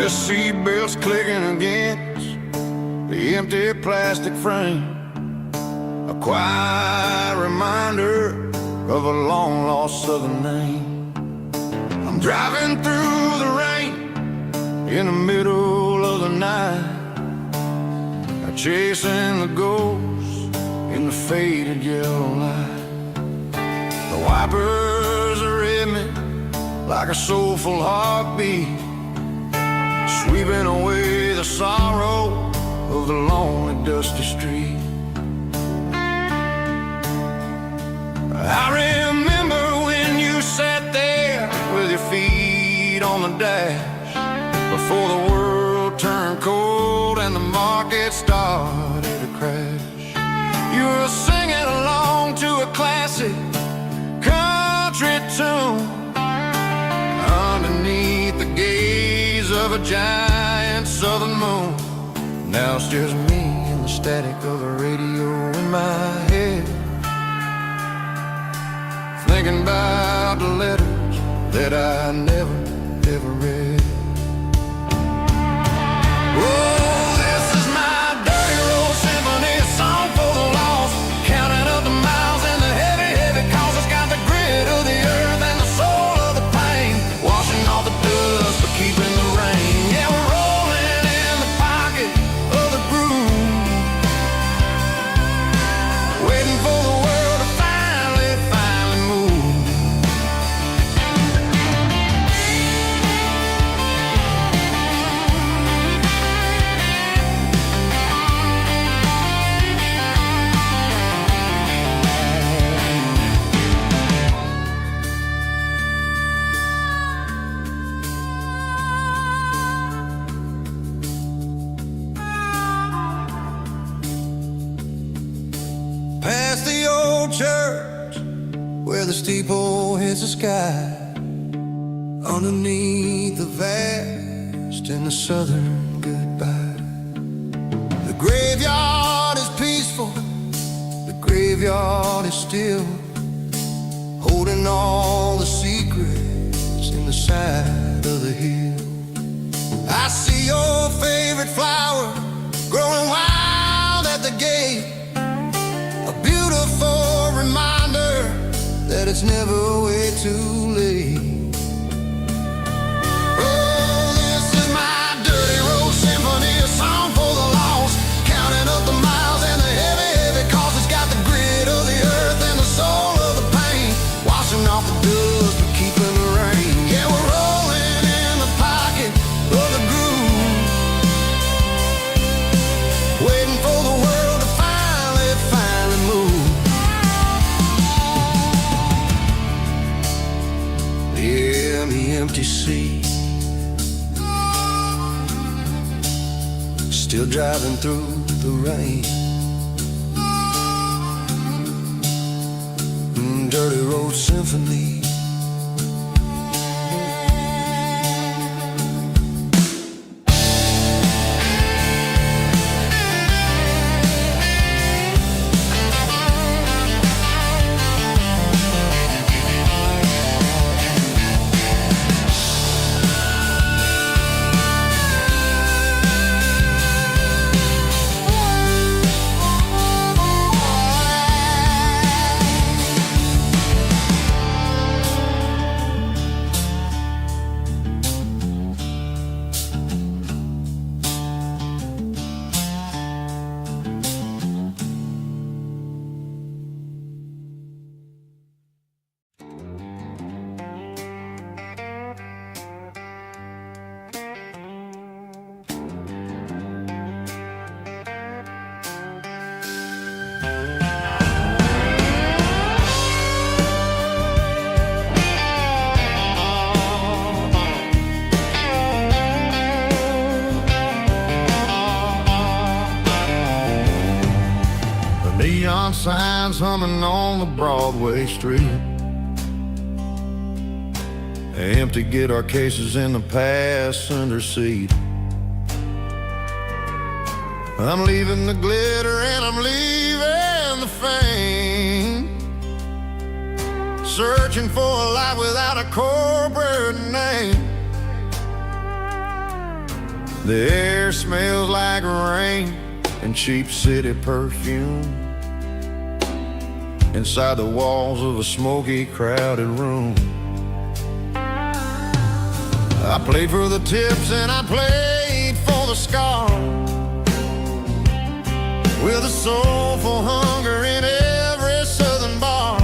There's seatbelts clicking against the empty plastic frame, a quiet reminder of a long-lost southern name. I'm driving through the rain in the middle of the night, chasing the ghosts in the faded yellow light. The wipers are in me like a soulful heartbeat, sweeping away the sorrow of the lonely dusty street. I remember when you sat there with your feet on the dash, before the world turned cold and the market started to crash. You were singing along to a classic country tune underneath the gaze of a giant southern moon. Now it's just me and the static of the radio in my head, thinking about the letters that I never, ever read. Oh, this is my dirty road symphony, a song for the lost, counting up the miles and the heavy, heavy calls. It's got the grit of the earth and the soul of the pain, washing off the dust but keeping the rain. Yeah, we're rolling in the pocket of the groove, waiting for the world to finally move. Past the old church where the steeple hits the sky, underneath the vast and the southern goodbye. The graveyard is peaceful, the graveyard is still, holding all the secrets in the side of the hill. I see your favorite flower growing wild at the gate, a beautiful reminder that it's never way too late. Oh, this is my dirty road symphony, a song for the lost, counting up the miles and the heavy, heavy calls. It's got the grit of the earth and the soul of the pain, washing off the dust but keeping the rain. Yeah, we're rolling in the pocket of the groove, waiting for the world to finally move. Yeah, the empty sea, still driving through the rain. Dirty road symphony. Neon signs humming on the Broadway street, empty guitar cases in the passenger seat. I'm leaving the glitter and I'm leaving the fame, searching for a life without a corporate name. The air smells like rain and cheap city perfume inside the walls of a smoky, crowded room. I played for the tips and I played for the scar, with a soulful hunger in every southern bar.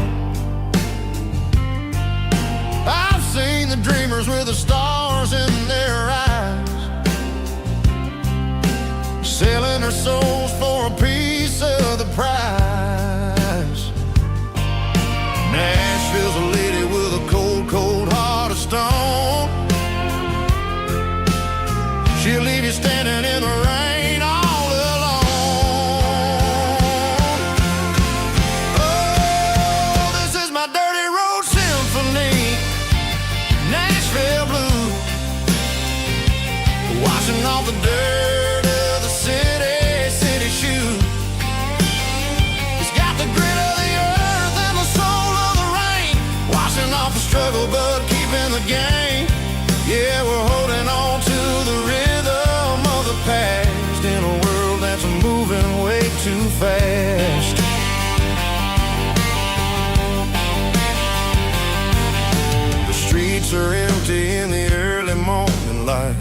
I've seen the dreamers with the stars in their eyes, selling their souls for a piece of the prize. Nashville's a lady with a cold, cold heart of stone. She'll leave you standing in the rain all alone. Oh, this is my dirty road symphony, Nashville blue, washing off the dirt of the city shoe. It's got the grit of the earth and the soul of the rain, washing off the struggle but keeping the game. Yeah, we're holding on to the rhythm of the past in a world that's moving way too fast. The streets are empty in the early morning light,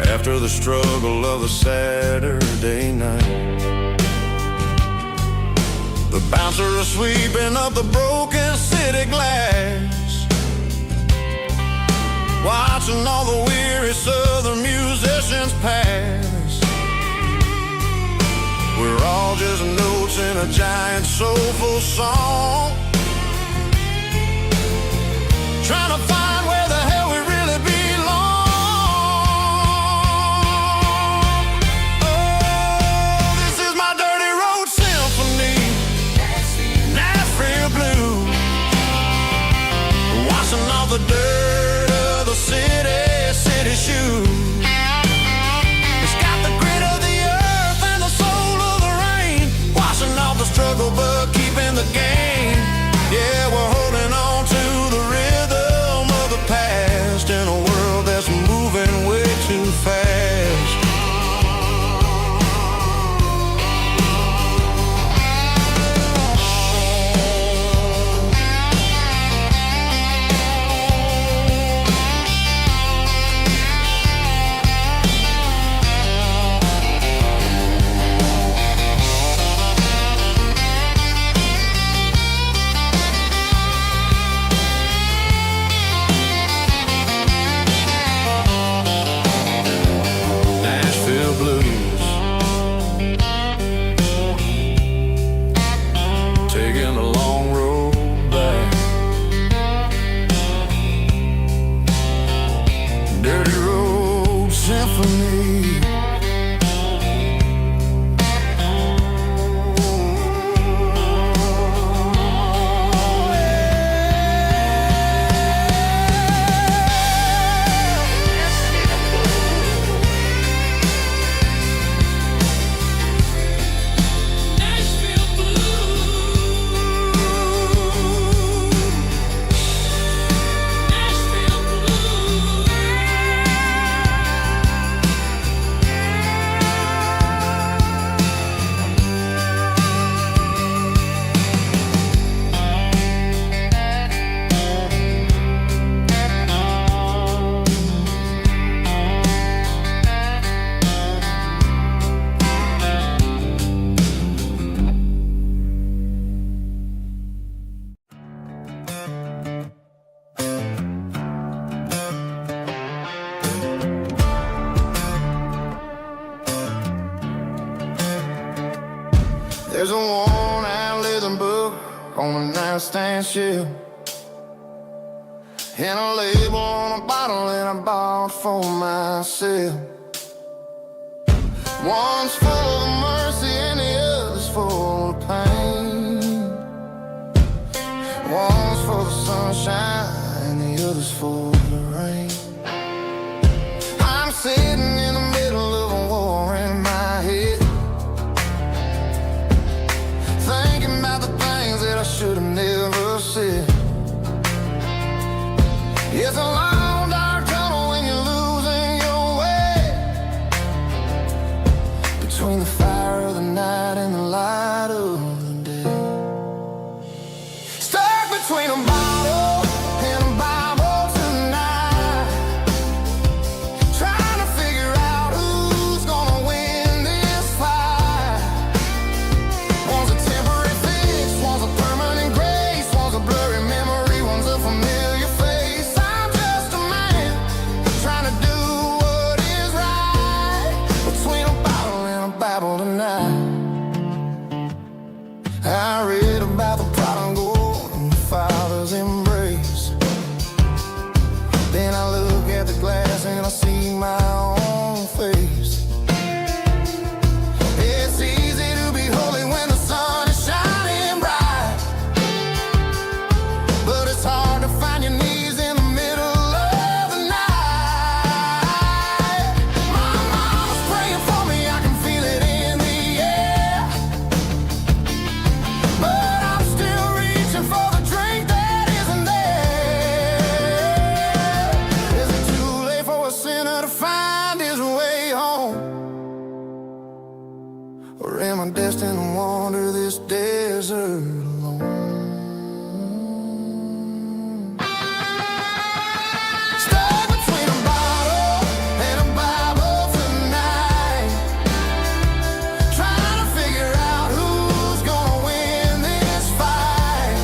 after the struggle of the Saturday night. The bouncers are sweeping up the broken city glass, watching all the weary southern musicians pass. We're all just notes in a giant soulful song, trying to find where the hell we really belong. Oh, this is my dirty road symphony, Nashville blue, washing off the dirt of the city shoe. It's got the grit of the earth and the soul of the rain, washing off the struggle but keeping the game. Yeah, we're holding on to the rhythm of the past in a world that's moving way too fast. There's a worn-out leather book on a nightstand shelf, and a label on a bottle that I bought for myself. One's full of mercy and the other's full of pain. One's full of sunshine and the other's full of rain. I'm sitting in the middle of a war in my head, thinking about the things that I should have never said. It's a long dark tunnel when you I read about the prodigal and the father's embrace. Then I look at the glass and I see my own face. It's easy to be holy when the sun is shining bright, but it's hard to find your knees in the middle of the night. My mama's praying for me, I can feel it in the air, but I'm still reaching for the drink that isn't there. Is it too late for a sinner to find his way home? Or am I destined to wander this desert alone? Stuck between a bottle and a Bible tonight, trying to figure out who's gonna win this fight.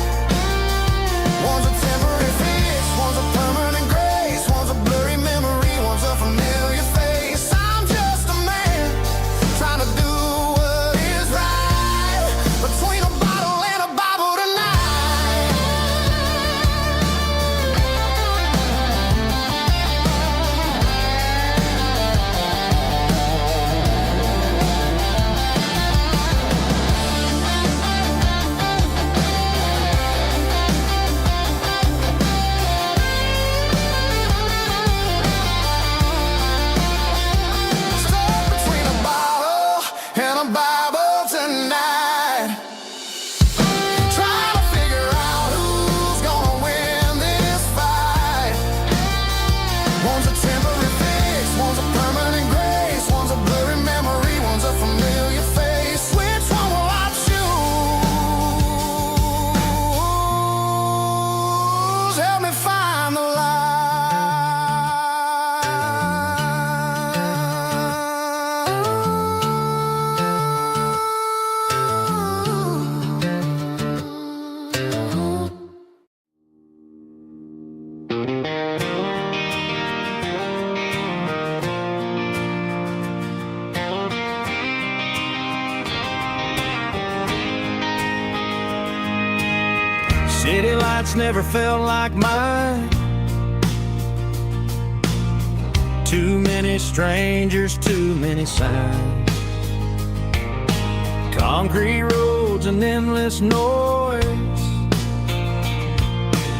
One's a temporary fix, one's a permanent grace, one's a blurry memory, one's a familiar face. I'm just a man trying to do what is right, between a bottle and a Bible tonight. Stuck between a bottle and a Bible tonight, trying to figure out who's gonna win this fight. One's a temporary fix, one's a permanent grace, one's a blurry memory, one's a familiar face. Which one will I choose? Help me find the light. City lights never felt like mine. Too many strangers, too many signs. Concrete roads and endless noise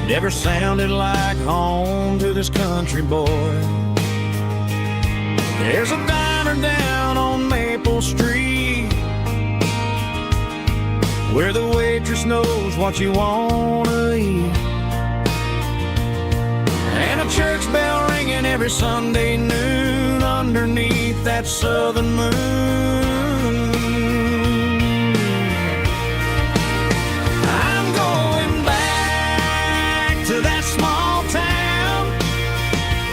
never sounded like home to this country boy. There's a diner down on Maple Street where the waitress knows what you wanna eat, and a church bell ringing every Sunday noon underneath that southern moon. I'm going back to that small town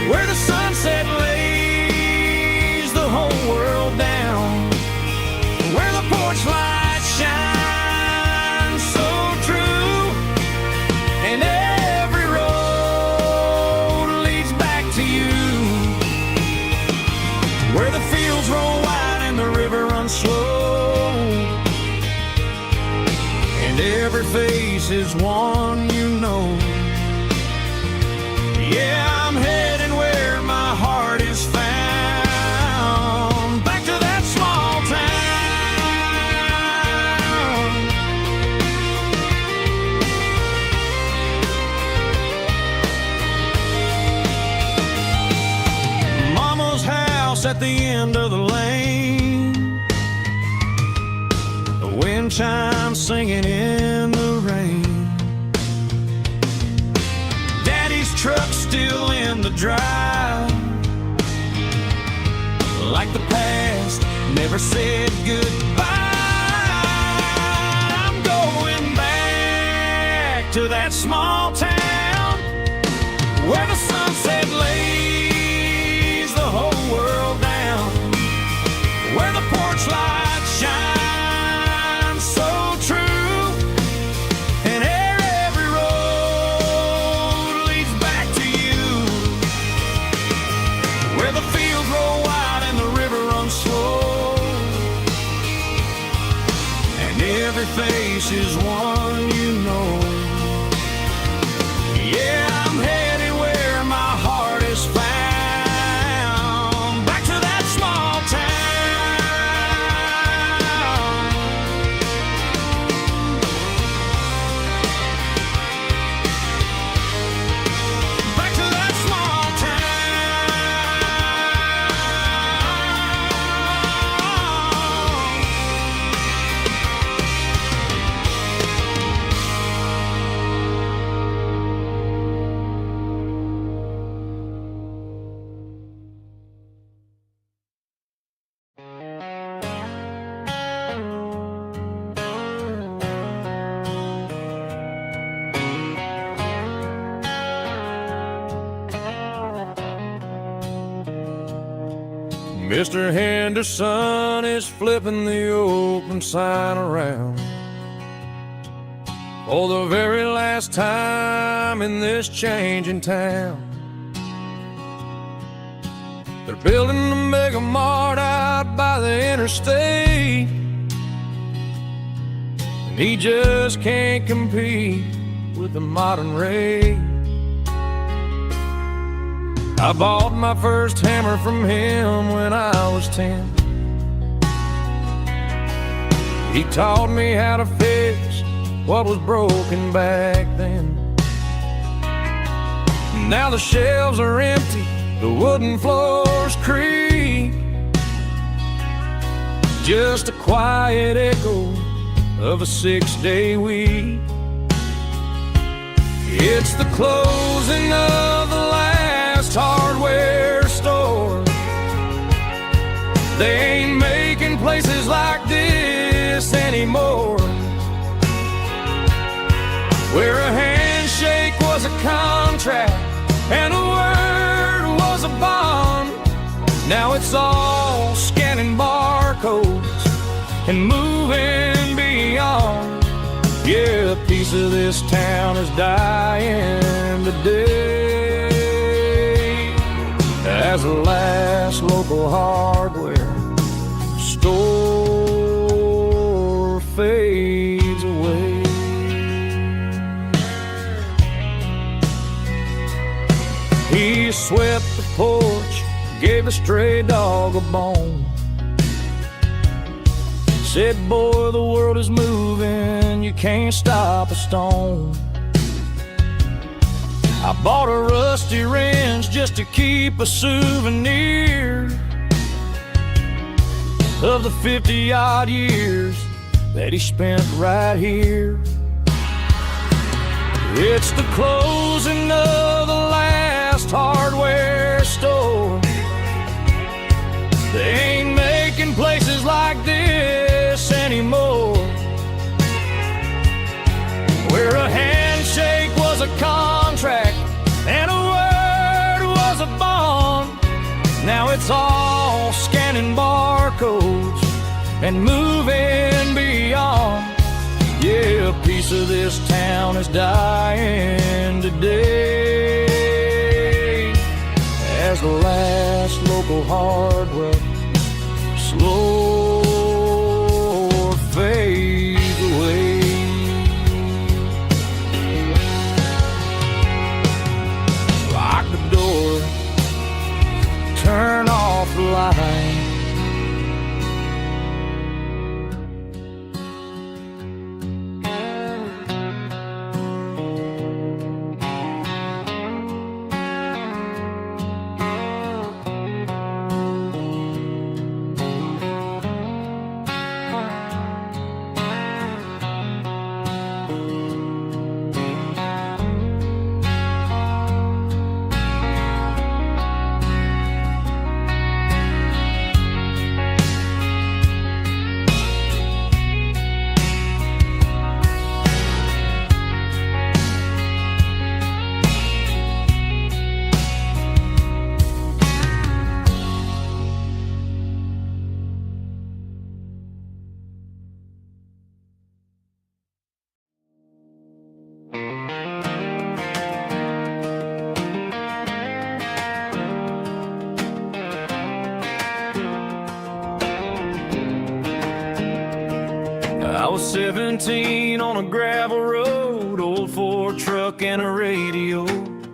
where the sunset lays the whole world down, where the porch lights shine so true, and every road leads back to you, where the fields roll wide and the river runs slow, and every face is one you know. Yeah, I'm heading where my heart is found, back to that small town. Mama's house at the end of the lane, the wind chimes singing in the rain, Daddy's truck still in the drive, like the past never said goodbye. I'm going back to that small town where the sunset lays the whole world down, where the porch lights shine so true, and every road leads back to you, where the fields roll wide and the river runs slow, every face is one you know. Yeah, I'm headed where my heart is found, back to that small town. Back to that small Mr. Henderson is flipping the open sign around for the very last time in this changing town. They're building a mega mart out by the interstate, and he just can't compete with the modern rate. I bought my first hammer from him when I was 10. He taught me how to fix what was broken back then. Now the shelves are empty, the wooden floors creak, just a quiet echo of a 6-day week. It's the closing of the last hardware store. They ain't making places like this anymore, where a handshake was a contract and a word was a bond. Now it's all scanning barcodes and moving beyond. Yeah, a piece of this town is dying today as the last local hardware store fades away. He swept the porch, gave a stray dog a bone, said, boy, the world is moving, you can't stop a stone. I bought a rusty wrench just to keep a souvenir of the 50-odd years that he spent right here. It's the closing of the last hardware store. They ain't making places like this anymore, where a handshake was a contract and a word was a bond. Now it's all scanning barcodes and moving beyond. Yeah, a piece of this town is dying today as the last local hardware slow fades away. Lock the door, turn off the light. was 17 on a gravel road, old Ford truck and a radio,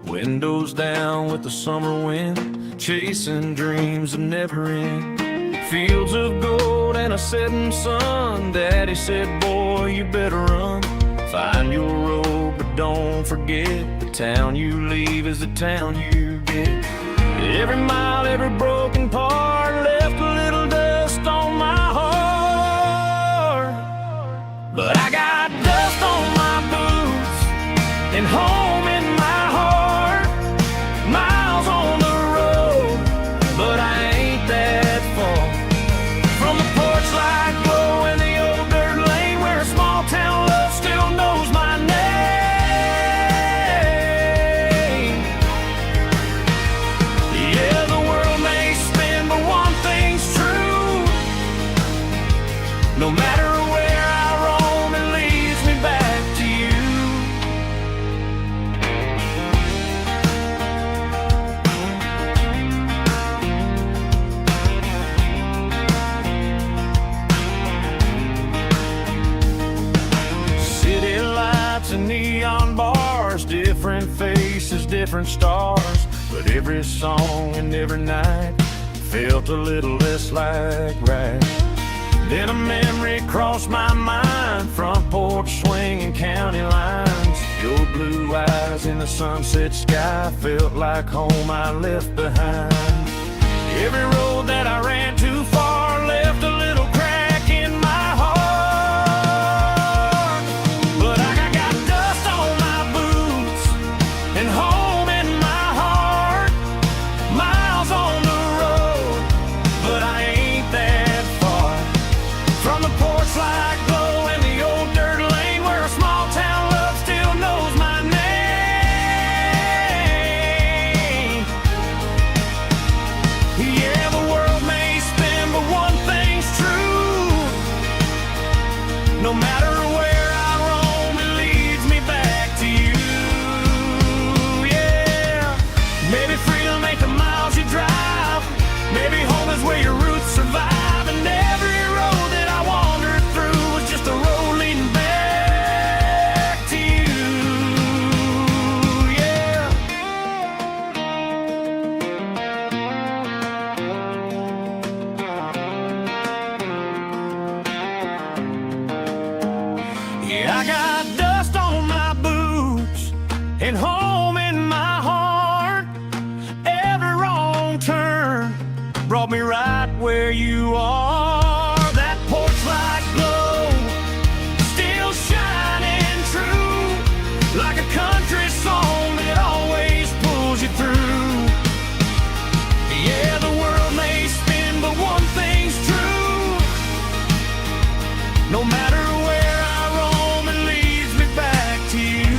windows down with the summer wind, chasing dreams that never end. Fields of gold and a setting sun. Daddy said, boy, you better run. Find your road, but don't forget, the town you leave is the town you get. Every mile, every broken part left a little dust on my heart. But I got dust on my boots and home in my heart. Miles on the road, but I ain't that far from the porch light glow in the old dirt lane where a small town love still knows my name. Yeah, the world may spin, but one thing's true. No matter where I roam, it leads me back to you. City lights and neon bars, different faces, different stars, but every song and every night felt a little less like right. Then a memory crossed my mind, front porch swinging county lines. Your blue eyes in the sunset sky felt like home I left behind. Every road that I ran too far left a little crack in my heart. But I got dust on my boots and home in my heart. Miles on the road, but I ain't that far from the porch light glow in the old dirt lane where a small town love still knows my name. Yeah, the world may spin, but one thing's true. No matter where I roam, it leads me back to you. Yeah, maybe freedom ain't the miles you drive. Maybe home is where your roots survive. And every road that I wandered through was just a road leading back to you. Yeah. Yeah, I got dust on my boots and home in my heart. Every wrong turn brought me right where you are. That porch light glow still shining true, like a country song that always pulls you through. Yeah, the world may spin, but one thing's true. No matter where I roam, it leads me back to you.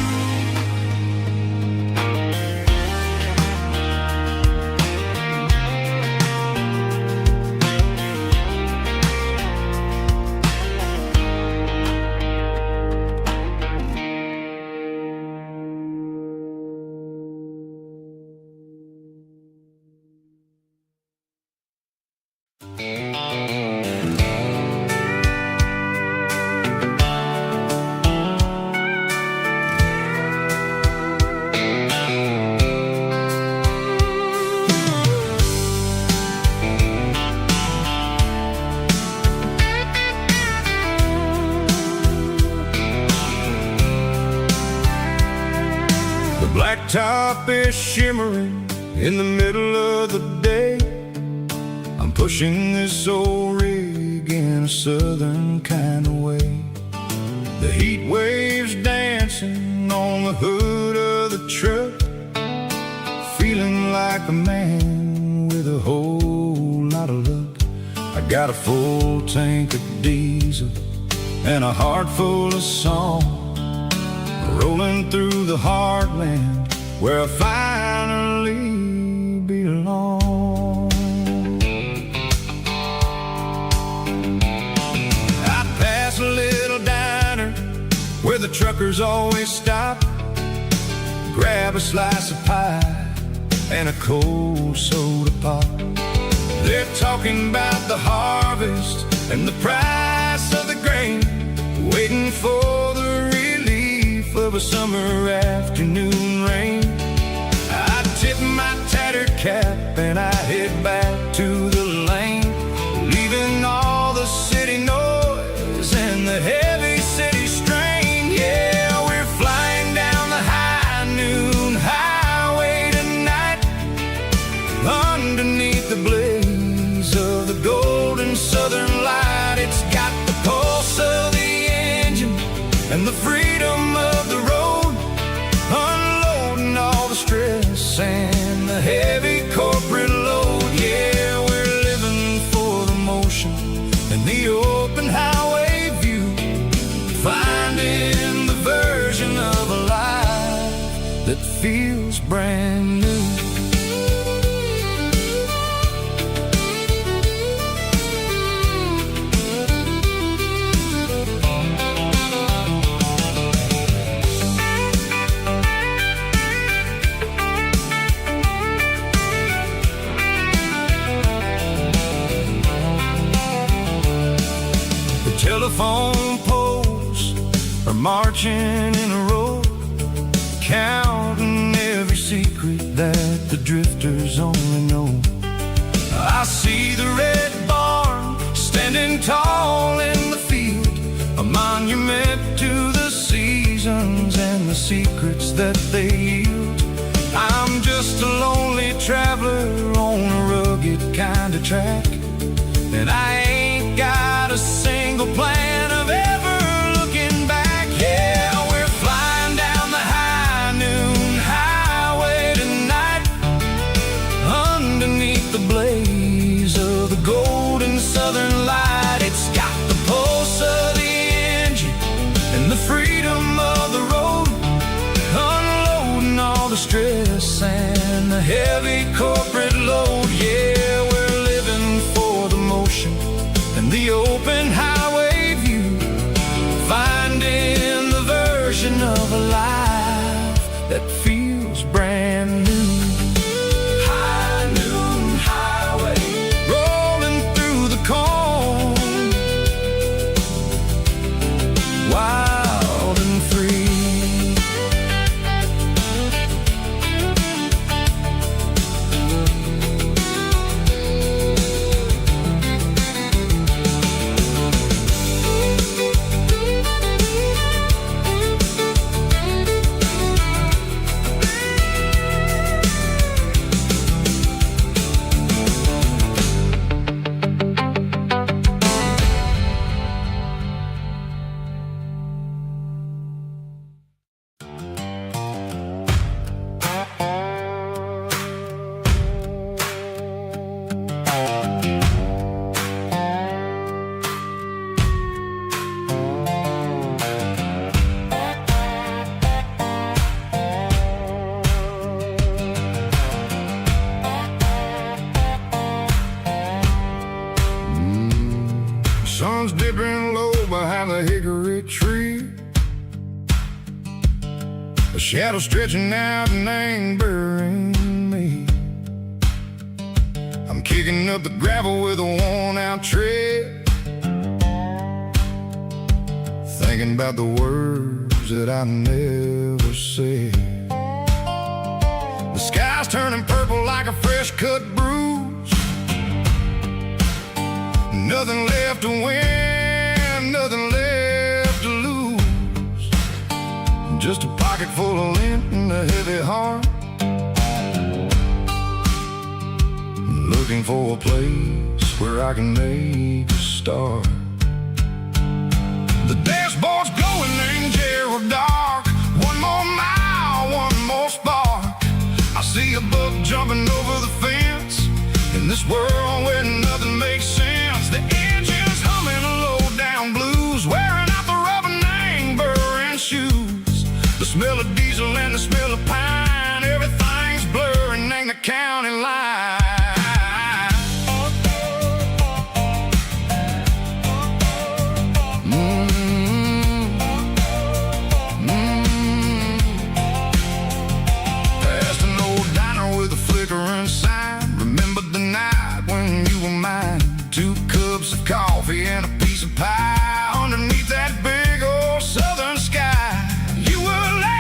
The blacktop is shimmering in the middle of the day. I'm pushing this old rig in a southern kind of way. The heat waves dancing on the hood of the truck, feeling like a man with a whole lot of luck. I got a full tank of diesel and a heart full of song, rolling through the heartland where I finally belong. I pass a little diner where the truckers always stop, grab a slice of pie and a cold soda pop. They're talking about the harvest and the price of the grain, the summer afternoon rain. I tip my tattered cap and I head back to the lane, leaving all the city noise and the heavy city strain. Yeah, we're flying down the high noon highway tonight, underneath the blaze of the golden southern light. It's got the pulse of the engine and the freedom of the road, unloading all the stress and the heavy corporate load. Yeah, we're living for the motion and the open highway view, finding the version of a life that feels brand new. Telephone poles are marching in a row, counting every secret that the drifters only know. I see the red barn standing tall in the field, a monument to the seasons and the secrets that they yield. I'm just a lonely traveler on a rugged kind of track, and I ain't got a single plan of ever looking back. Yeah, we're flying down the high noon highway tonight, underneath the blaze of the golden southern light. It's got the pulse of the engine and the freedom of the road, unloading all the stress and the heavy corporate load. Yeah, we're living for the motion and the open highway view, finding the version of a life that feels brand new. High noon highway, rolling through the corn, wild and free. Sun's dipping low behind the hickory tree, a shadow stretching out and angering me. I'm kicking up the gravel with a worn-out tread, thinking about the words that I never said. The sky's turning purple like a fresh-cut bruise, nothing left to win, nothing left to lose, just a pocket full of lint and a heavy heart, looking for a place where I can make a start. The dashboard's glowing in Gerald dark, one more mile, one more spark. I see a buck jumping over the fence, in this world where nothing makes sense. The engine's humming a low-down blues, wearing out the rubber name burring shoes. The smell of diesel and the smell of pine, everything's blurring, ain't the county line. Past an old diner with a flickering sign, remember the night when you were mine. 2 cups of coffee and a piece of pie underneath that big old southern sky. You were laughing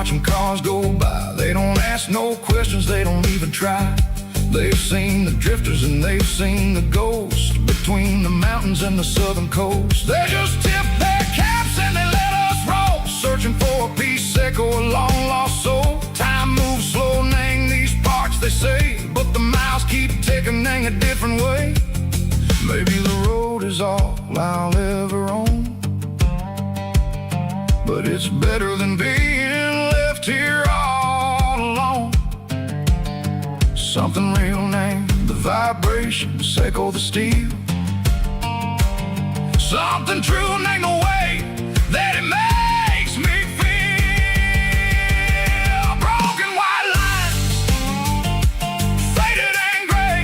watching cars go by. They don't ask no questions, they don't even try. They've seen the drifters and they've seen the ghosts between the mountains and the southern coast. They just tip their caps and they let us roll, searching for a piece seco, a long lost soul. Time moves slow, nang these parts they say, but the miles keep ticking, nang a different way. Maybe the road is all I'll ever own, but it's better than being left here all alone. Something real named the vibrations echo the steel. Something true named the way that it makes me feel. Broken white lines, faded and gray,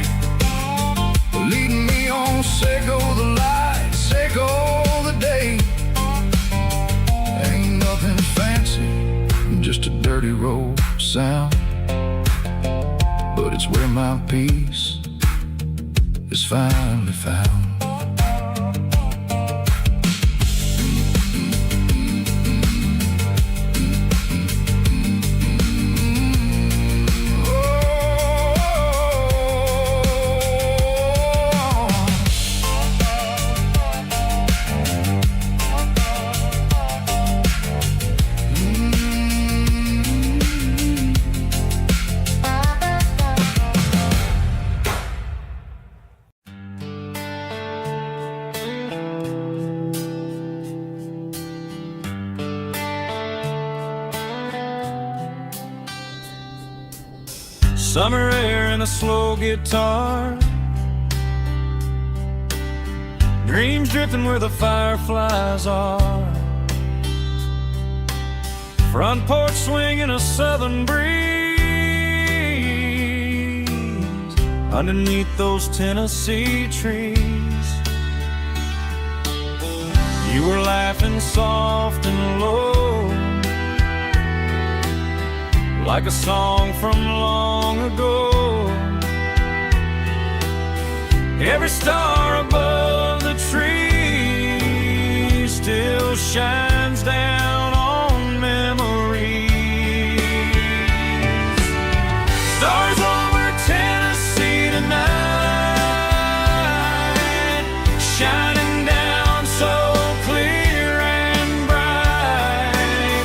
leading me on, Seco the light, Seco the day. Ain't nothing fancy, just a dirty road sound, but it's where my peace is finally found. Summer air and a slow guitar, dreams drifting where the fireflies are. Front porch swinging a southern breeze underneath those Tennessee trees. You were laughing soft and low, like a song from long ago. Every star above the tree still shines down on memories. Stars over Tennessee tonight, shining down so clear and bright.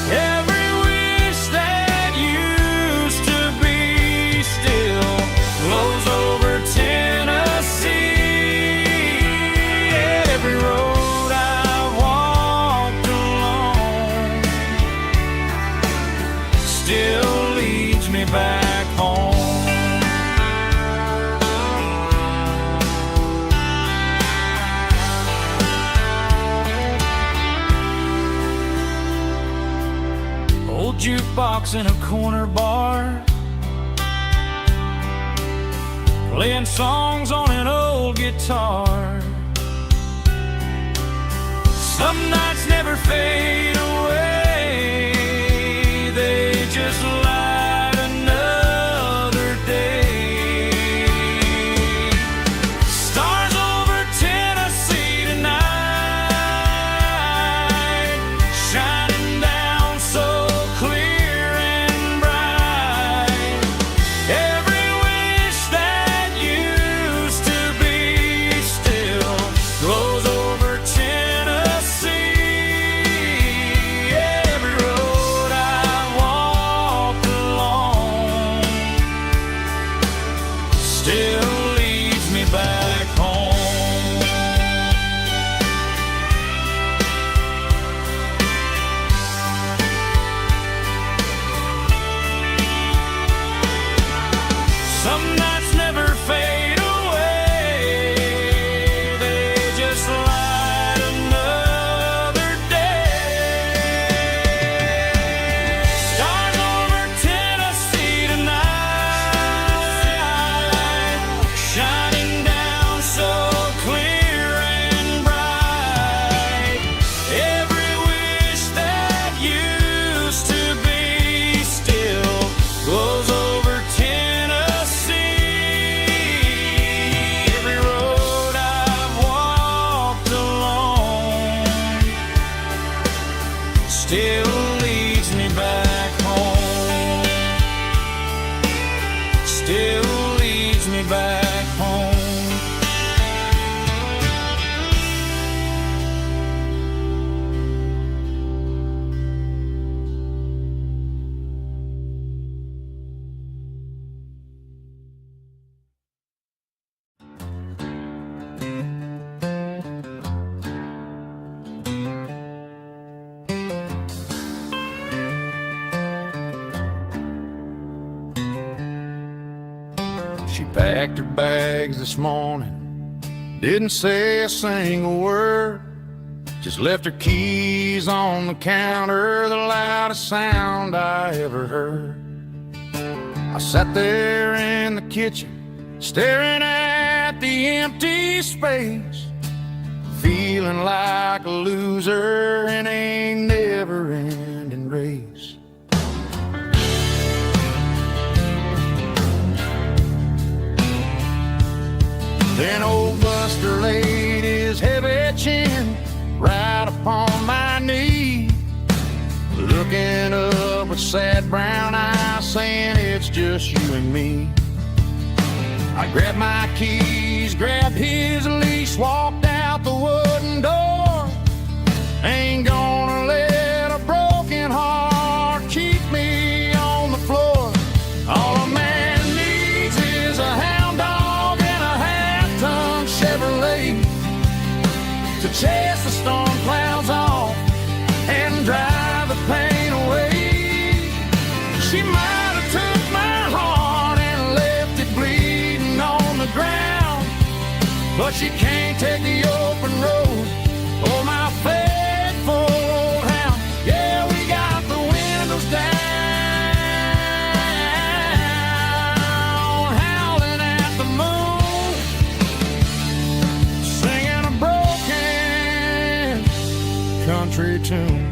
Every wish that used to be still glows over Tennessee. Every road I walked along still leads me back home. Old jukebox in a corner bar, playing songs on an old guitar. Some nights never fade away, they just light another day. Stars over Tennessee tonight, shining down so clear and bright. Every wish that used to be still glows over Tennessee. packed her bags this morning, didn't say a single word, just left her keys on the counter, the loudest sound I ever heard. I sat there in the kitchen, staring at the empty space, feeling like a loser in a never-ending race. Then old Buster laid his heavy chin right upon my knee, looking up with sad brown eyes, saying it's just you and me. I grabbed my keys, grabbed his leash, walked out the wooden door. Ain't gonna let a broken heart keep me on the floor. All a man needs is a hound dog and a half-ton Chevrolet to chase the storm clouds off and drive the pain away. She might have took my heart and left it bleeding on the ground, but she can't take the open road or my faithful old hound. Yeah, we got the windows down, howling at the moon, singing a broken country tune.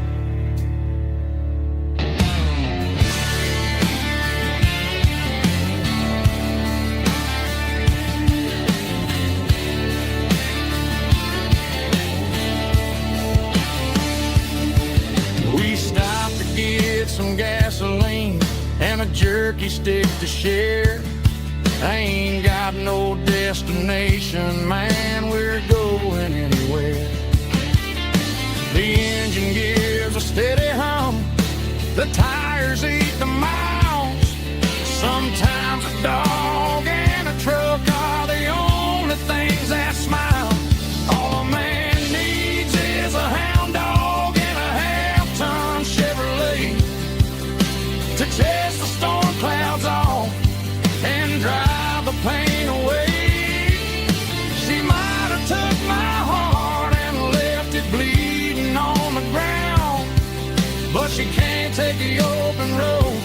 Some gasoline and a jerky stick to share. I ain't got no destination, man, we're going anywhere. The engine gives a steady hum, the tires eat the miles. Sometimes a dog and a truck are the only things that smile. All a man needs is a hound dog and a half-ton Chevrolet to chase the storm clouds off and drive the pain away. She might have took my heart and left it bleeding on the ground, but she can't take the open road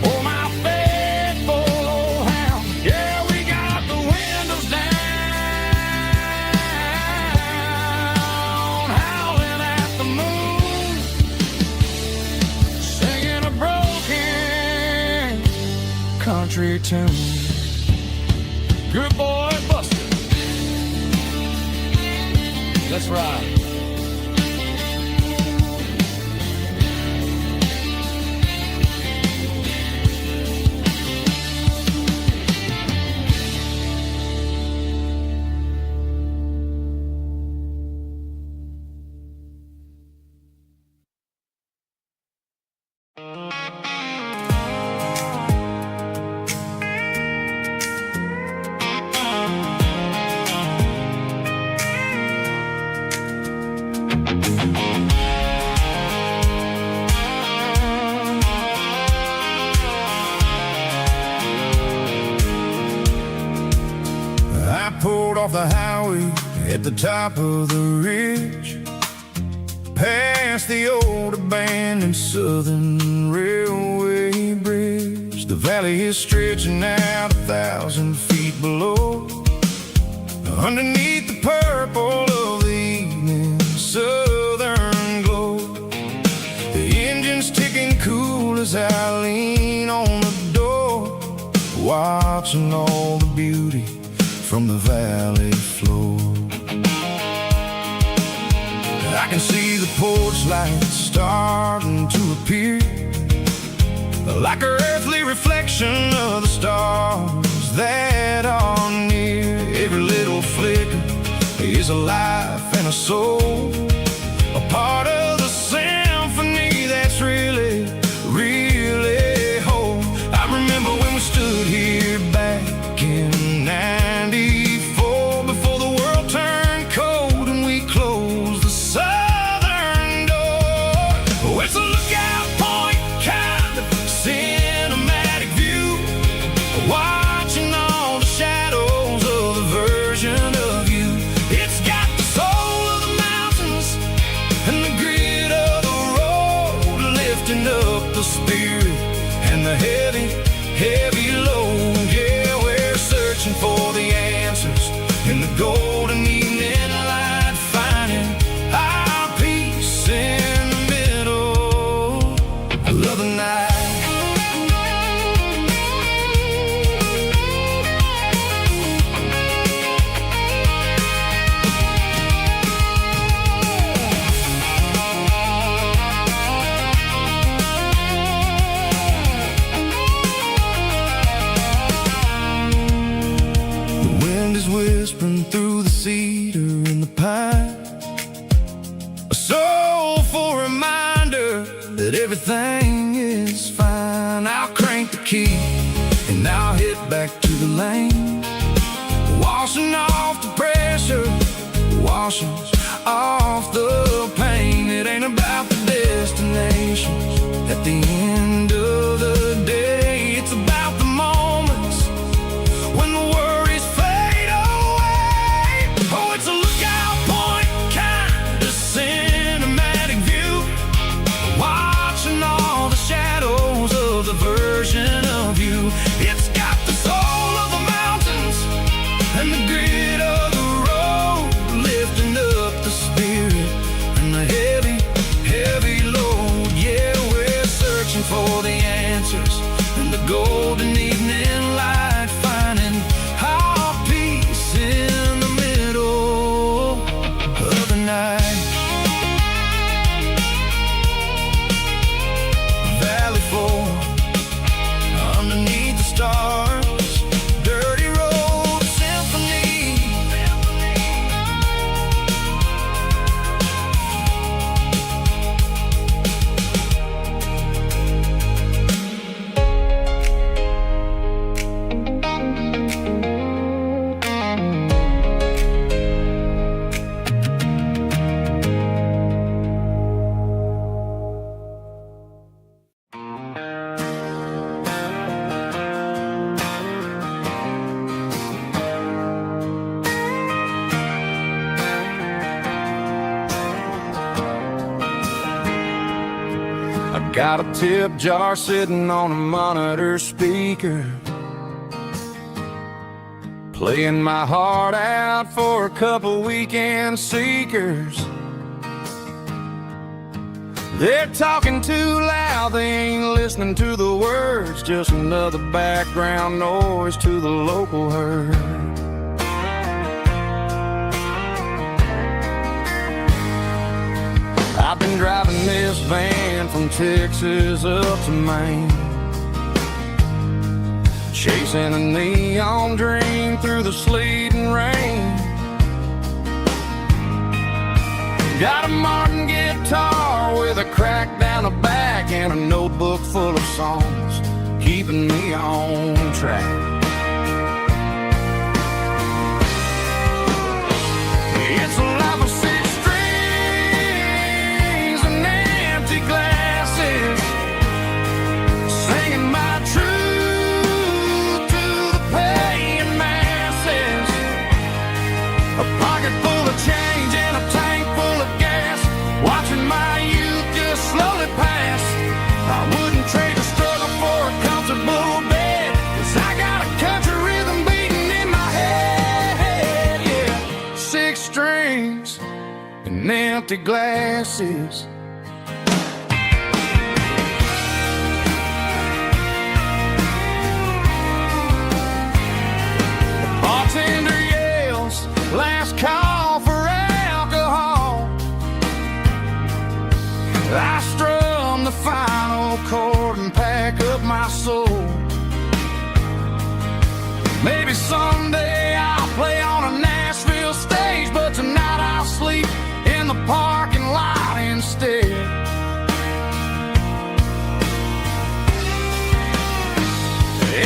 or my faithful old hound. Yeah, we got the windows down, howling at the moon, singing a broken country tune. Good boy, Buster. Let's ride. Off the highway at the top of the ridge, past the old abandoned Southern Railway bridge. The valley is stretching out 1,000 feet below, underneath the purple of the evening southern glow. The engine's ticking cool as I lean on the door, watching all the beauty from the valley floor. I can see the porch lights starting to appear, like an earthly reflection of the stars that are near. Every little flicker is a life and a soul, a part of the symphony that's really, really whole. I remember when we stood here back in '94, before the world turned cold and we closed the southern door. Oh, it's a lookout point, kind of cinematic view, watching all the shadows breeze whispering through the cedar and the pine. A soulful reminder that everything is fine. I'll crank the key and I'll hit back to the lane, washing off the pressure, washing off the pain. It ain't about the destinations at the end of the day. It's about the moments when the worries fade away. Oh, it's a lookout point, kind of cinematic view, watching all the shadows of the version of you. It's got the soul of the mountains and the grit of the road, lifting up the spirit and the heavy, heavy load. Yeah, we're searching for the answers and the golden evening light, finding our peace in the middle of the night. Valley floor underneath the stars, dirty road symphony. Got a tip jar sitting on a monitor speaker, playing my heart out for a couple weekend seekers. They're talking too loud, they ain't listening to the words, just another background noise to the local herd. I've been driving this van from Texas up to Maine, chasing a neon dream through the sleet and rain. Got a Martin guitar with a crack down the back and a notebook full of songs, keeping me on track. It's a life of six strings and empty glasses, singing my truth to the paying masses. A pocket full of change and a tank full of gas, watching my youth just slowly pass. I wouldn't trade a struggle for a comfortable bed, 'cause I got a country rhythm beating in my head. Yeah, six strings and empty glasses. The bartender yells, last call for alcohol. I strum the final chord and pack up my soul. Maybe someday I'll play on a Nashville stage, but tonight I'll sleep in the parking lot instead.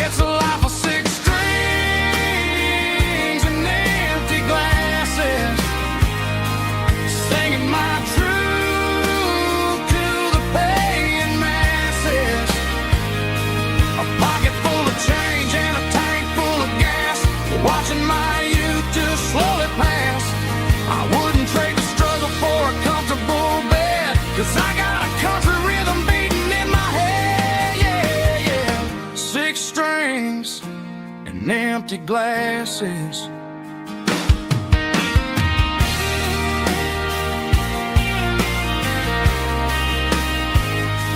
It's a life of six strings and empty glasses, singing my truth to the paying masses. A pocket full of change and a tank full of gas, watching my youth just slowly pass. I wouldn't trade the struggle for a comfortable bed, 'cause I got a country rhythm beating in my head. Yeah, yeah. Six strings and empty glasses.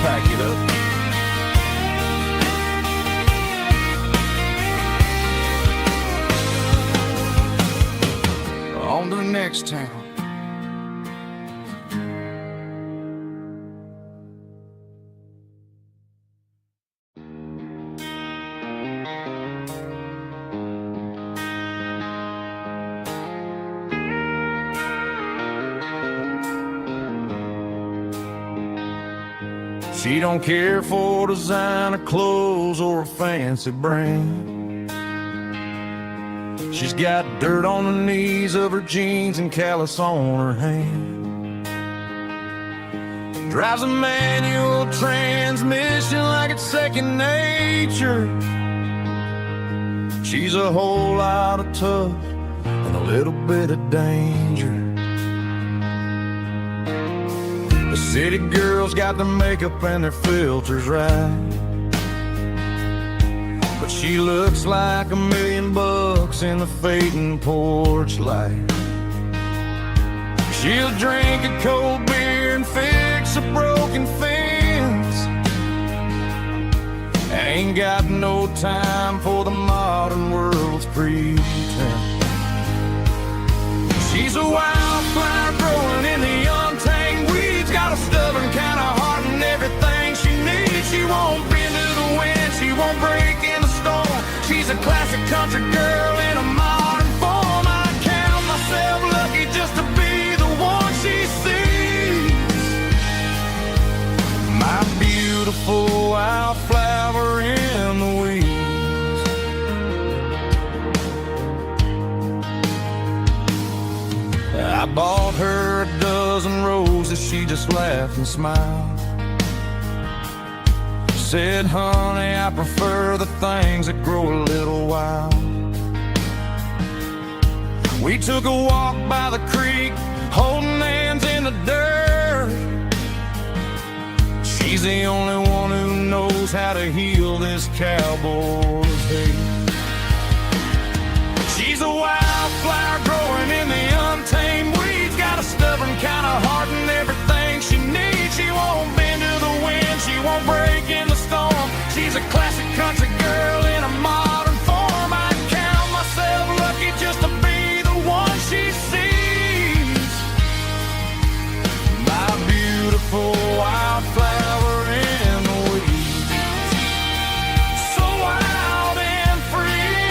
Pack it up. On to the next town. She don't care for designer clothes or a fancy brand. She's got dirt on the knees of her jeans and callus on her hand. Drives a manual transmission like it's second nature. She's a whole lot of tough and a little bit of danger. The city girls got their makeup and their filters right, but she looks like $1,000,000 in the fading porch light. She'll drink a cold beer and fix a broken fence. Ain't got no time for the modern world's pretense. She's a wildflower growing in the untamed weeds. Got a stubborn kind of heart and everything she needs. She won't bend to the wind, she won't break in the storm. She's a classic country girl in a modern form. I count myself lucky just to be the one she sees. My beautiful wildflower in the weeds. I bought her a dozen roses, she just laughed and smiled. Said, honey, I prefer the things that grow a little wild. We took a walk by the creek, holding hands in the dirt. She's the only one who knows how to heal this cowboy's hate. She's a wildflower growing in the untamed weeds. Got a stubborn kind of heart and everything she needs. She won't bend to the wind, she won't break in the storm. She's a classic country girl in a modern form. I count myself lucky just to be the one she sees. My beautiful wildflower in the weeds. So wild and free.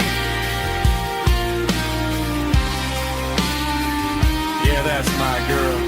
Yeah, that's my girl.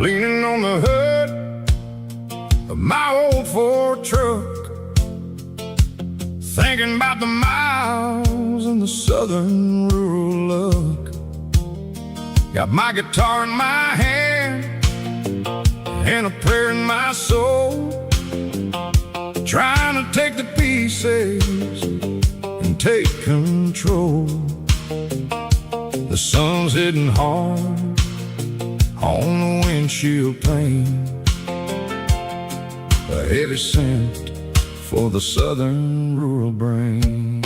Leaning on the hood of my old Ford truck, thinking about the miles and the southern rural look. Got my guitar in my hand and a prayer in my soul, trying to take the pieces and take control. The sun's hitting hard on the windshield pane, a heavy scent for the southern rural brain.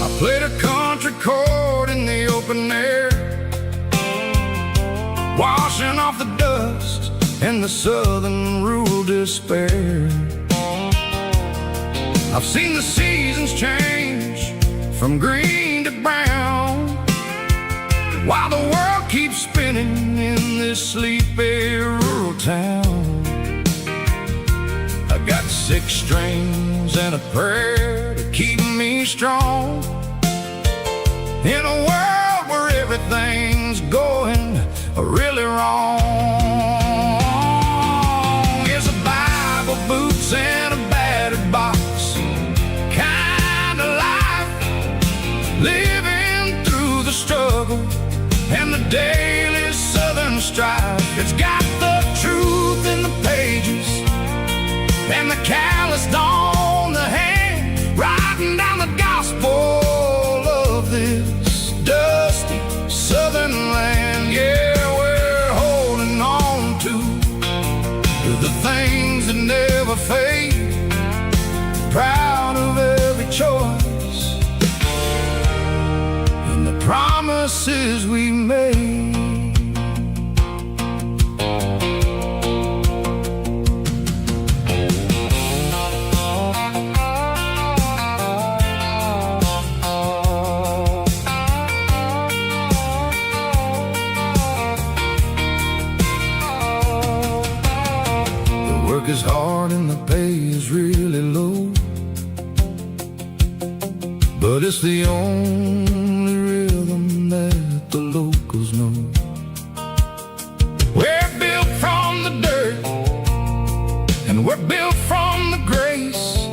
I played a country chord in the open air, washing off the dust and the southern rural despair. I've seen the seasons change from green to brown, while the world keeps spinning in this sleepy rural town. I got 6 strings and a prayer to keep me strong in a world where everything's going really wrong. It's a Bible, boots, and a battered box kind of life, living through the struggle and the daily southern strife. It's got the truth in the this dusty southern land. Yeah, we're holding on to the things that never fade, proud of every choice and the promises we made. Work is hard and the pay is really low, but it's the only rhythm that the locals know. We're built from the dirt and we're built from the grace,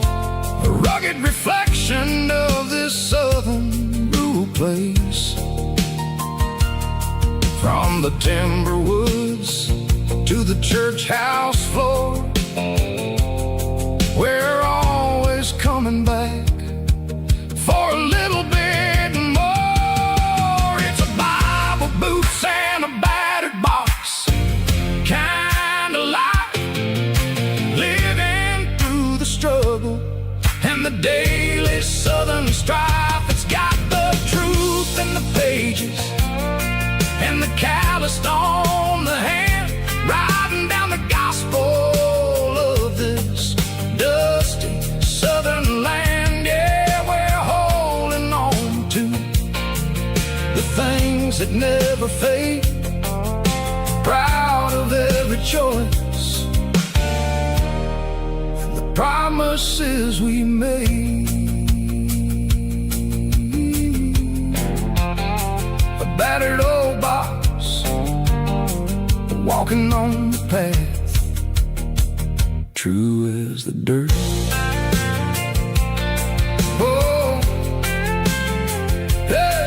a rugged reflection of this southern rural place. From the timber woods to the church house floor, we're always coming back for a little bit more. It's a Bible, boots, and a battered box kind of life, living through the struggle and the daily southern strife. It's got the truth in the pages and the calloused on the hand, riding down the gospel of this dusty southern land. Yeah, we're holding on to the things that never fade, proud of every choice and the promises we made. A battered old box, walking on the path, true as the dirt. Oh, hey.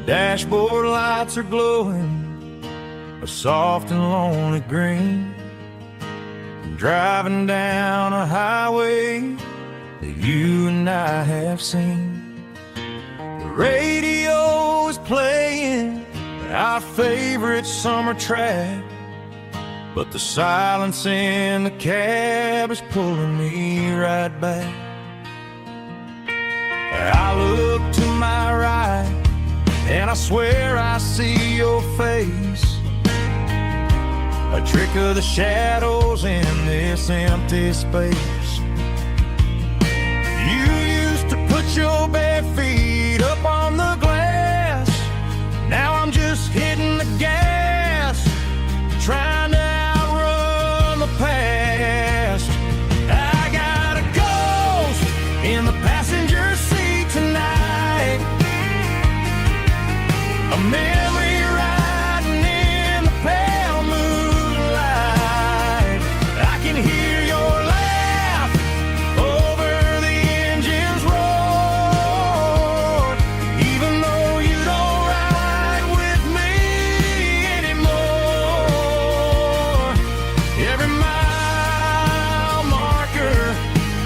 Dashboard lights are glowing a soft and lonely green. I'm driving down a highway that you and I have seen. The radio is playing our favorite summer track, but the silence in the cab is pulling me right back. I look to my right and I swear I see your face, a trick of the shadows in this empty space. You used to put your bare feet up on the glass. Now I'm just hitting the gas, trying to outrun the past. I got a ghost in the passenger seat tonight, a memory riding in the pale moonlight. I can hear your laugh over the engine's roar, even though you don't ride with me anymore. Every mile marker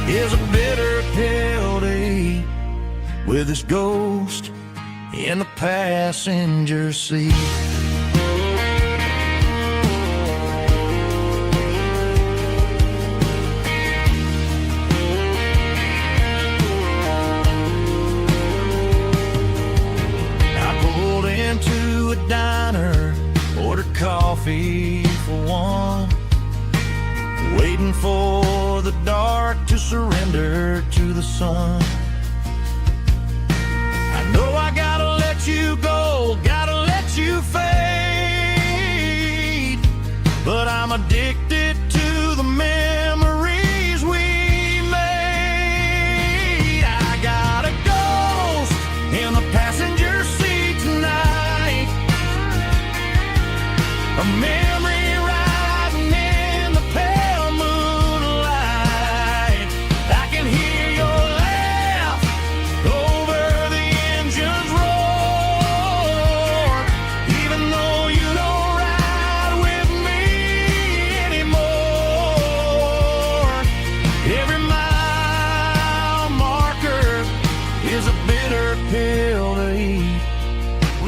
is a bitter pill to eat with this ghost in the passenger seat. I pulled into a diner, ordered coffee for one, waiting for the dark to surrender to the sun. I know I gotta let you go, gotta let you fade, but I'm addicted to the memories we made.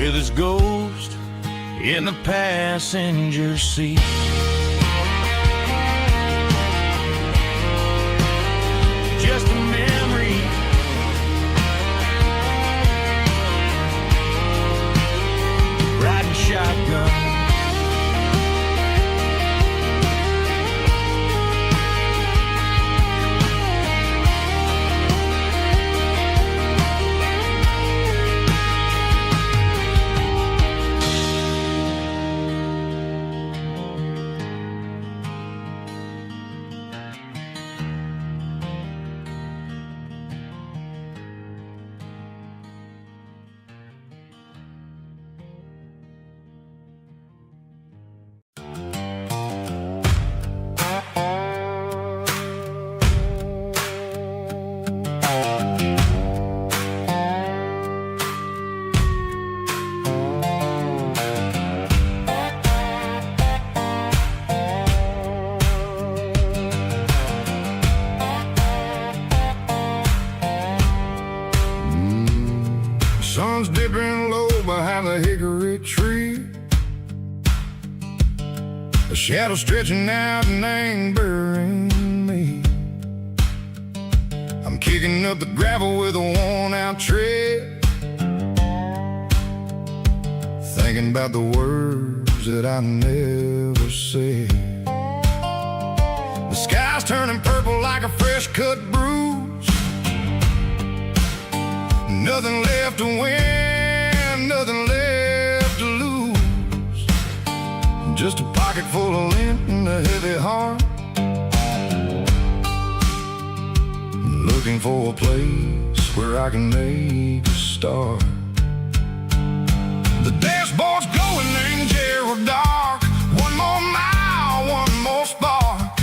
with his ghost in the passenger seat. Just a memory, riding shotgun. Sun's dipping low behind the hickory tree. A shadow stretching out and angering me. I'm kicking up the gravel with a worn-out tread, thinking about the words that I never said. The sky's turning purple like a fresh-cut bruise. Nothing left to win, nothing left to lose. Just a pocket full of lint and a heavy heart, looking for a place where I can make a start. The dashboard's glowing angel dark. One more mile, one more spark.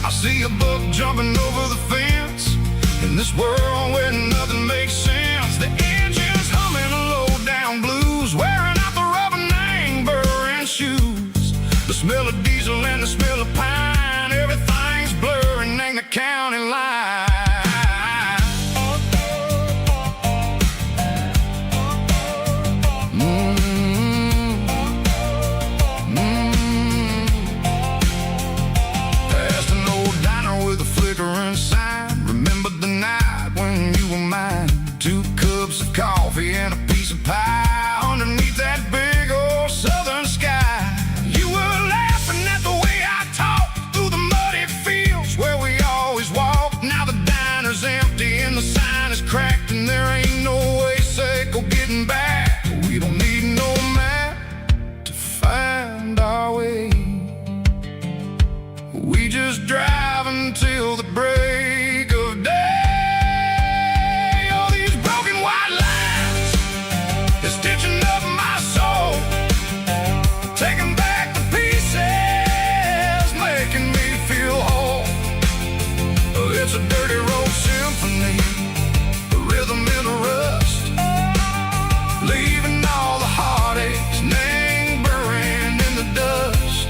I see a buck jumping over the fence in this world where nothing makes sense. The engine's humming low-down blues, wearing out the rubber name burring shoes. The smell of diesel and the smell of pine, everything's blurring ain't the county line. Past an old diner with a flickering sign. Remember the night when you were mine. 2 cups of coffee and a piece of pie underneath that big old southern sky. You were laughing at the way I talked through the muddy fields where we always walked. Now the diner's empty and the sign is cracked, and there ain't no way Seco getting back. We don't need no map to find our way. We just drive until the break of day. It's a dirty road symphony, a rhythm in a rust, leaving all the heartaches, name burning in the dust.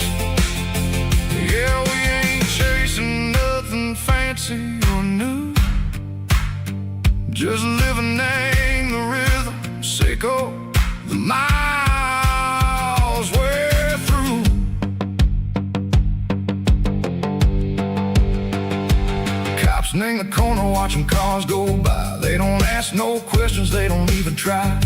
Yeah, we ain't chasing nothing fancy or new, just living in the rhythm, Seco, the miles we're through. In the corner watching cars go by. They don't ask no questions, they don't even try.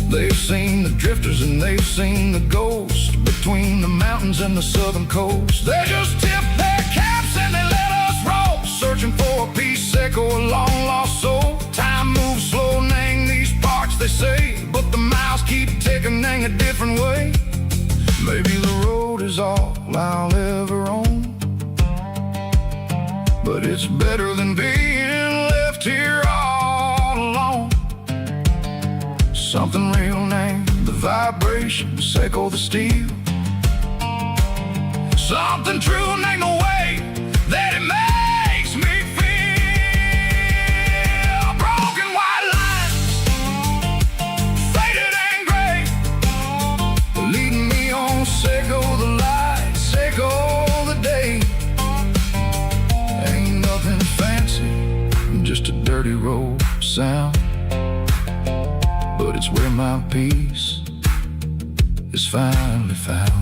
They've seen the drifters and they've seen the ghosts between the mountains and the southern coast. They just tip their caps and they let us roll, searching for a piece, Seco, a long lost soul. Time moves slow, nang these parts they say, but the miles keep ticking, nang a different way. Maybe the road is all I'll ever own, but it's better than being left here all alone. Something real named the vibration, Seco the steel. Something true named the way that it makes me feel. Broken white lines, faded and gray, leading me on, Seco the light, Seco the day. Ain't nothing fancy, just a dirty road sound, but it's where my peace is finally found.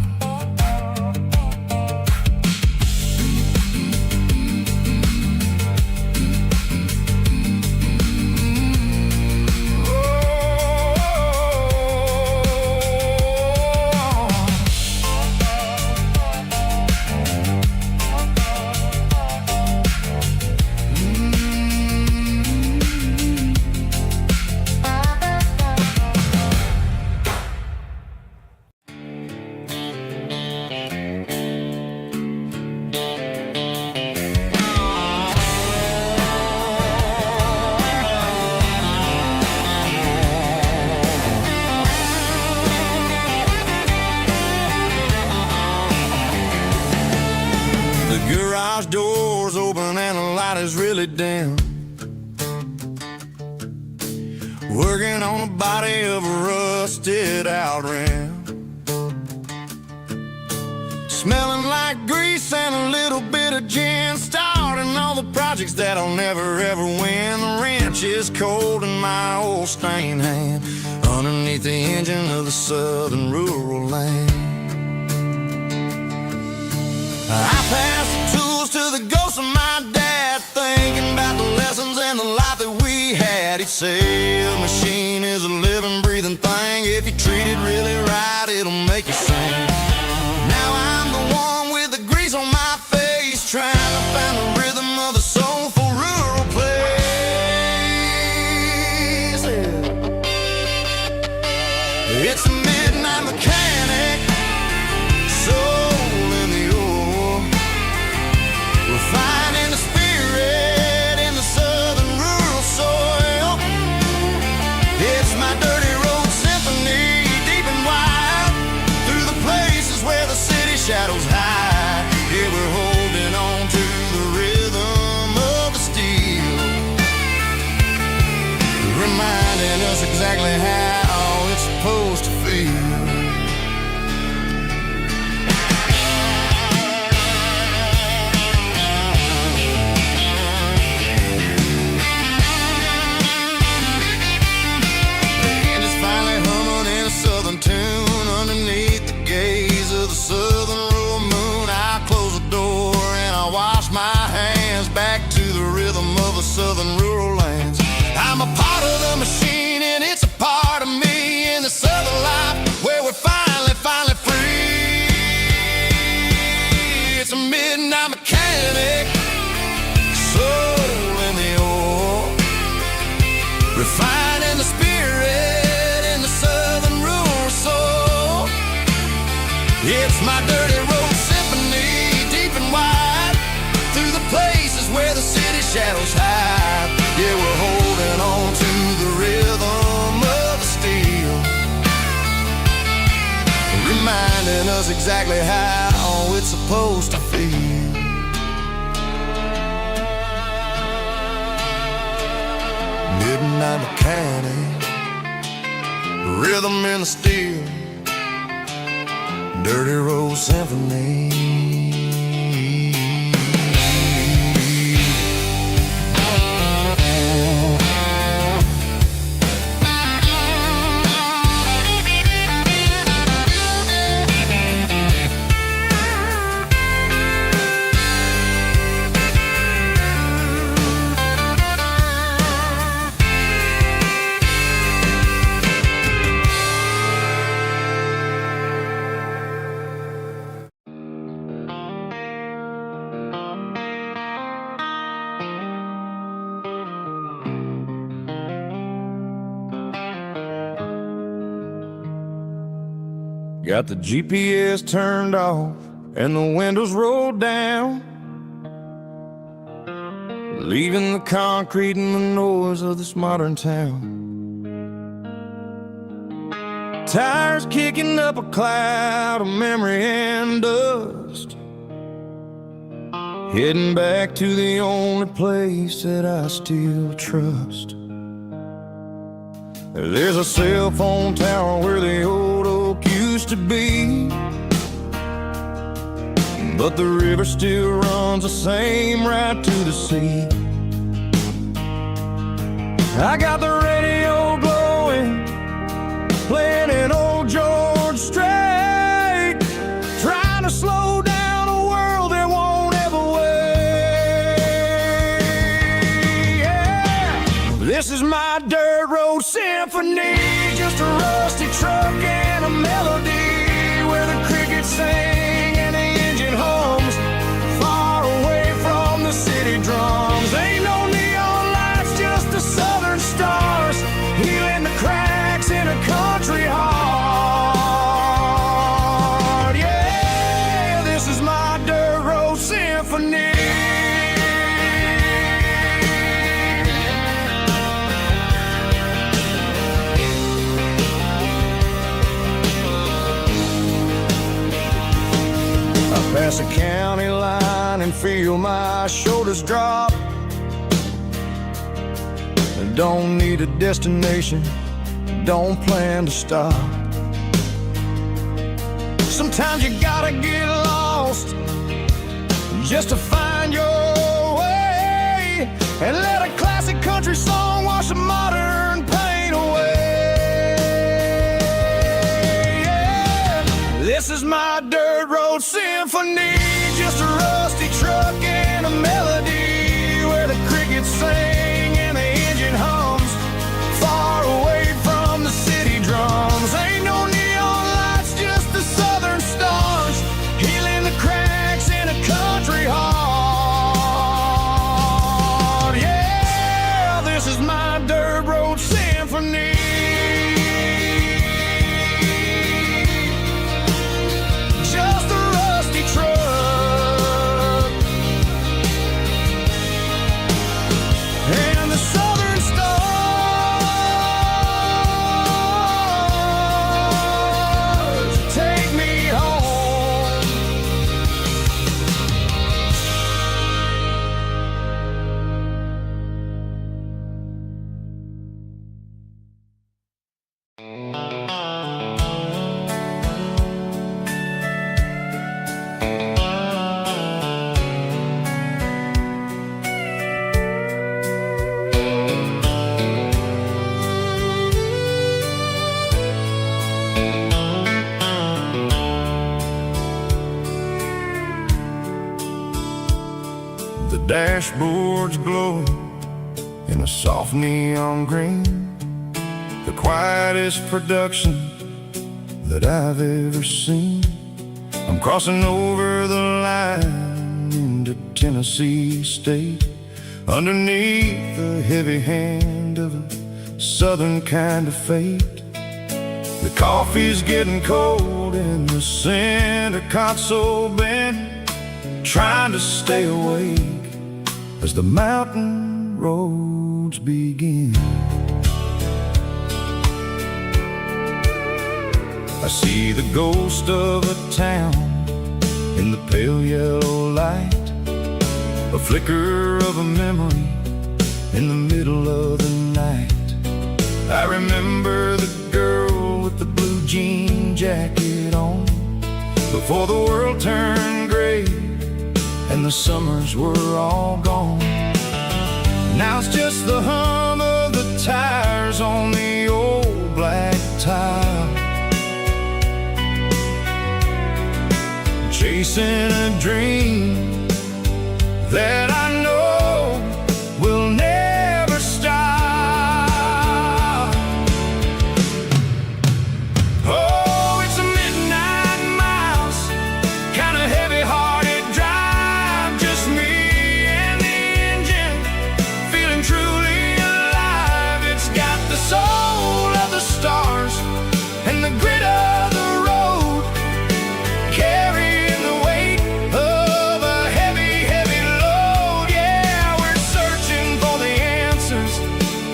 Garage doors open and the light is really dim. Working on the body of a rusted out rim. Smelling like grease and a little bit of gin. Starting all the projects that'll never ever win. The wrench is cold in my old stained hand underneath the engine of the southern rural land. I pass the tools to the ghost of my dad, thinking about the lessons and the life that we had. He'd say a machine is a living, breathing thing. If you treat it really right, it'll make you sing. Now I'm the one with the grease on my face, trying to find the rhythm of the soulful rural place. It's a midnight mechanic, soul in the ore, refining the spirit in the southern rural soil. It's my dirty road symphony, deep and wide, through the places where the city shadows hide. Yeah, we're holding on to the rhythm of the steel, reminding us exactly how it's supposed to feel. Tune underneath the gaze of the southern rural moon. I close the door and I wash my hands back to the rhythm of the southern rural lands. I'm a part of the machine and it's a part of me in the southern life where we're finally free. It's a midnight mechanic, soul in the ore, refining the spirit in the southern rural soul. It's my dirty road symphony, deep and wide, through the places where the city shadows hide. Yeah, we're holding on to the rhythm of the steel, reminding us exactly how it's supposed to feel. Midnight mechanic, rhythm in the steel, dirty road symphony. Got the GPS turned off and the windows rolled down, leaving the concrete and the noise of this modern town. Tires kicking up a cloud of memory and dust, heading back to the only place that I still trust. There's a cell phone tower where the old oak used to be, but the river still runs the same right to the sea. I got the radio glowing, playing an old George Strait, This is my dirt road symphony, just a rusty truck and a melody where the crickets sing and the engine hums, far away from the city drums. Ain't no neon lights, just the southern stars, healing the cracks in a country heart. Yeah, this is my dirt road symphony. Pass a county line and feel my shoulders drop. Don't need a destination, don't plan to stop. Sometimes you gotta get lost just to find your way, and let a classic country song wash a modern pain away. Yeah. This is my dirt road symphony, just a rusty truck and a melody where the crickets sing and the engine hums, far away from the city drums. Ain't no neon lights, just the southern stars, healing the cracks in a country heart. Yeah, this is my dirt road symphony. Dashboards glow in a soft neon green, the quietest production that I've ever seen. I'm crossing over the line into Tennessee State, underneath the heavy hand of a southern kind of fate. The coffee's getting cold in the center console bin, trying to stay awake as the mountain roads begin. I see the ghost of a town in the pale yellow light, a flicker of a memory in the middle of the night. I remember the girl with the blue jean jacket on, before the world turned gray and the summers were all gone. Now it's just the hum of the tires on the old black tile, chasing a dream that I know will never stop. Oh, it's a midnight miles, kind of heavy-hearted drive, just me and the engine, feeling truly alive. It's got the soul of the stars and the grit of the road, carrying the weight of a heavy, heavy load. Yeah, we're searching for the answers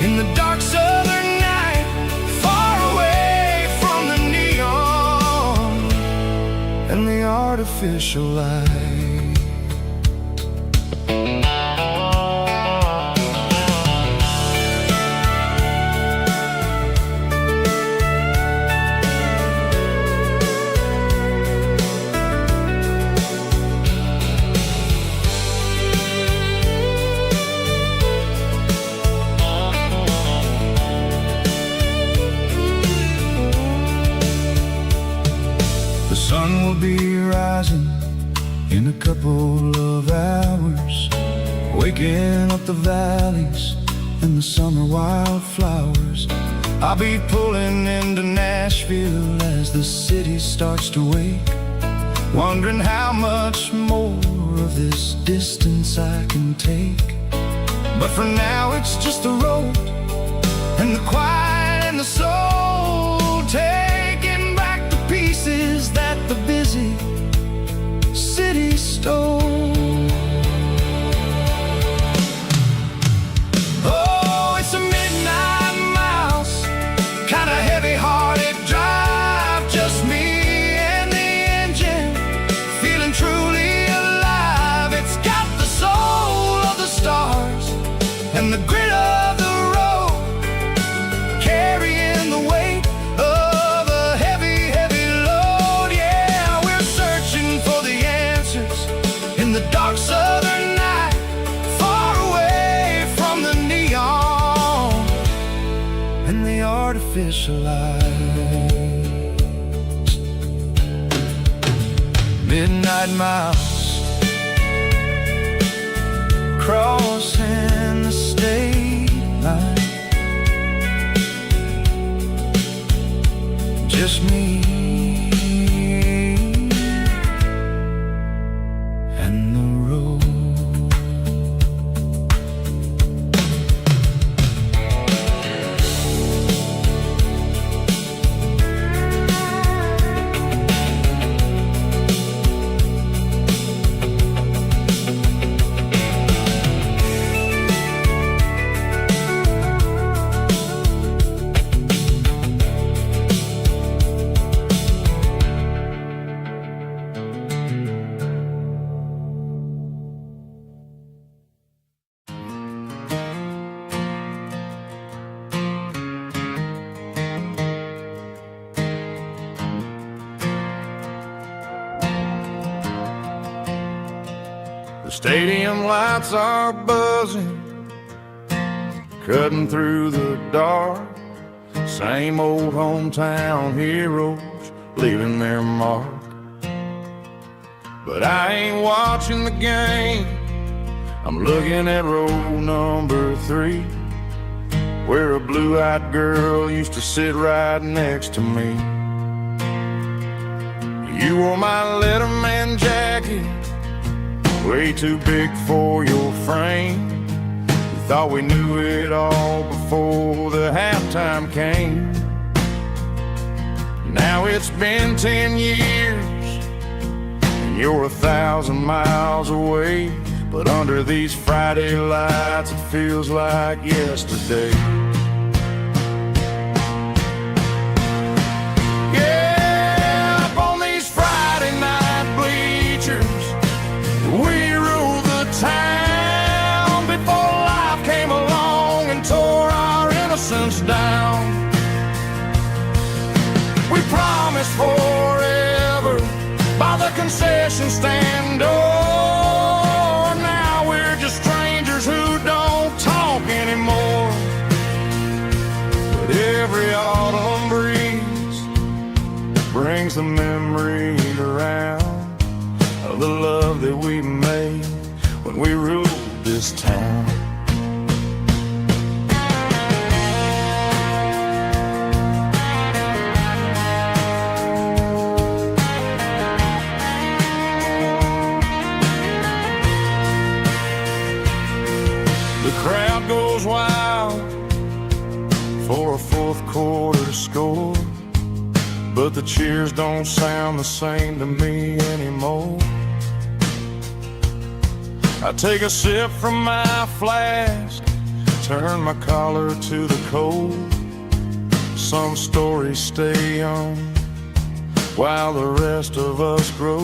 in the dark southern night, far away from the neon and the artificial light. The sun will be rising in a couple of hours, waking up the valleys and the summer wildflowers. I'll be pulling into Nashville as the city starts to wake, wondering how much more of this distance I can take. But for now it's just the road and the quiet and the soul, taking back the pieces that the busy city stole. Oh, it's a midnight mouse, kinda heavy-hearted drive, just me and the engine, feeling truly alive. It's got the soul of the stars and the grit of the road, carrying the weight of a heavy, heavy load. Yeah, we're searching for the answers in the dark southern night, far away from the neon and the artificial lights. Midnight mouse, crossing the state line, just me and the road. The stadium lights are buzzing, cutting through the dark. Same old hometown heroes leaving their mark. But I ain't watching the game, I'm looking at row number 3, where a blue-eyed girl used to sit right next to me. You wore my Letterman jacket, way too big for your frame. We thought we knew it all before the halftime came. Now it's been 10 years and you're 1,000 miles away, but under these Friday lights it feels like yesterday. Yeah, up on these Friday night bleachers, we ruled the town before life came along and tore our innocence down. We promised forever by the concession stand door. Now we're just strangers who don't talk anymore. But every autumn breeze brings the memory around of the love that we made when we ruled this town. The crowd goes wild for a fourth quarter score, but the cheers don't sound the same to me anymore. I take a sip from my flask, turn my collar to the cold. Some stories stay young while the rest of us grow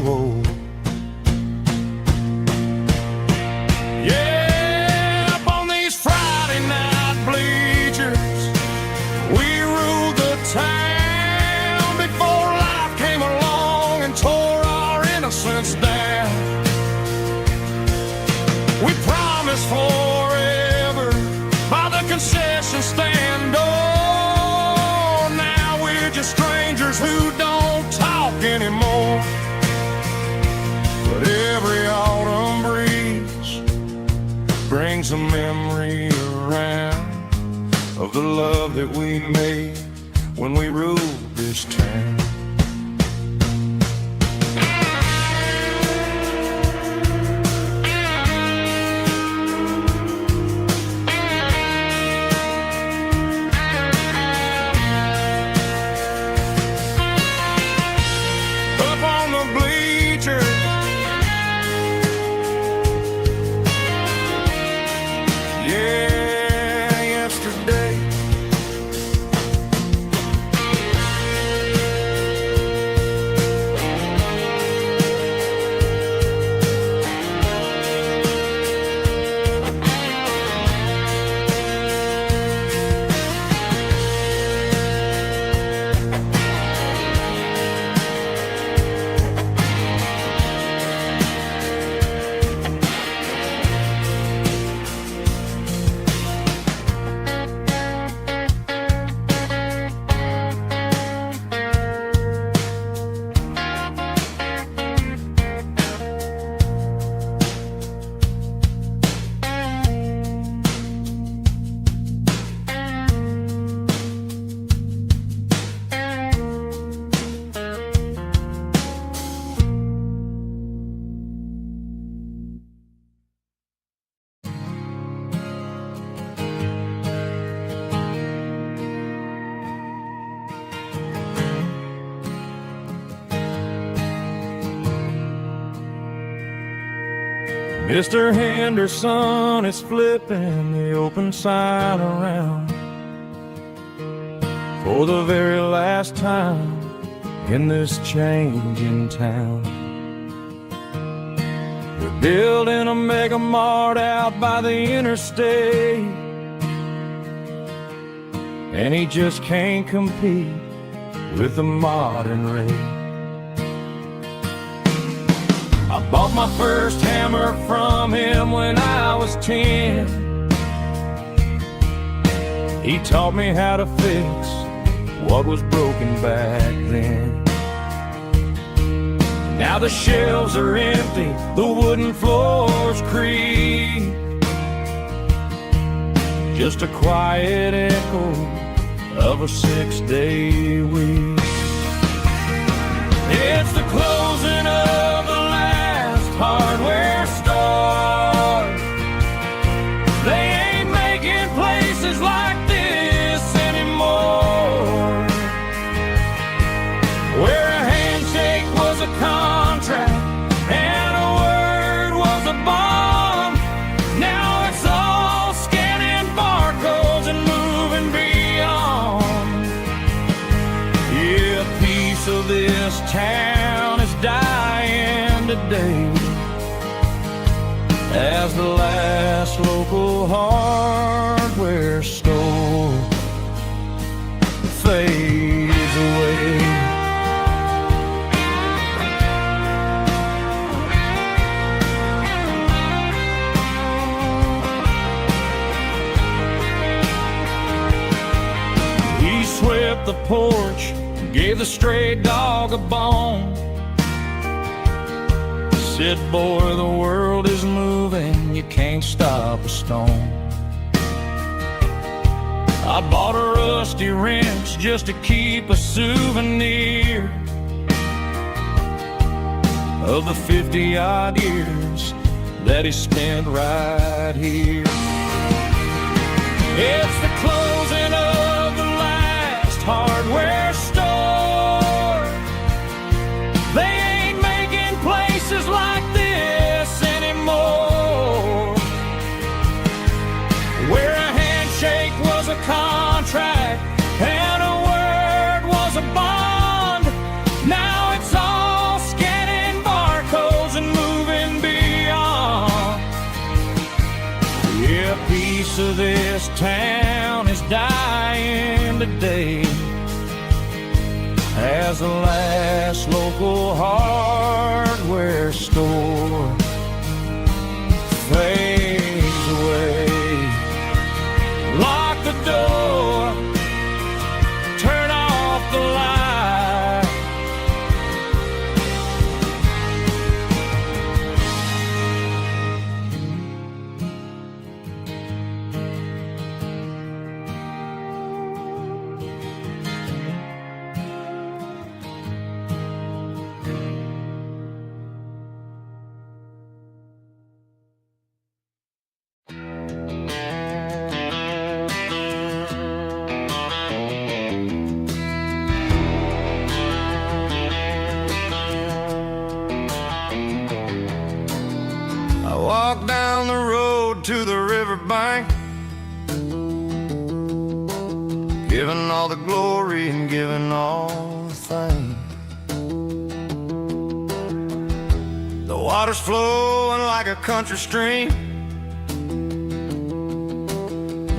old. Yeah, up on these Friday night bleachers, we ruled the town before life came along and tore our innocence down. We promised forever by the concession stand door. Now we're just strangers who don't talk anymore. But every autumn breeze brings a memory around the love that we made when we ruled this town. Up on the bleachers, yeah, yesterday. Mr. Henderson is flipping the open sign around for the very last time in this changing town. They're building a mega mart out by the interstate, and he just can't compete with the modern rate. I bought my first hammer from him when I was 10. He taught me how to fix what was broken back then. Now the shelves are empty, the wooden floors creak, just a quiet echo of a 6-day week. It's the closing of the hardware store. They ain't making places like this anymore, where a handshake was a contract and a word was a bond. Now it's all scanning barcodes and moving beyond. Yeah, a piece of this town is dying today as the last local hardware store fades away. He swept the porch, gave the stray dog a bone, said, boy, the world is moving, you can't stop a stone. I bought a rusty wrench just to keep a souvenir of the 50-odd years that he spent right here. It's the closing of the last hardware store. They ain't making places like this anymore, where a handshake was a contract and a word was a bond. Now it's all scanning barcodes and moving beyond. Yeah, a piece of this town is dying today as the last local hardware store fades away. Lock the door, turn off the light. giving all the glory and giving all the thanks. The water's flowing like a country stream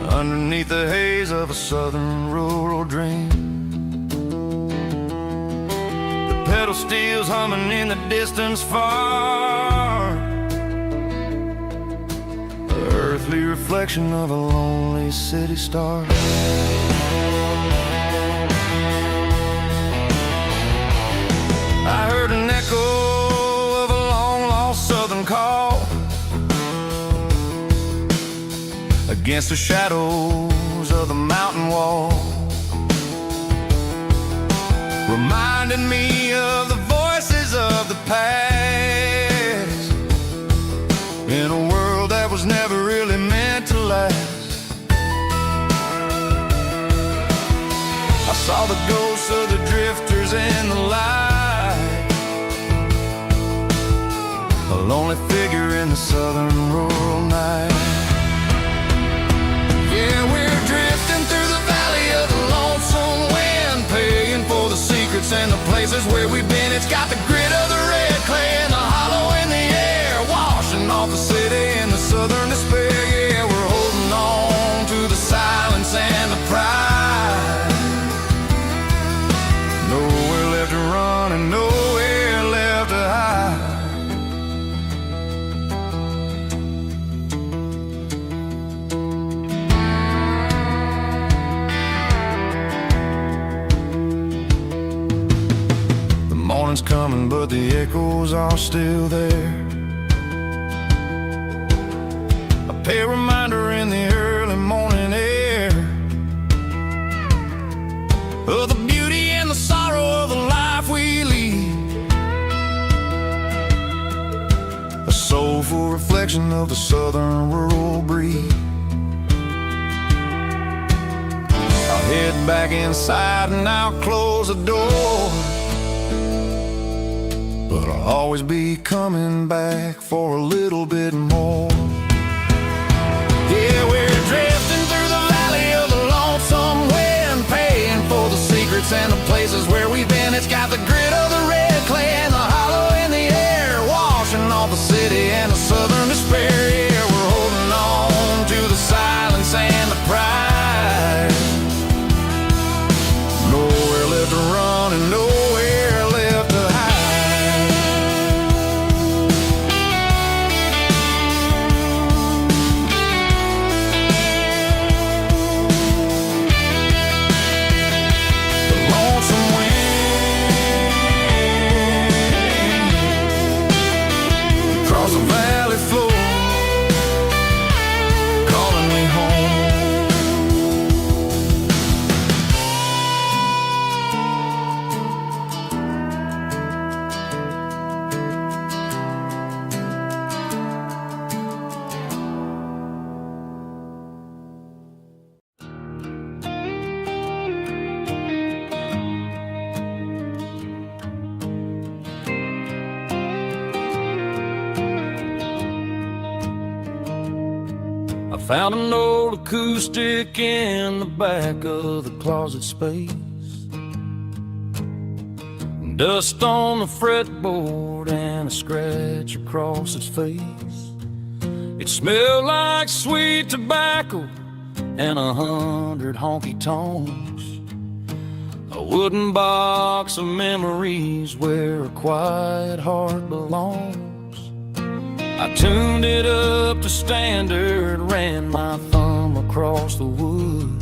underneath the haze of a southern rural dream. The pedal steel's humming in the distance far, the earthly reflection of a lonely city star. I heard an echo of a long-lost southern call against the shadows of the mountain wall, reminding me of the voices of the past in a world that was never really meant to last. I saw the ghosts of the drifters in the light, a lonely figure in the southern rural night. Yeah, we're drifting through the valley of the lonesome wind, paying for the secrets and the places where we've been. It's got the grit of the red clay and the hollow in the air, washing off the city and the southern despair. Yeah, we're holding on to the silence and the pride. Nowhere left to run and nowhere left to hide. Morning's coming, but the echoes are still there. A pale reminder in the early morning air of the beauty and the sorrow of the life we lead, a soulful reflection of the southern rural breed. I'll head back inside and I'll close the door, but I'll always be coming back for a little bit more. Yeah, we're drifting through the valley of the lonesome wind, paying for the secrets and the places where we've been. It's got the grit of the red clay and the hollow in the air, washing off the city and the southern despair. Yeah, we're holding on to the silence and the pride. Nowhere left to run and nowhere left to hide. Found an old acoustic in the back of the closet space, dust on the fretboard and a scratch across its face. It smelled like sweet tobacco and 100 honky tonks, a wooden box of memories where a quiet heart belongs. I tuned it up to standard, ran my thumb across the wood,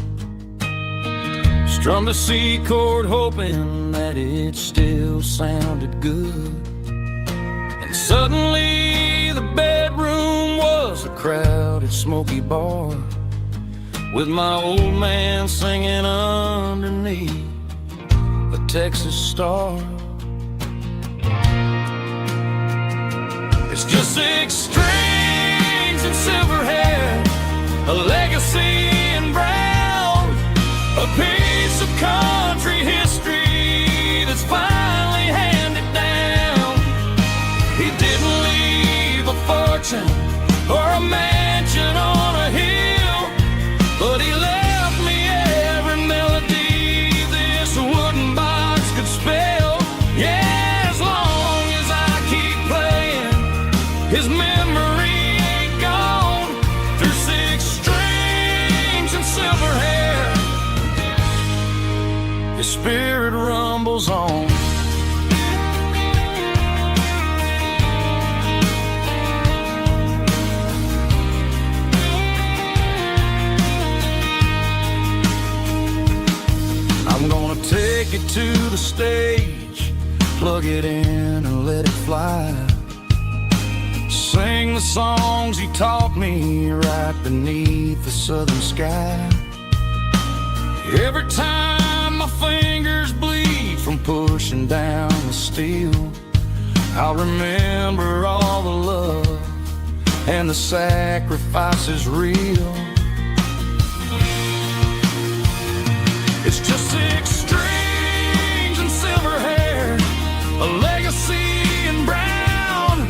strummed a C chord hoping that it still sounded good. And suddenly the bedroom was a crowded smoky bar, with my old man singing underneath a Texas star. It's just 6 strings and silver hair, a legacy in brown, a piece of country history that's finally handed down. He didn't leave a fortune or a mansion on a hill, but he left me every melody rumbles on. I'm gonna take it to the stage, plug it in and let it fly. Sing the songs he taught me right beneath the southern sky. Every time my fingers bleed from pushing down the steel, I'll remember all the love and the sacrifices real. It's just 6 strings and silver hair, a legacy in brown,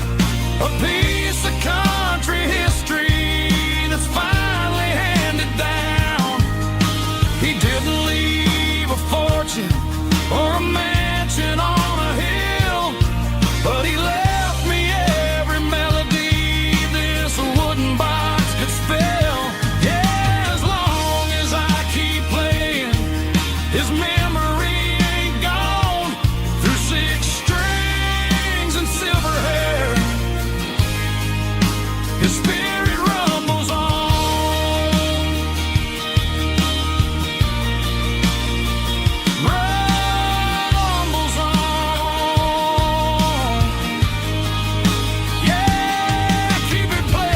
a piece of country history that's finally handed down. He didn't leave a fortune or a mansion on a hill, but he left me every melody this wooden box could spell. Yeah, as long as I keep playing, his memory ain't gone. Through 6 strings and silver hair, his spirit rumbles on. Rumbles on. Yeah, keep it playing.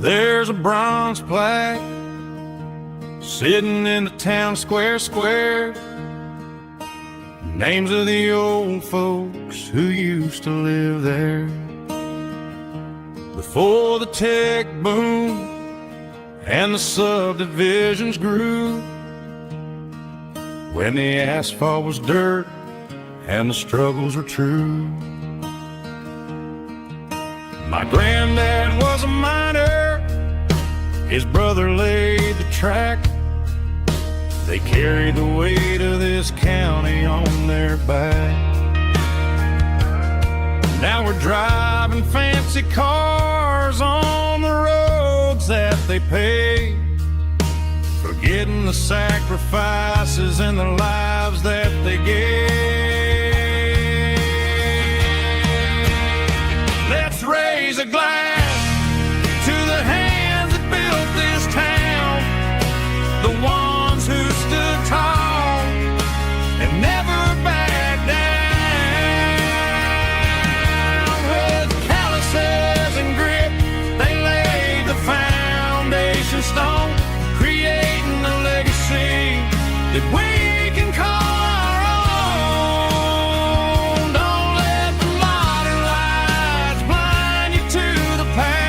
There's a bronze plaque sitting in the town square. Names of the old folks who used to live there. Before the tech boom and the subdivisions grew, when the asphalt was dirt and the struggles were true. My granddad was a miner, his brother laid the track. They carried the weight of this county on their back. Now we're driving fancy cars on the roads that they paved, forgetting the sacrifices and the lives that they gave. Let's raise a glass to the hands that built this town, the ones who stood tall and never backed down. With calluses and grit, they laid the foundation stone, creating a legacy that we can call our own. Don't let the modern lights blind you to the past.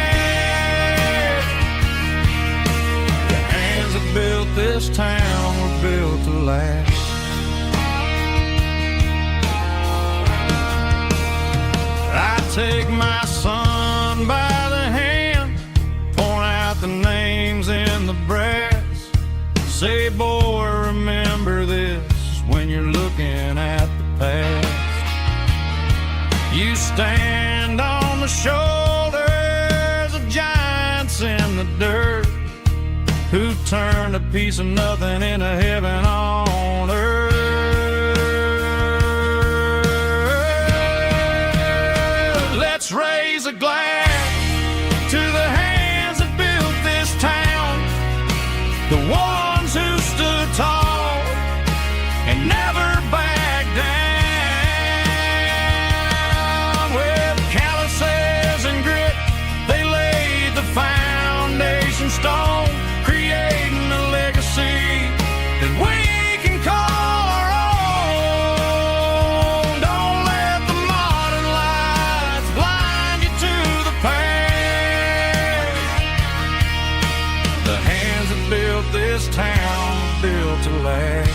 The hands that built this town were built to last. I take my son by the hand, point out the names in the brass. Say, boy, remember this when you're looking at the past. You stand on the shoulders of giants in the dirt, who turned a piece of nothing into heaven on earth. Let's raise a glass to the hands that built this town, the ones who stood tall and never backed down. With calluses and grit, they laid the foundation stone, creating a legacy that we can call our own. Don't let the modern lights blind you to the past. The hands that built this town built to last.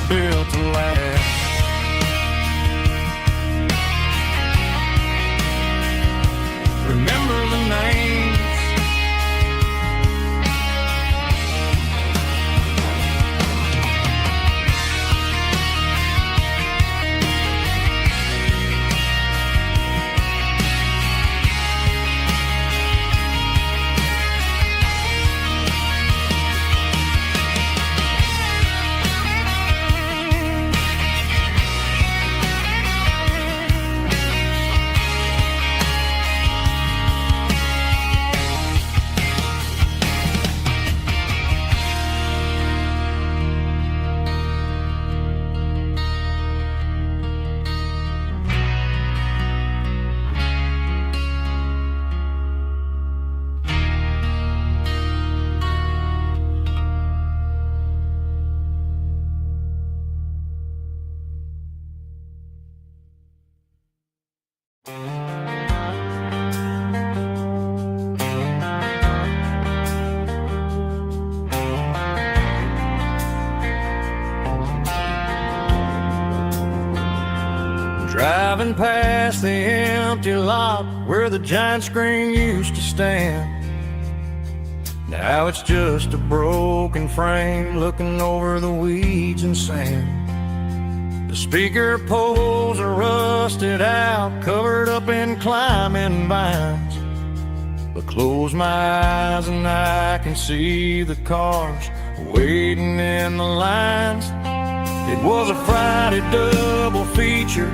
Built to last. Remember the names. Driving past the empty lot where the giant screen used to stand. Now it's just a broken frame looking over the weeds and sand. The speaker poles are rusted out, covered up in climbing vines. But close my eyes and I can see the cars waiting in the lines. It was a Friday double feature,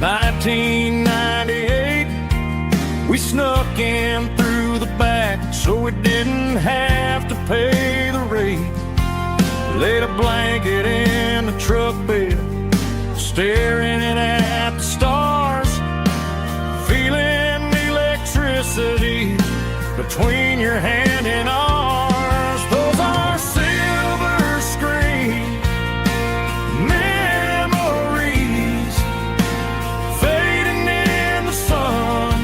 1998. We snuck in through the back so we didn't have to pay the rate. Laid a blanket in the truck bed, staring at the stars, feeling the electricity between your hand and ours. Those are silver screen memories fading in the sun.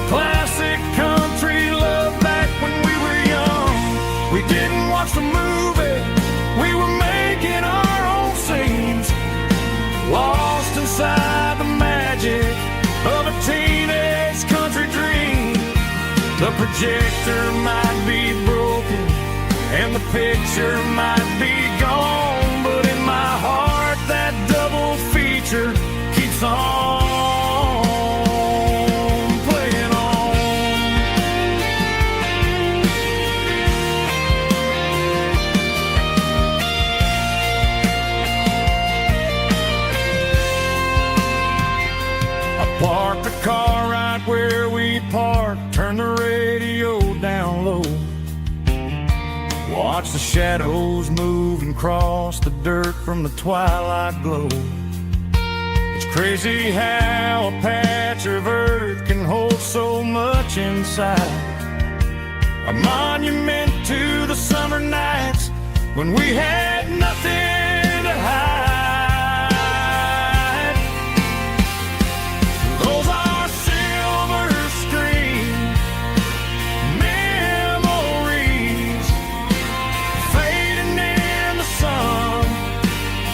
Classic country love back when we were young. We didn't watch the movie, we were making our own scenes, lost inside the magic of a teenage country dream. The projector might be broken and the picture might be gone, but in my heart that double feature keeps on playing on. I parked the car right where we parked, turned the radio down low, watch the shadows move and cross the dirt from the twilight glow. It's crazy how a patch of earth can hold so much inside, a monument to the summer nights when we had nothing to hide. Those are silver screen memories fading in the sun.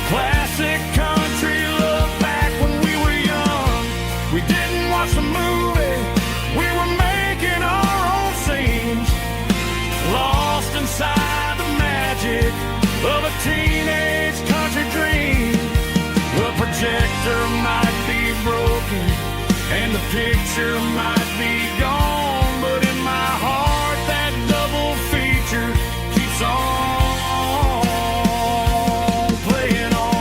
Classic country love back when we were young. We didn't watch the movie, we were making our own scenes, lost inside the magic of a teenage country dream. The projector might be broken and the picture might be gone, but in my heart that double feature keeps on playing on.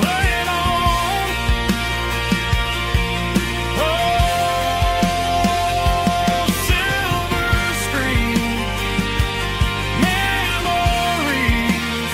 Playing on. Oh, silver screen memories.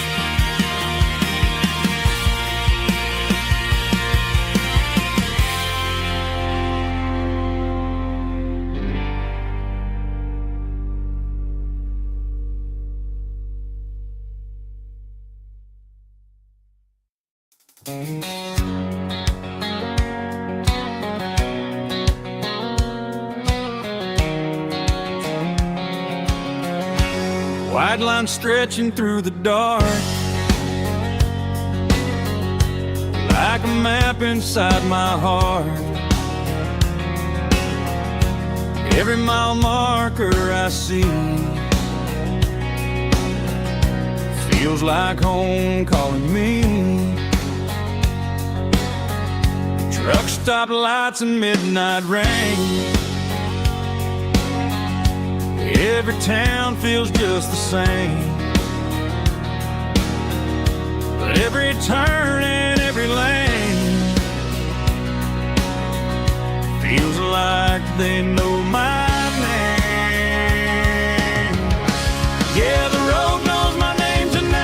Bright line stretching through the dark, like a map inside my heart. Every mile marker I see feels like home calling me. Truck stop lights and midnight rain. Every town feels just the same, but every turn and every lane feels like they know my name. Yeah, the road knows my name tonight,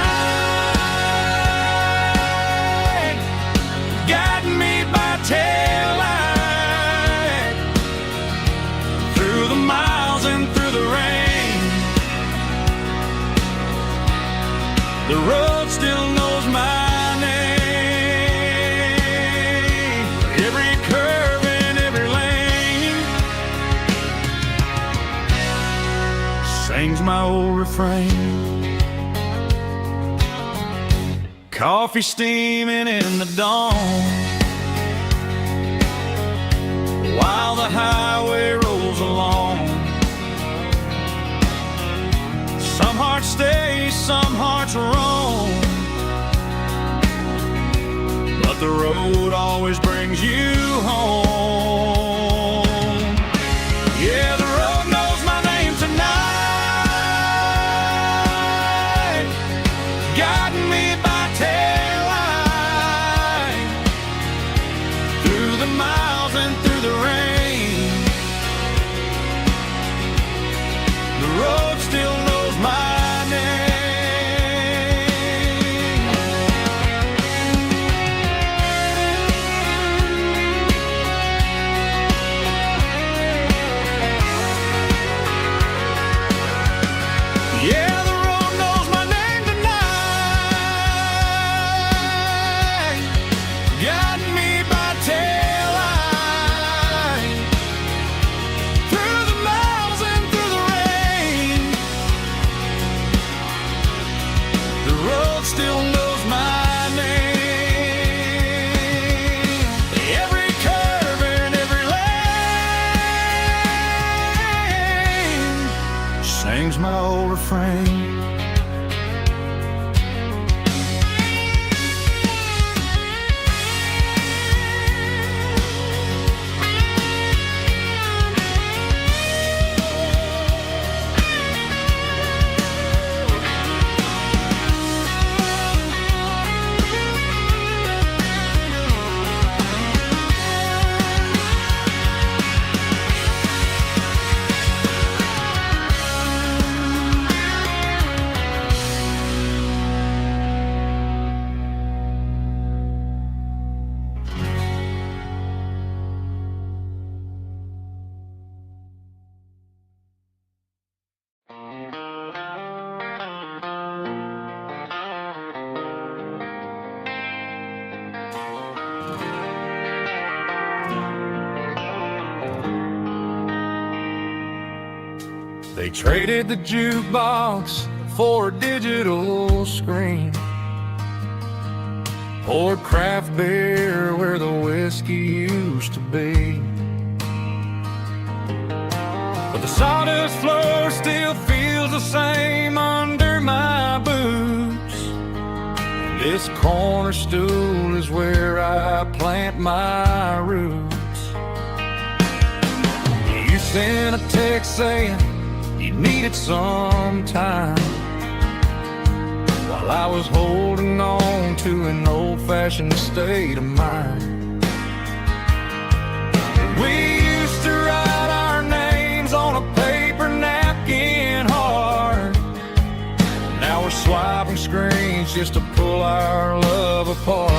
guiding me by taillight through the miles and through the rain. The road still knows my name. Every curve and every lane sings my old refrain. Coffee steaming in the dawn, while the highway rolls along. Some hearts stay, some hearts roam, but the road always brings you home. Yeah, the road knows my name tonight, guiding me by taillight through the miles and through the rain. The road still knows my name. Yeah, the road knows my name tonight, guiding me by taillight through the miles and through the rain. The road still knows my name. Every curve and every lane sings my old refrain. They traded the jukebox for a digital screen, poured craft beer where the whiskey used to be. But the sawdust floor still feels the same under my boots. This corner stool is where I plant my roots. You sent a text saying you needed some time, while I was holding on to an old-fashioned state of mind. We used to write our names on a paper napkin hard. Now we're swiping screens just to pull our love apart.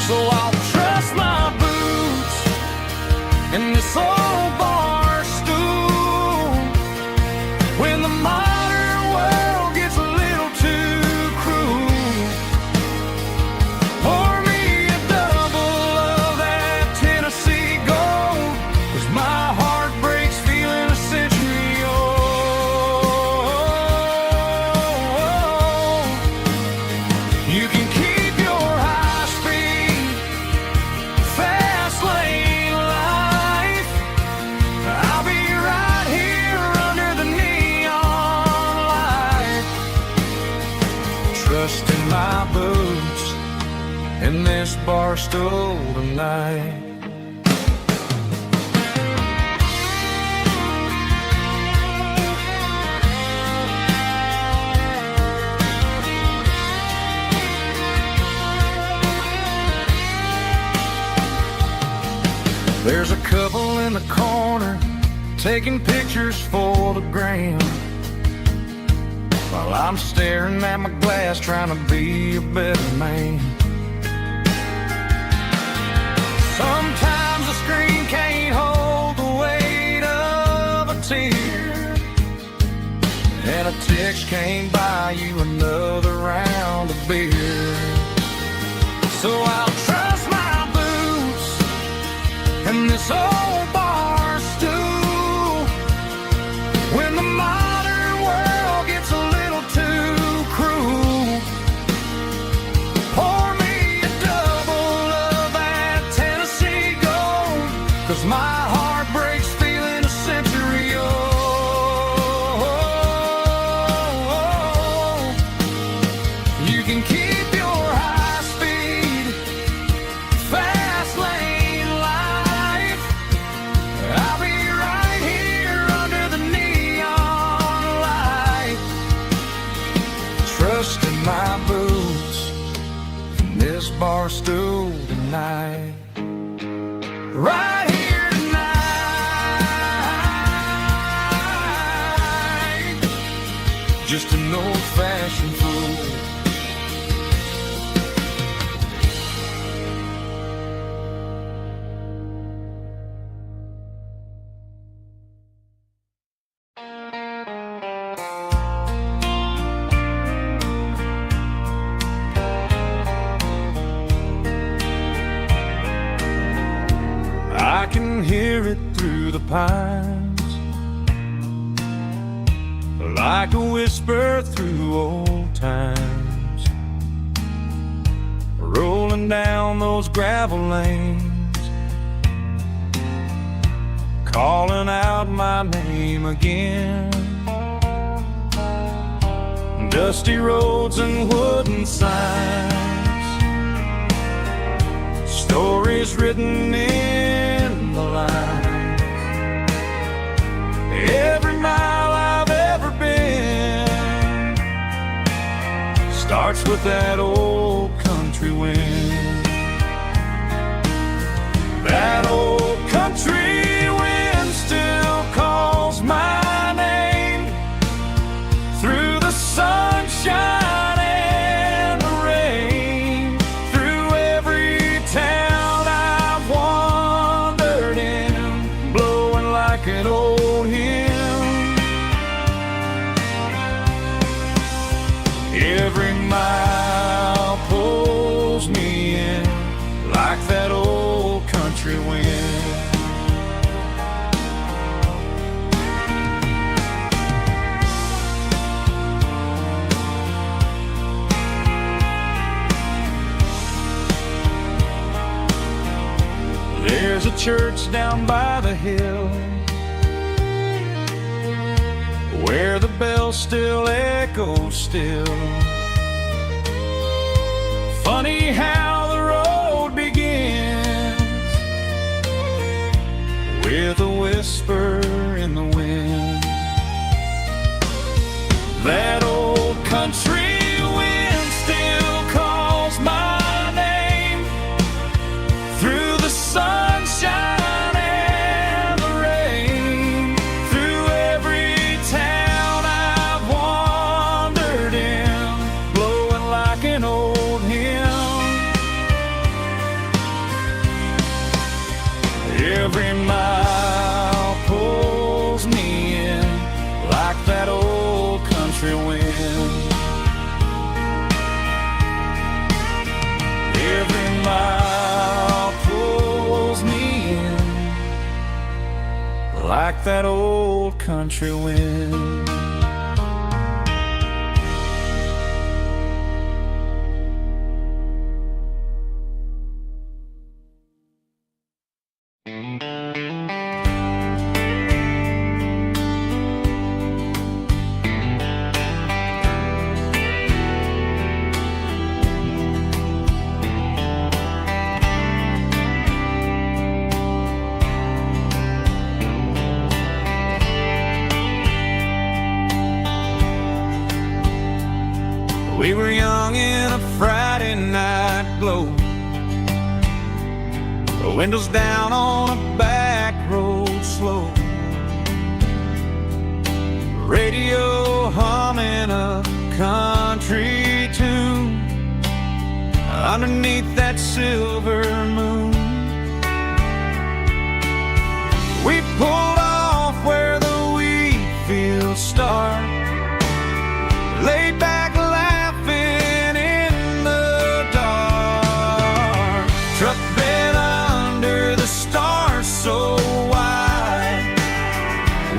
So I'll trust my boots in this old bar stool when the modern world gets a little too cruel. Pour me a double of that Tennessee Gold, 'cause my heart breaks feeling a century old. Trust in my boots in this bar stool tonight. There's a couple in the corner taking pictures for the gram, while I'm staring at my glass trying to be a better man. Sometimes the screen can't hold the weight of a tear, and a text can't buy you another round of beer. So I'll trust my boots in this old bar stool when the modern world gets a little too cruel. Pour me a double of that Tennessee Gold, 'cause my heart breaks feeling a century old. You can keep your high speed, fast lane life. I'll be right here under the neon light, trusting my boots in this bar stool tonight. Right here tonight, just an old-fashioned fool. I can hear it through the pines, like a whisper through old times, rolling down those gravel lanes, calling out my name again. Dusty roads and wooden signs, stories written in the line. Every mile I've ever been starts with that old country wind. That old country wind still calls my name through the sunshine and the rain, through every town I've wandered in, blowing like an old hymn. Every mile pulls me in like that old country wind. There's a church down by the hill where the bell still echoes still. Funny how the road begins with a whisper in the wind. That old country wind still calls my name through the sunshine and the rain, through every town I've wandered in, blowing like an old hymn. Every mile pulls me in like that old country wind. Every mile pulls me in like that old country wind. Friday night glow. The windows down on a back road slow. Radio humming a country tune underneath that silver moon. We pulled off where the wheat fields start, laid back laughing in the dark. Truck bed under the stars so wide,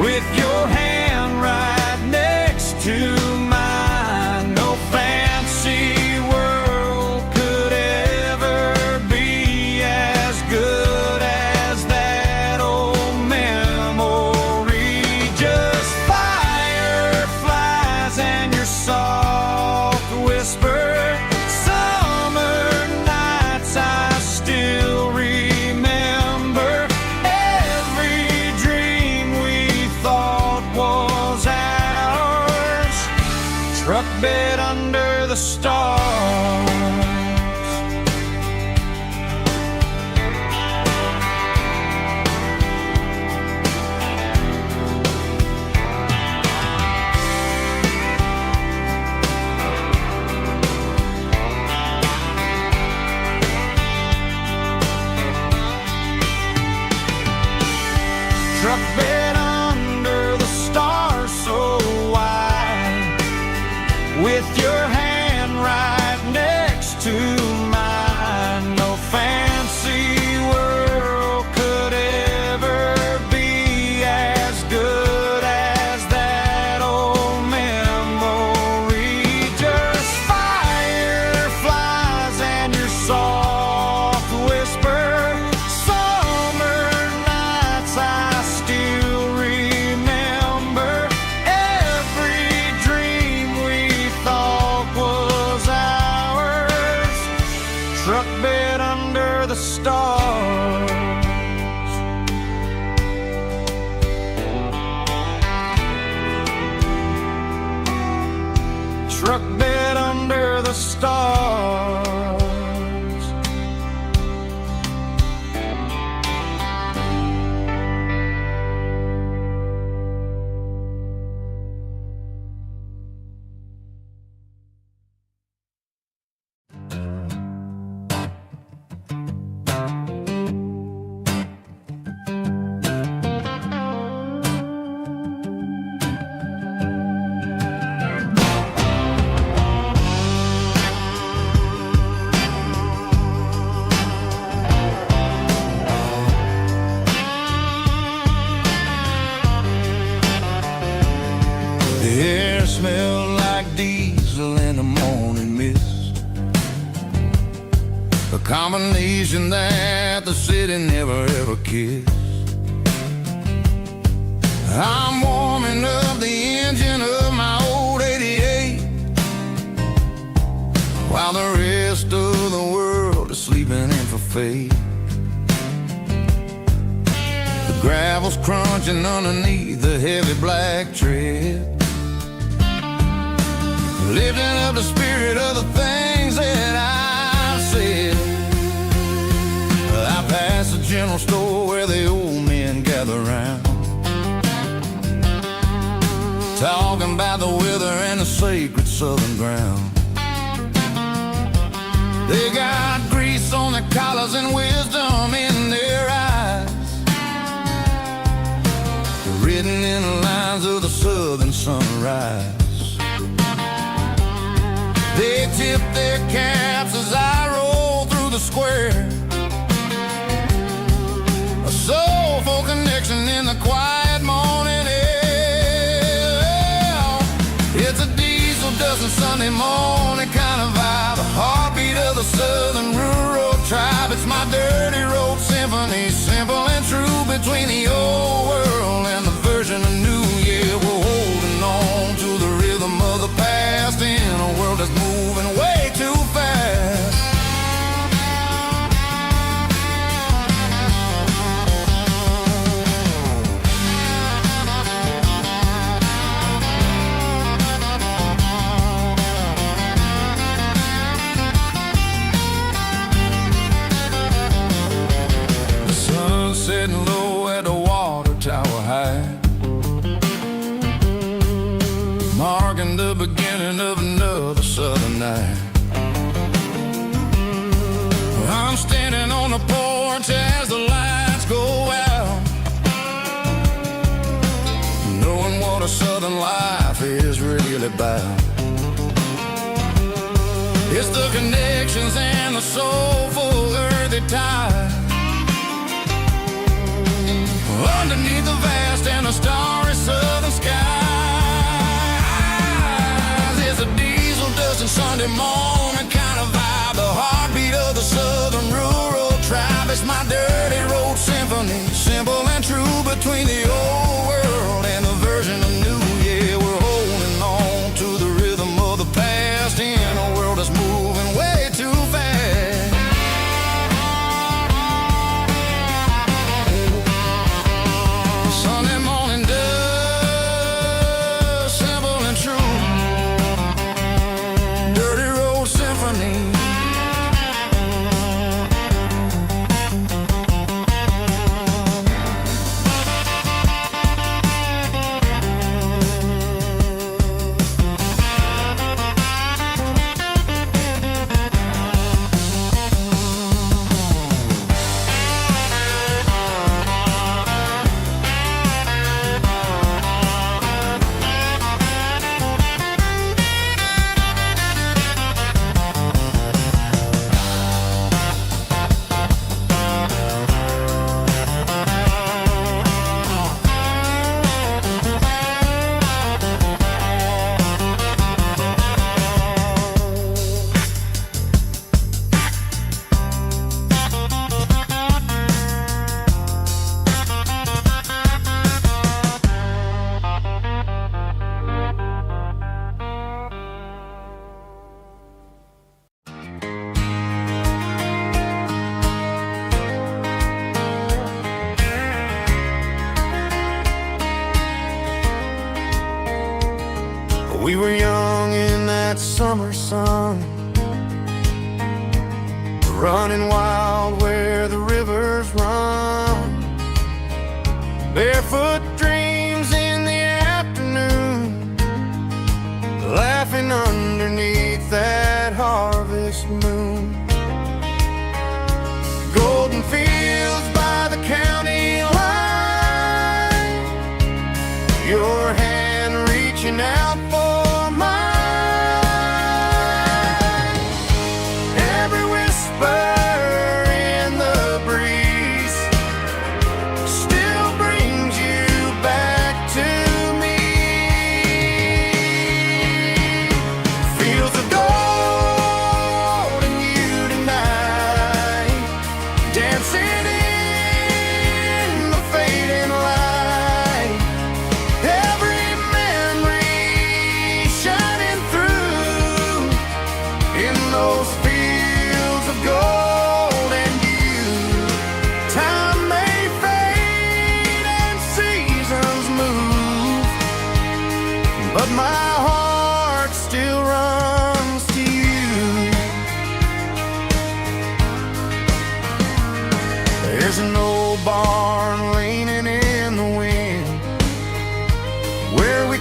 with your hand right next to mine. No fancy world could ever be as good as that old memory. Just fireflies and your soft whisper. Summer nights I still remember. Every dream we thought was ours. Truck bed under the stars. Truck bed under the stars so wide, with your hand right next to mine. No fancy world could ever be as good as that old memory. Just fireflies and your soft whisper. Summer nights I still remember. Every dream we thought was ours. Truck bed under the stars. Truck bed under the stars. The air smelled like diesel in the morning mist, a combination that the city never ever kissed. I'm warming up the engine of my old 88, while the rest of the world is sleeping in for fate. The gravel's crunching underneath the heavy black tread, lifting up the spirit of the things that I've said. I passed the general store where the old men gather round, talking about the weather and the sacred southern ground. They got grease on their collars and wisdom in their eyes, written in the lines of the southern sunrise. They tip their caps as I roll through the square, a soulful connection in the quiet morning air. It's a diesel dusting Sunday morning kind of vibe, the heartbeat of the southern rural tribe. It's my dirty road symphony, simple and true, between the old world and the version of new. Yeah, we're holding on to the rhythm of the past in a world that's moving way too fast. marking the beginning of another southern night. I'm standing on the porch as the lights go out, knowing what a southern life is really about. It's the connections and the soulful earthy tide underneath the vast and the starry southern skies. It's a diesel dusting Sunday morning kind of vibe, the heartbeat of the southern rural tribe. It's my dirty road symphony, simple and true between the old world and the version of new. Yeah, we're holding on to the rhythm of the past in a world that's moving way too fast. Sunday morning dust, simple and true, dirty road symphony. We were young in that summer sun, running wild where the rivers run, barefoot dreams in the afternoon, laughing underneath that harvest moon. Golden fields by the county line, your hand reaching out for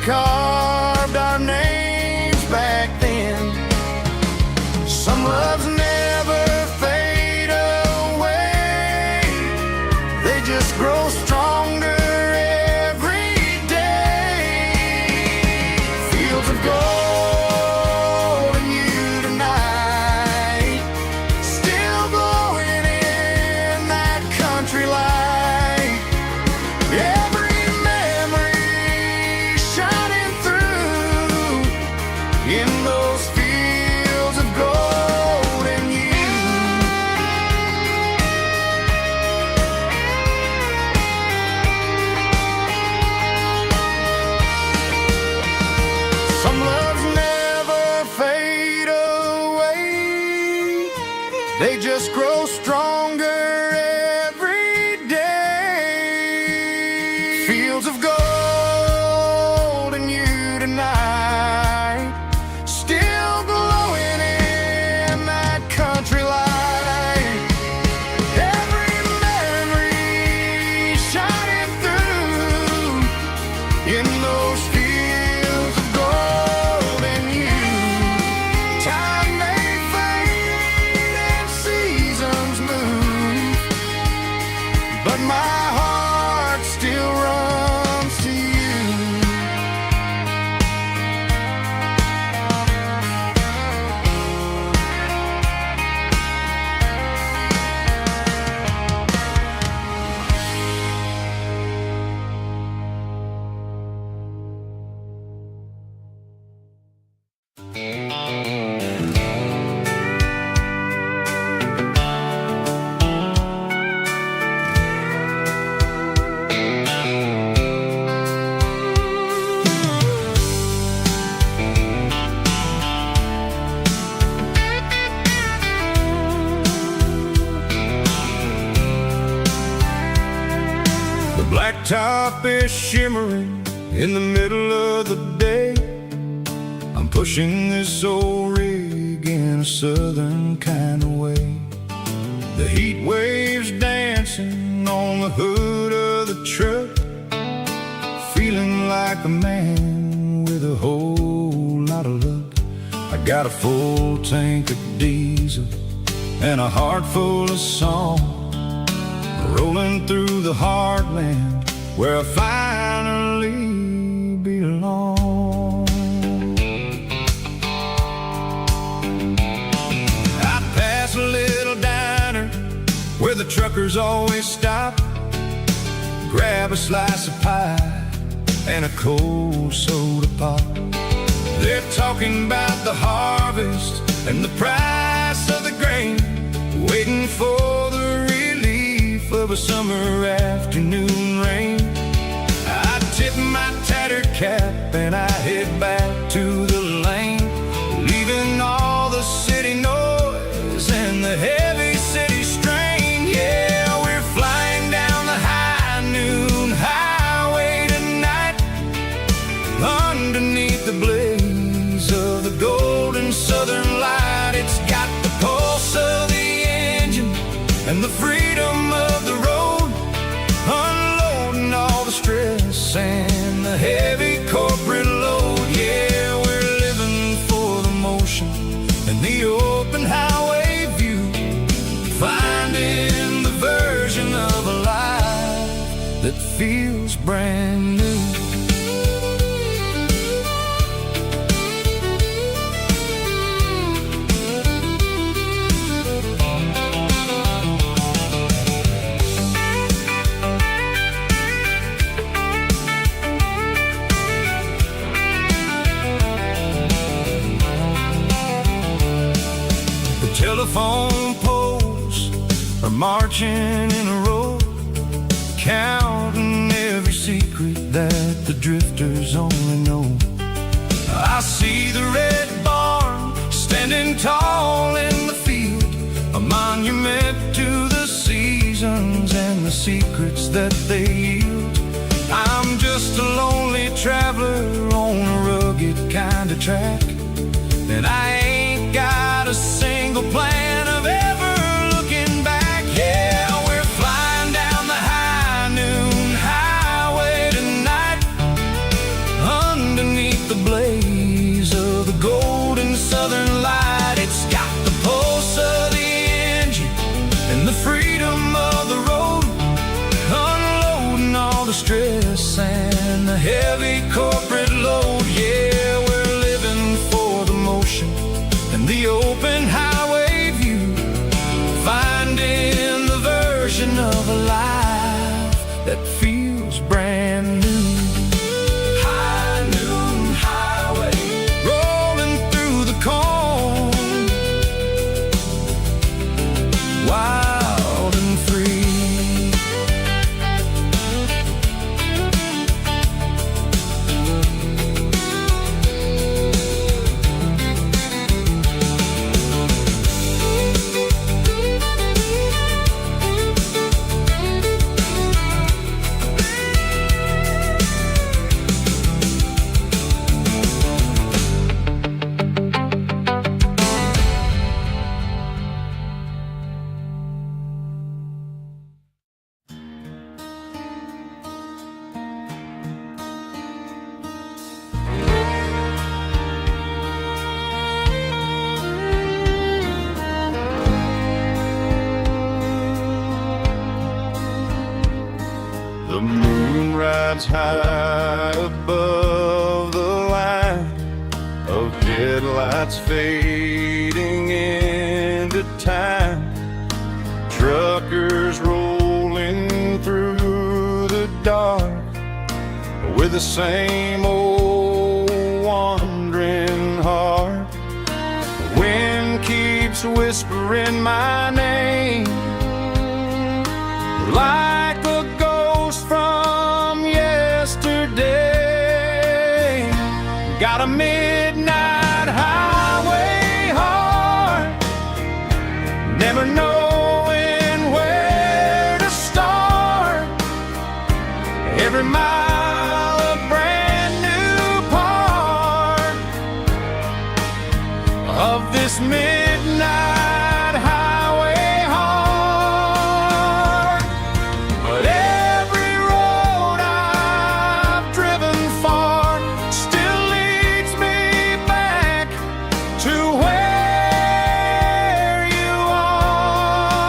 carved our names back then. Some loves never fade away, they just grow stronger every day. Fields of gold and you tonight, still glowing in that country light. They just grow stronger every day. Fields of gold and you tonight, still glowing in that country light. Every memory shining through in those fields of gold. blacktop is shimmering in the middle of the day. I'm pushing this old rig in a southern kind of way. The heat waves dancing on the hood of the truck, feeling like a man with a whole lot of luck. I got a full tank of diesel and a heart full of song, rolling through the heartland where I finally belong. I pass a little diner where the truckers always stop, grab a slice of pie and a cold soda pop. They're talking about the harvest and the price of the grain, waiting for the relief of a summer afternoon rain. I tip my tattered cap and I head back to the lane, leaving all the city noise and the heavy city strain. Yeah, we're flying down the high noon highway tonight, underneath the blaze of the golden southern light. It's got the pulse of the engine and the freedom of the road, unloading all the stress and the heavy corporate load. Yeah, we're living for the motion and the open highway view, finding the version of a life that feels brand new. Telephone poles are marching in a row, counting every secret that the drifters only know. I see the red barn standing tall in the field, a monument to the seasons and the secrets that they yield. I'm just a lonely traveler on a rugged kind of track, and I ain't got a single plan of ever looking back. Yeah, we're flying down the high noon highway tonight, underneath the blaze of the golden southern light. It's got the pulse of the engine and the freedom of the road, unloading all the stress and the heavy corporate load. Yeah, we're living for the motion and the open highway view, finding the version of a life that feels brand new. High noon highway, rolling through the corn, wild and free. The moon rides high above the line of headlights fading into time. Truckers rolling through the dark with the same old wandering heart. The wind keeps whispering my name like a ghost from yesterday. Got a midnight highway heart, never knowing where to start. midnight highway heart. But every road I've driven far still leads me back to where you are.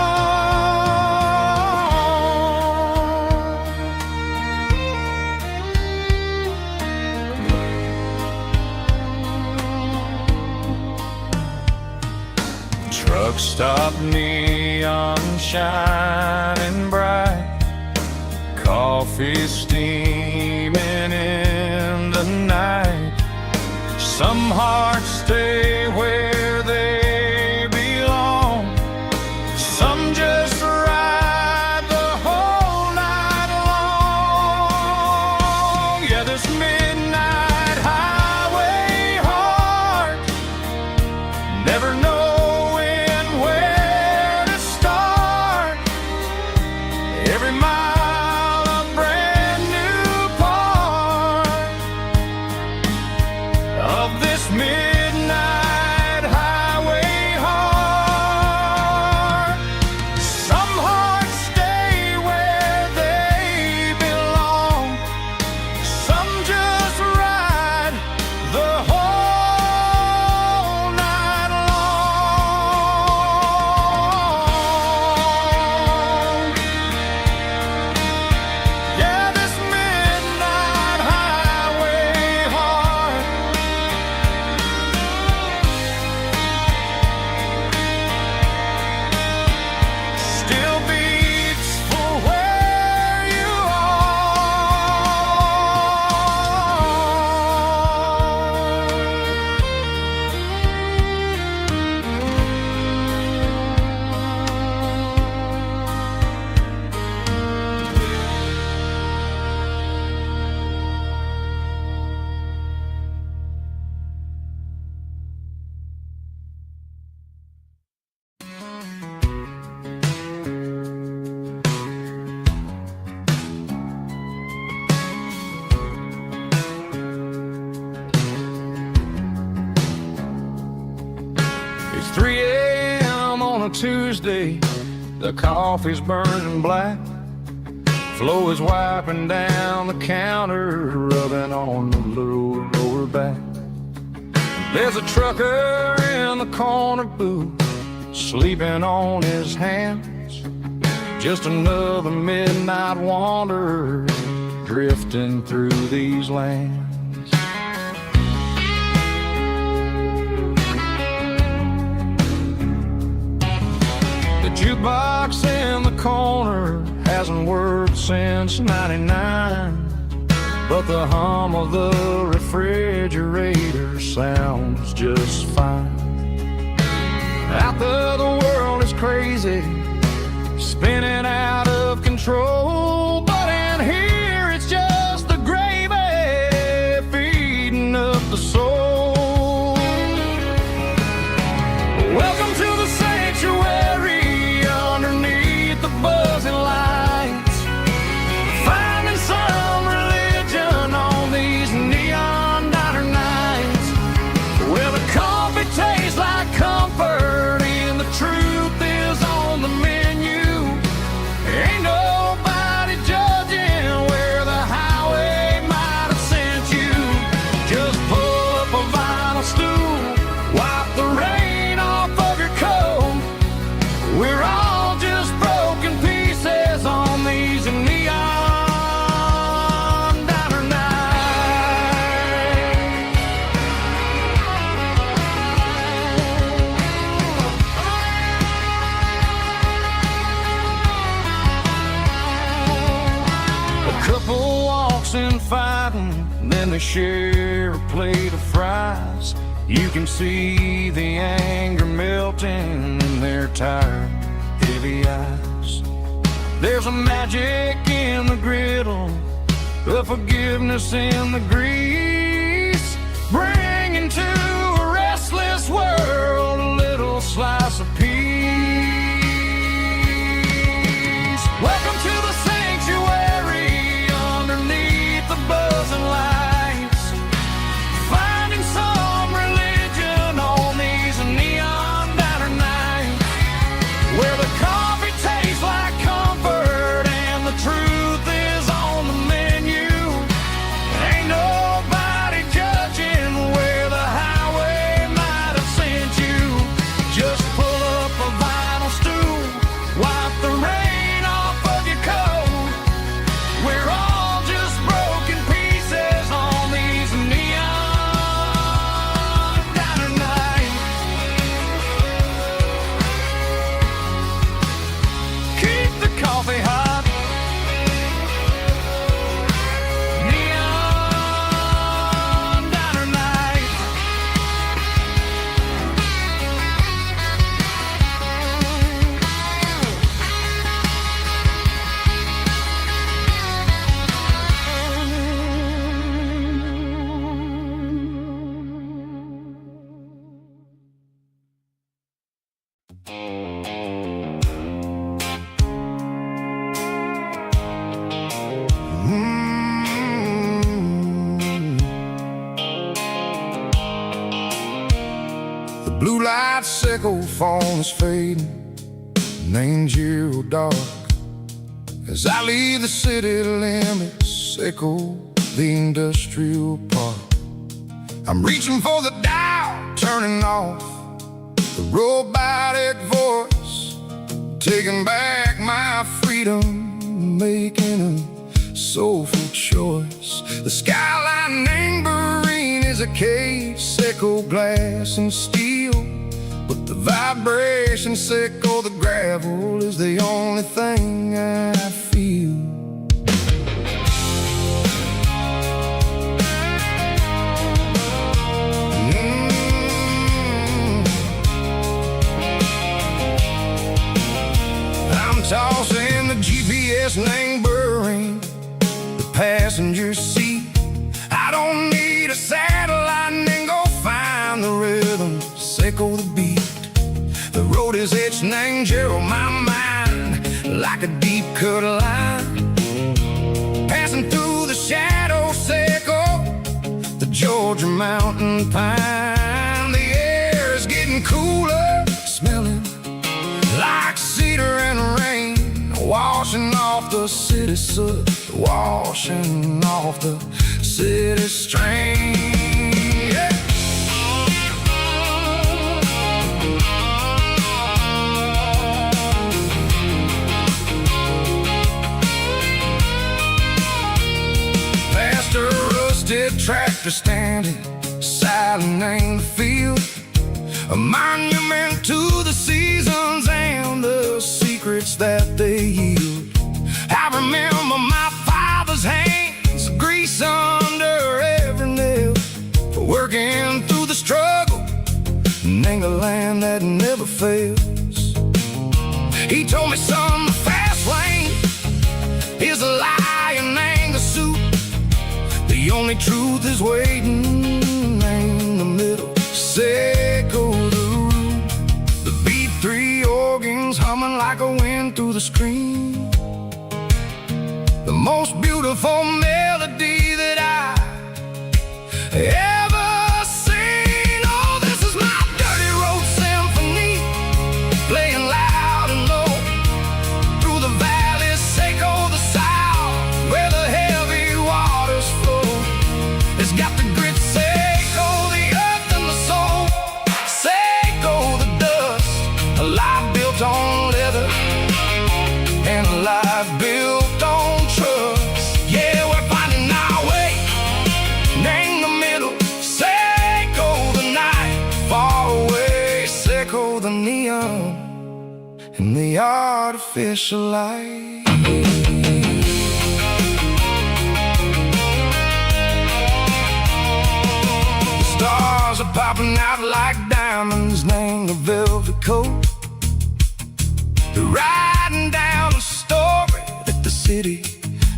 Truck stop, neon shining bright, coffee steaming in the night. Some hearts stay where they belong, some just ride the whole night long. Yeah, this midnight highway heart, never knowing where to start. Every mile a brand new part of this midnight highway heart. Some hearts stay where they belong, some just ride the whole night long. Yeah, this midnight highway heart still beats for where you It's 3 a.m. on a Tuesday. The coffee's burning black. Flo is wiping down the counter, rubbing on the little lower back. There's a trucker in the corner booth, sleeping on his hands. Just another midnight wanderer drifting through these lands. The jukebox in the corner hasn't worked since '99, but the hum of the refrigerator sounds just fine. Out there the world is crazy, spinning out of control, but in here it's just the gravy feeding up the soul. Welcome to the sanctuary underneath the buzzing lights, finding some religion on these neon diner nights, where the coffee tastes like comfort and the truth is on the menu. Ain't nobody judging where the highway might have sent you. Just pull up a vinyl stool, wipe the rain off of your coat. We're all just broken pieces on these neon diner nights. A couple walks in fighting, then they share a plate of fries. You can see the anger melting in their tired, heavy eyes. There's a magic in the griddle, a forgiveness in the grease, bringing to a restless world a little slice of peace. Welcome to the sanctuary underneath the buzzing lights, finding some religion on these neon diner The blue light sickle phone is fading, names you dark. As I leave the city limits, sickle the industrial park. I'm reaching for the dial, turning off the robotic voice, taking back my freedom, making a soulful choice. The skyline neighboring is a cave, sickle glass and steel, but the vibration sickle the gravel is the only thing I feel. Tossing the GPS neighboring the passenger seat. I don't need a satellite and go find the rhythm, sickle the beat. The road is etched and angel on my mind like a deep cut line, passing through the shadow sickle, the Georgia mountain pine. The air is getting cooler, smelling like cedar and rain, washing off the city soot, washing off the city strain. Yeah. Past a rusted tractor standing silent in the field, a monument to the seasons and the secrets that they yield. I remember my father's hands, grease under every nail, for working through the struggle, and a land that never fails. He told me, son, the fast lane is a lie and ain't the suit. The only truth is waiting in the middle. Sickle the root, the B3 organs humming like a wind through the screen. The most beautiful melody that I ever seen. Oh, this is my dirty road symphony, playing loud and low through the valleys, sickle the south, where the heavy waters flow. It's got the grit, sickle the earth and the soul, sickle the dust, a life built on leather and a life built on trust. Yeah, we're finding our way, name the middle, sickle the night, far away, sickle the neon and the artificial light. The stars are popping out like diamonds, name the velvet coat. They're riding down a story that the city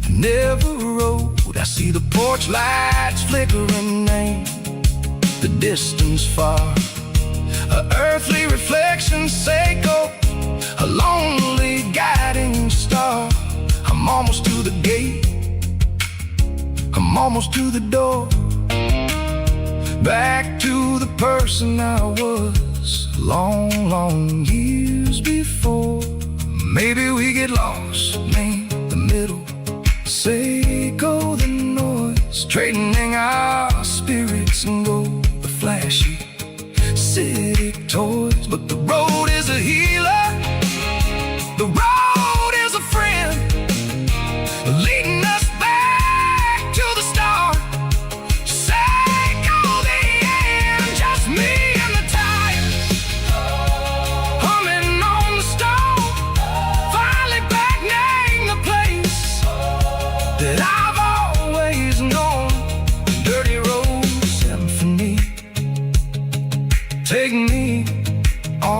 never wrote. I see the porch lights flickering, name the distance far, a earthly reflection, sickle, a lonely guiding star. I'm almost to the gate, I'm almost to the door, back to the person I was long, long years before. Maybe we get lost, name the middle, sickle the noise, trading our spirits and go the flashy city toys. But the road is a healer, the road is a friend, leading us back to the start. Sickle the end, just me and the tires, humming on the stove, finally back, name the place that I've always known. Dirty road symphony, take me on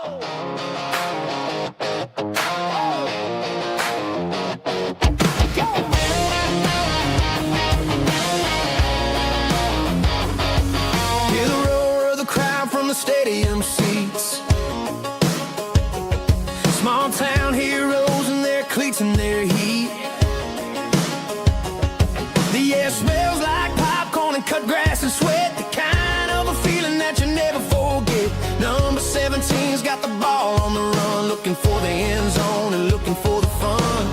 Hear the roar of the crowd from the stadium seats. Small town heroes in their cleats and their heat. The air smells like popcorn and cut grass and sweat. The kind of a feeling that you never forget. Number 17's got the ball on the run, looking for the end zone and looking for the fun.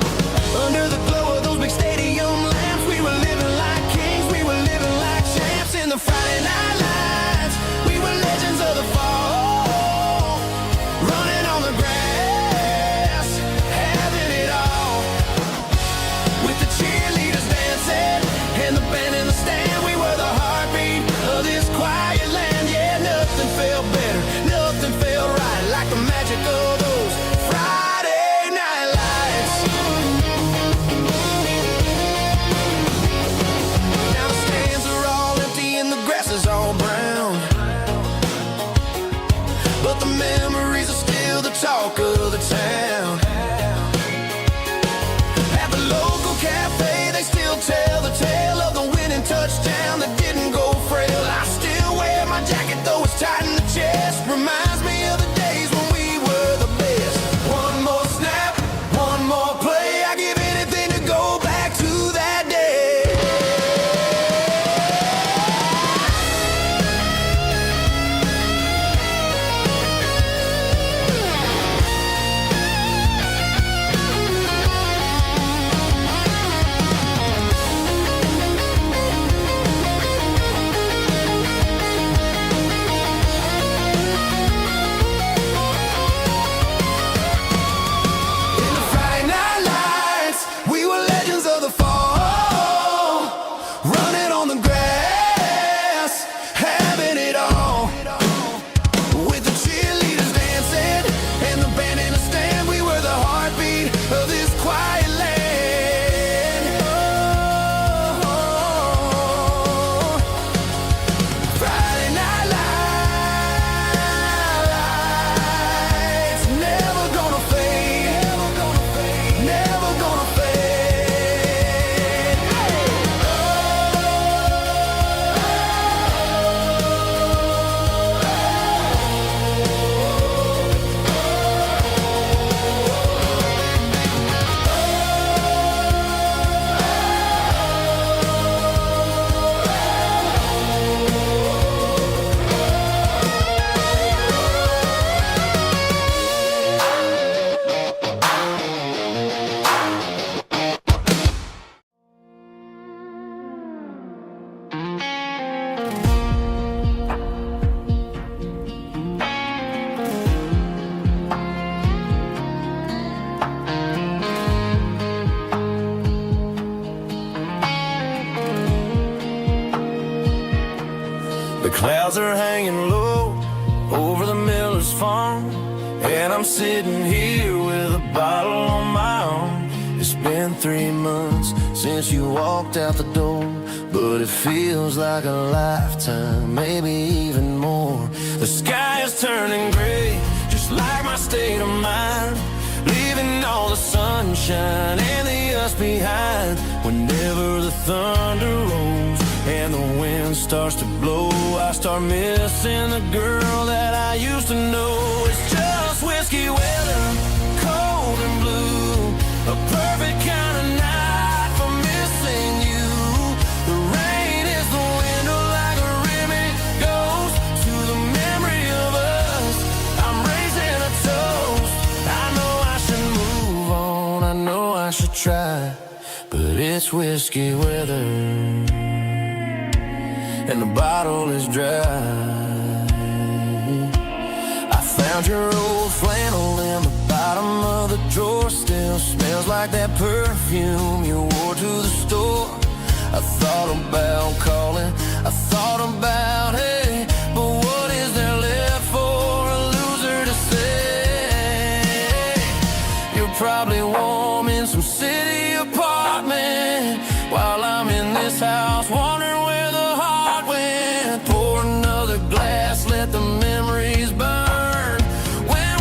Under the glow of those big stadium lamps, we were living like kings, we were living like champs in the Friday night lights. We were legends of the fall, running on the grass, having it all. With the cheerleaders dancing and the band in the stand, we were the heartbeat of this quiet land. Yeah, nothing felt better, nothing felt right like the magic of those Friday night lights. Now the stands are all empty and the grass is all brown, but the memories are still the talk of the town. At the local cafe, they still tell the tale of the winning touchdown that didn't go frail. I still wear my jacket though it's tight in the chest. Reminds me of the days when we were the best. One more snap, one more play. I give anything to go back to that day. In the Friday night lights, we were legends of the fall, running on the grass, having it all. With the cheerleaders dancing and the band in the stand, we were the heartbeat of this quiet land. Oh, Friday night lights, never gonna fade, never gonna fade, never gonna fade. The clouds are hanging low over the miller's farm, and I'm sitting here with a bottle on my arm. It's been 3 months since you walked out the door, but it feels like a lifetime, maybe even more. The sky is turning gray, just like my state of mind, leaving all the sunshine and the us behind. Whenever the thunder rolls and the wind starts to blow, I start missing the girl that I used to know. It's just whiskey weather, cold and blue, a perfect kind of night for missing you. The rain is the window like a ribbon goes to the memory of us. I'm raising a toast. I know I should move on, I know I should try, but it's whiskey weather and the bottle is dry. I found your old flannel in the bottom of the drawer. Still smells like that perfume you wore to the store. I thought about calling, I thought about, hey, but what is there left for a loser to say? You're probably warm in some city apartment while I'm in this house wondering where the heart went. Pour another glass, let the memories burn. When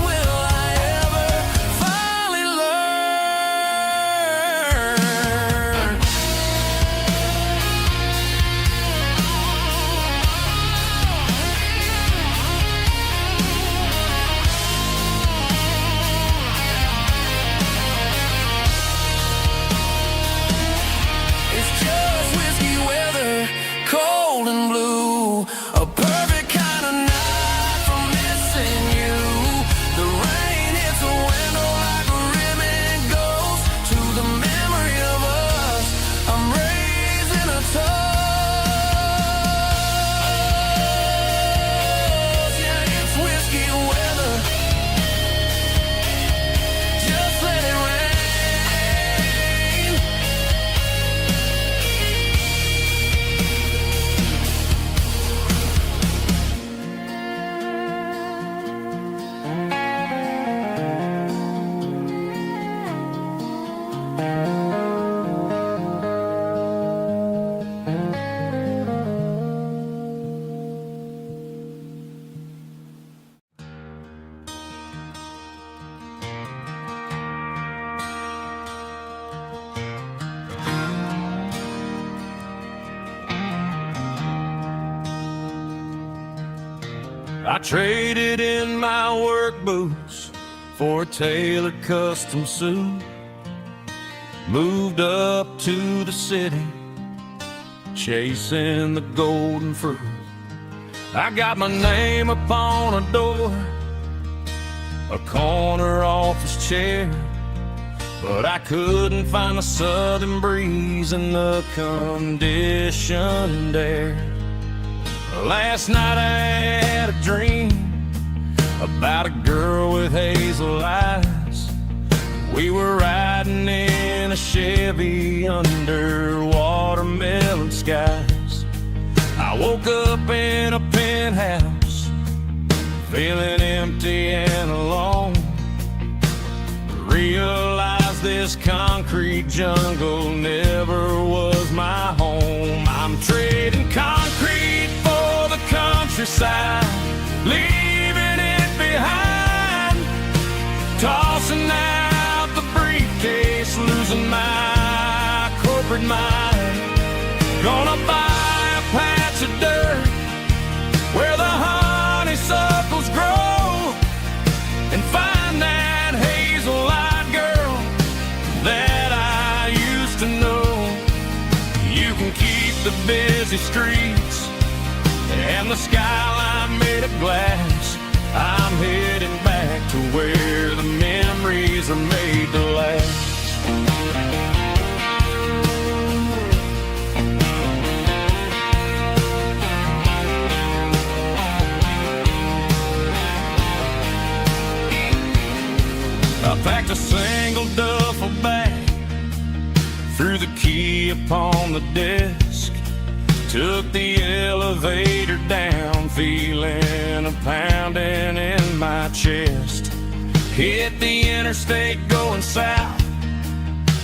I traded in my work boots for a tailored custom suit. Moved up to the city, chasing the golden fruit. I got my name upon a door, a corner office chair, but I couldn't find the southern breeze in the conditioned air. Last night I had a dream about a girl with hazel eyes. We were riding in a Chevy under watermelon skies. I woke up in a penthouse, feeling empty and alone. Realized this concrete jungle never was my home. I'm trading concrete for the countryside, leaving it behind, tossing out the briefcase, losing my corporate mind. Gonna buy a patch of dirt where the honeysuckles grow and find that hazel-eyed girl that I used to know. You can keep the busy streets and the skyline made of glass. I'm heading back to where the memories are made to last. I packed a single duffel bag, threw the key upon the desk, took the elevator down, feeling a pounding in my chest. Hit the interstate going south,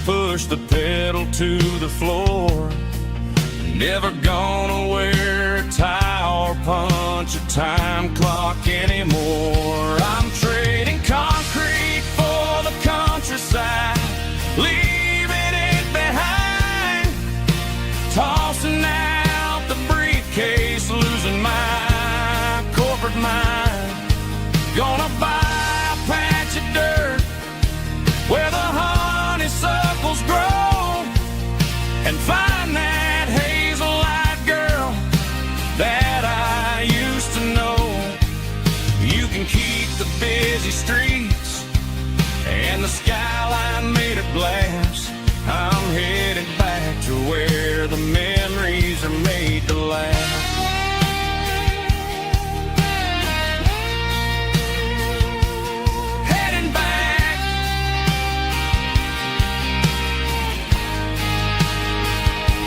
pushed the pedal to the floor. Never gonna wear a tie or punch a time clock anymore. I'm trading concrete for the countryside, leaving it behind, tossing out the briefcase, losing my corporate mind. Gonna buy a patch of dirt where the honeysuckles grow and find that hazel-eyed girl that I used to know. You can keep the busy streets and the skyline made of glass. I'm headed back to where the memories are made to last. Heading back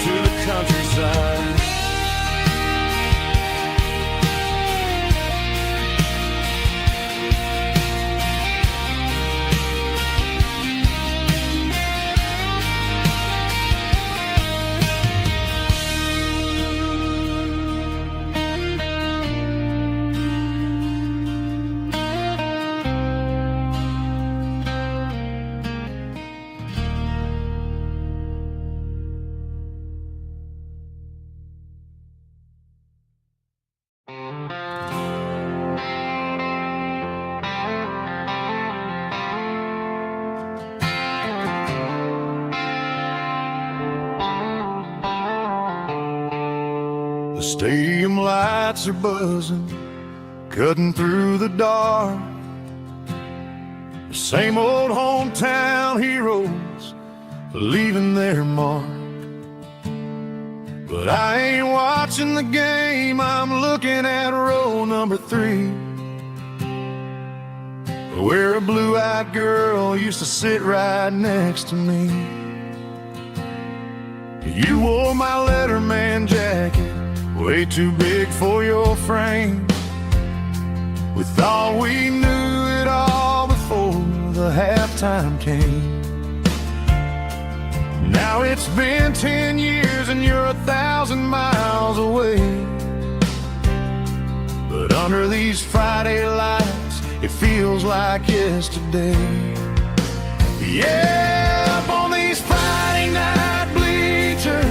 to the countryside. The stadium lights are buzzing, cutting through the dark. The same old hometown heroes leaving their mark. But I ain't watching the game, I'm looking at row number 3, where a blue-eyed girl used to sit right next to me. You wore my Letterman jacket, way too big for your frame. We thought we knew it all before the halftime came. Now it's been 10 years and you're 1,000 miles away. But under these Friday lights, it feels like yesterday. Yeah, up on these Friday night bleachers,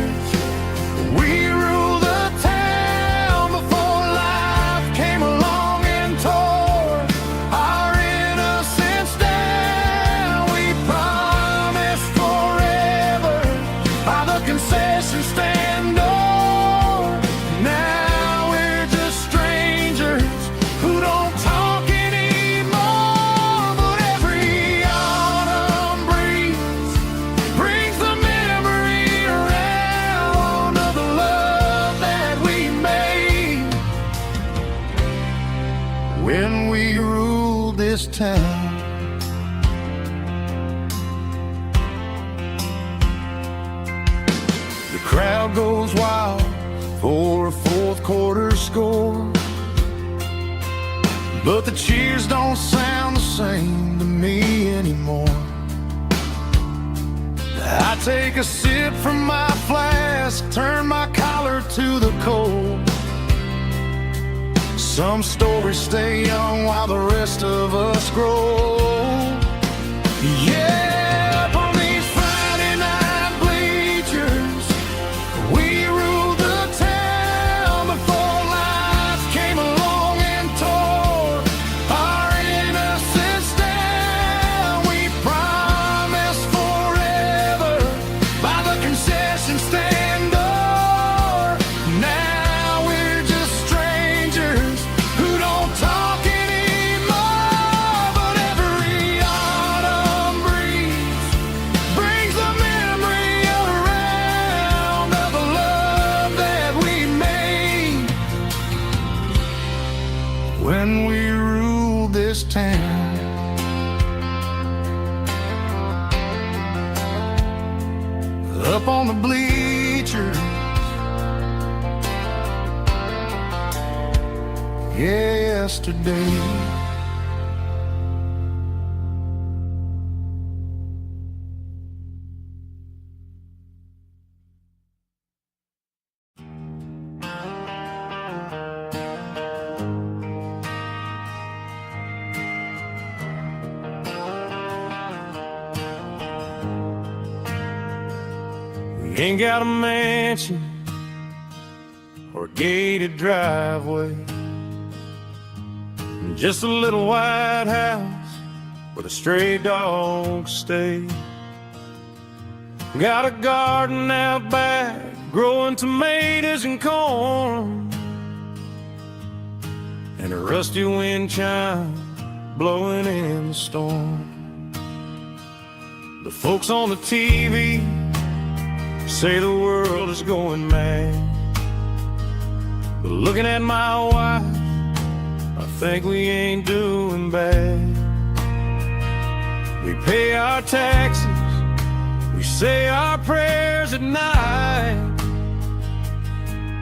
we rule the town before life came along and town. The crowd goes wild for a fourth quarter score, but the cheers don't sound the same to me anymore. I take a sip from my flask, turn my collar to the cold. Some stories stay young while the rest of us grow. Yeah, up on these Friday night bleachers, we ruled the town before life came along and tore our innocence down. We promised forever by the concession stand door. Now we're just strangers who don't talk anymore. But every autumn breeze brings the memory around of the love that we made when we ruled this town. Up on the bleachers, yesterday. We ain't got a mansion or a gated driveway, just a little white house where the stray dogs stay. Got a garden out back, growing tomatoes and corn, and a rusty wind chime blowing in the storm. The folks on the TV say the world is going mad, but looking at my wife, I think we ain't doing bad. We pay our taxes, we say our prayers at night,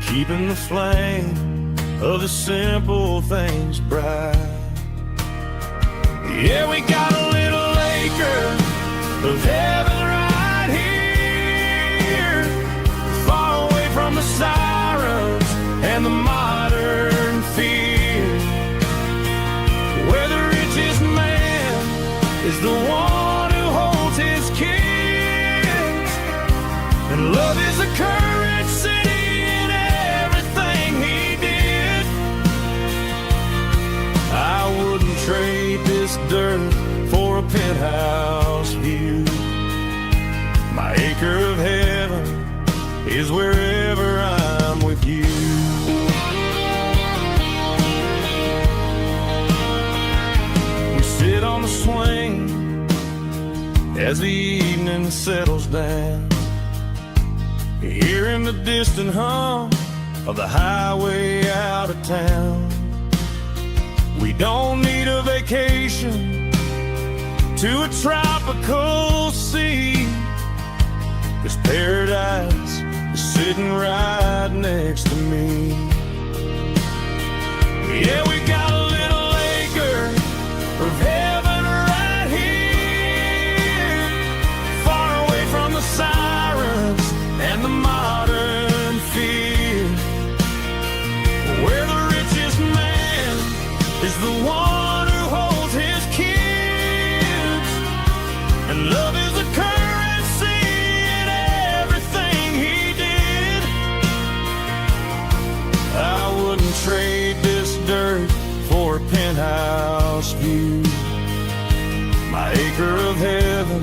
keeping the flame of the simple things bright. Yeah, we got a little acre of heaven right here, far away from the sirens and the modern fear, where the richest man is the one who holds his kids, and love is a currency in everything he did. I wouldn't trade this dirt for a penthouse view. My acre of heaven is wherever I'm with you. We sit on the swing as the evening settles down, hearing the distant hum of the highway out of town. We don't need a vacation to a tropical sea, 'cause paradise is sitting right next to me. Yeah, we got a little acre of heaven right here, far away from the sirens and the modern fear, where the richest man is the one who holds his kids, and love is a currency in everything he did. I wouldn't trade this dirt for a penthouse view. My acre of heaven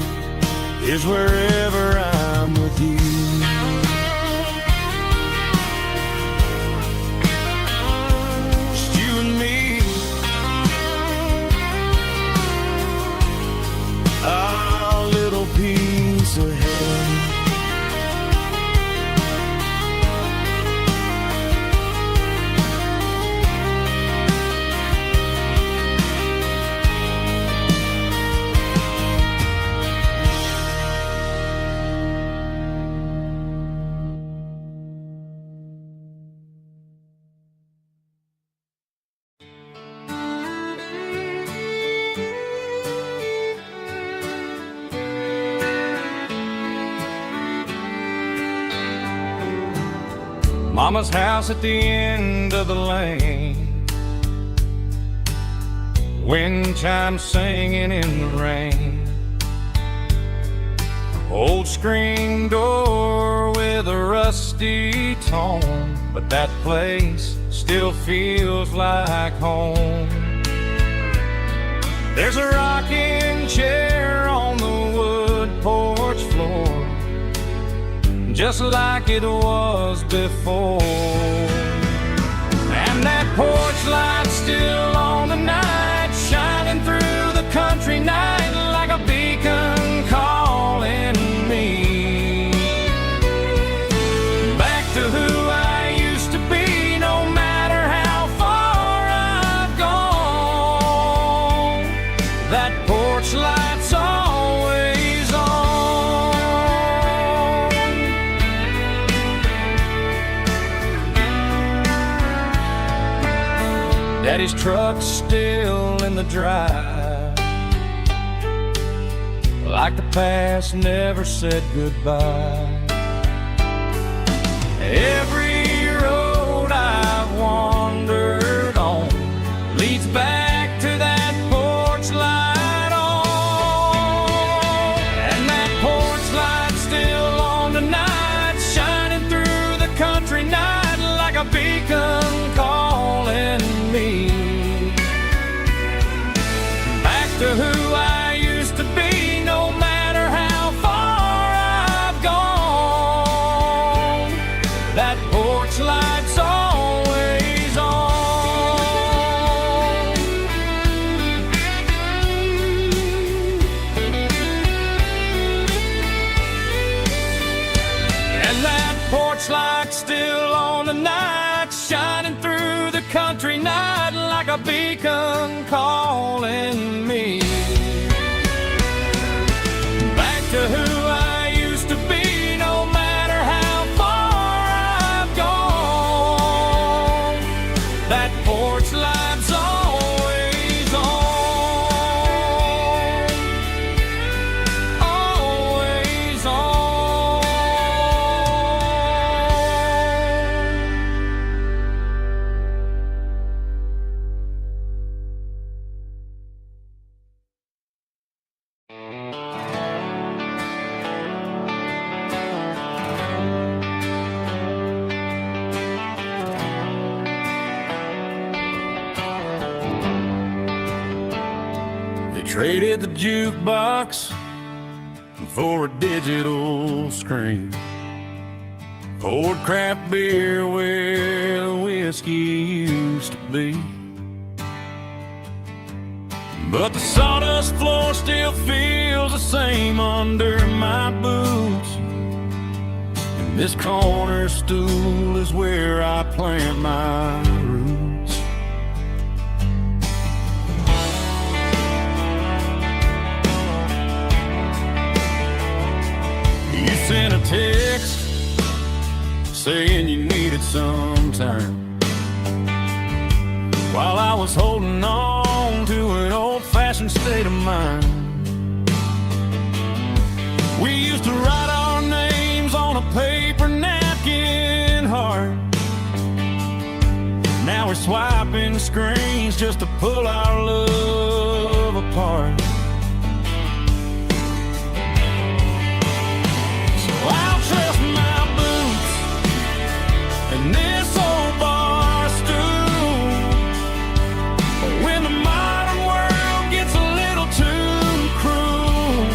is wherever I'm with you. Just you and me, our little piece of heaven. Mama's house at the end of the lane, wind chimes singing in the rain. Old screen door with a rusty tone, but that place still feels like home. There's a rocking chair on the wood porch floor, just like it was before. And that porch light's still on tonight, shining through the country night like a beacon calling me back to who I used to be. No matter how far I've gone, that porch light's always on. Daddy's truck's still in the drive, like the past never said goodbye. Every road I've wandered on leads back to that porch light on. And that porch light's still on tonight, shining through the country night like a beacon calling me back to who I used to be. No matter how far I've gone, that porch light's always on. And that porch light's still on tonight, shining through the country night like a beacon calling me back to who I used to be. No matter how far I've gone, that porch light's always on, always on. They traded the jukebox for a digital screen, poured craft beer where the whiskey used to be. But the sawdust floor still feels the same under my boots, and this corner stool is where I plant my roots. You sent a text saying you needed some time, while I was holding on to an old-fashioned state of mind. We used to write our names on a paper napkin heart. Now we're swiping screens just to pull our love apart. So I'll trust my boots and this old bar stool. When the modern world gets a little too cruel,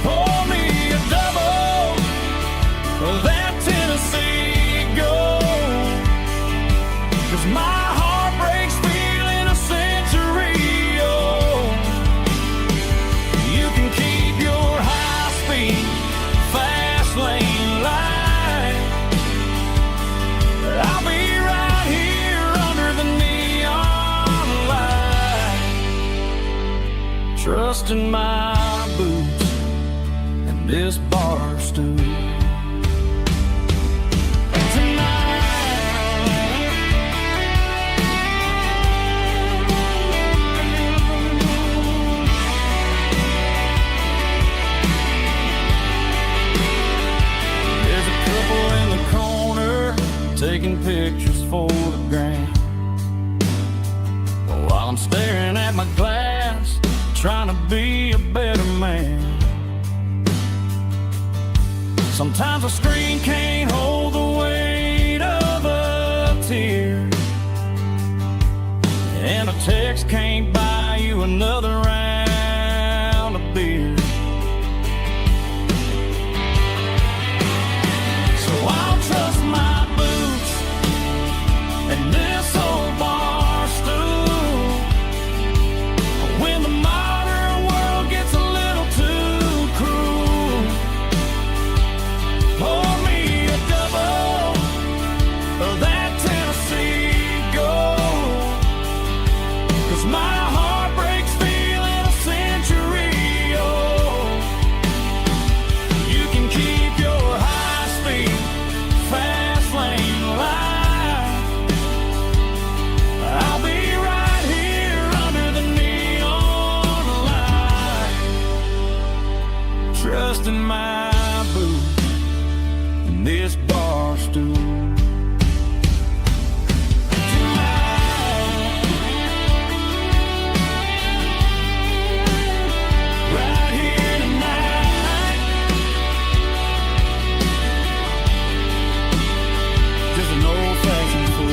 pour me a double of that Tennessee Gold, 'cause my heart breaks feeling a century old. You can keep your high-speed, fast lane light, but I'll be right here under the neon light, trusting my boots and this bar stool. There's a couple in the corner taking pictures for the gram, while I'm staring at my glass, trying to be a better man. Sometimes a screen can't hold the weight of a tear, and a text can't buy you another round of beer. So I'll trust my boots and this old bar stool when the modern world gets a little too cruel. Pour me a double of that Tennessee Gold, 'cause my heart breaks feeling a century old. You can keep your high-speed, fast lane life. I'll be right here under the neon light, trusting my boot and this bar stool. Right here tonight, just an old-fashioned fool.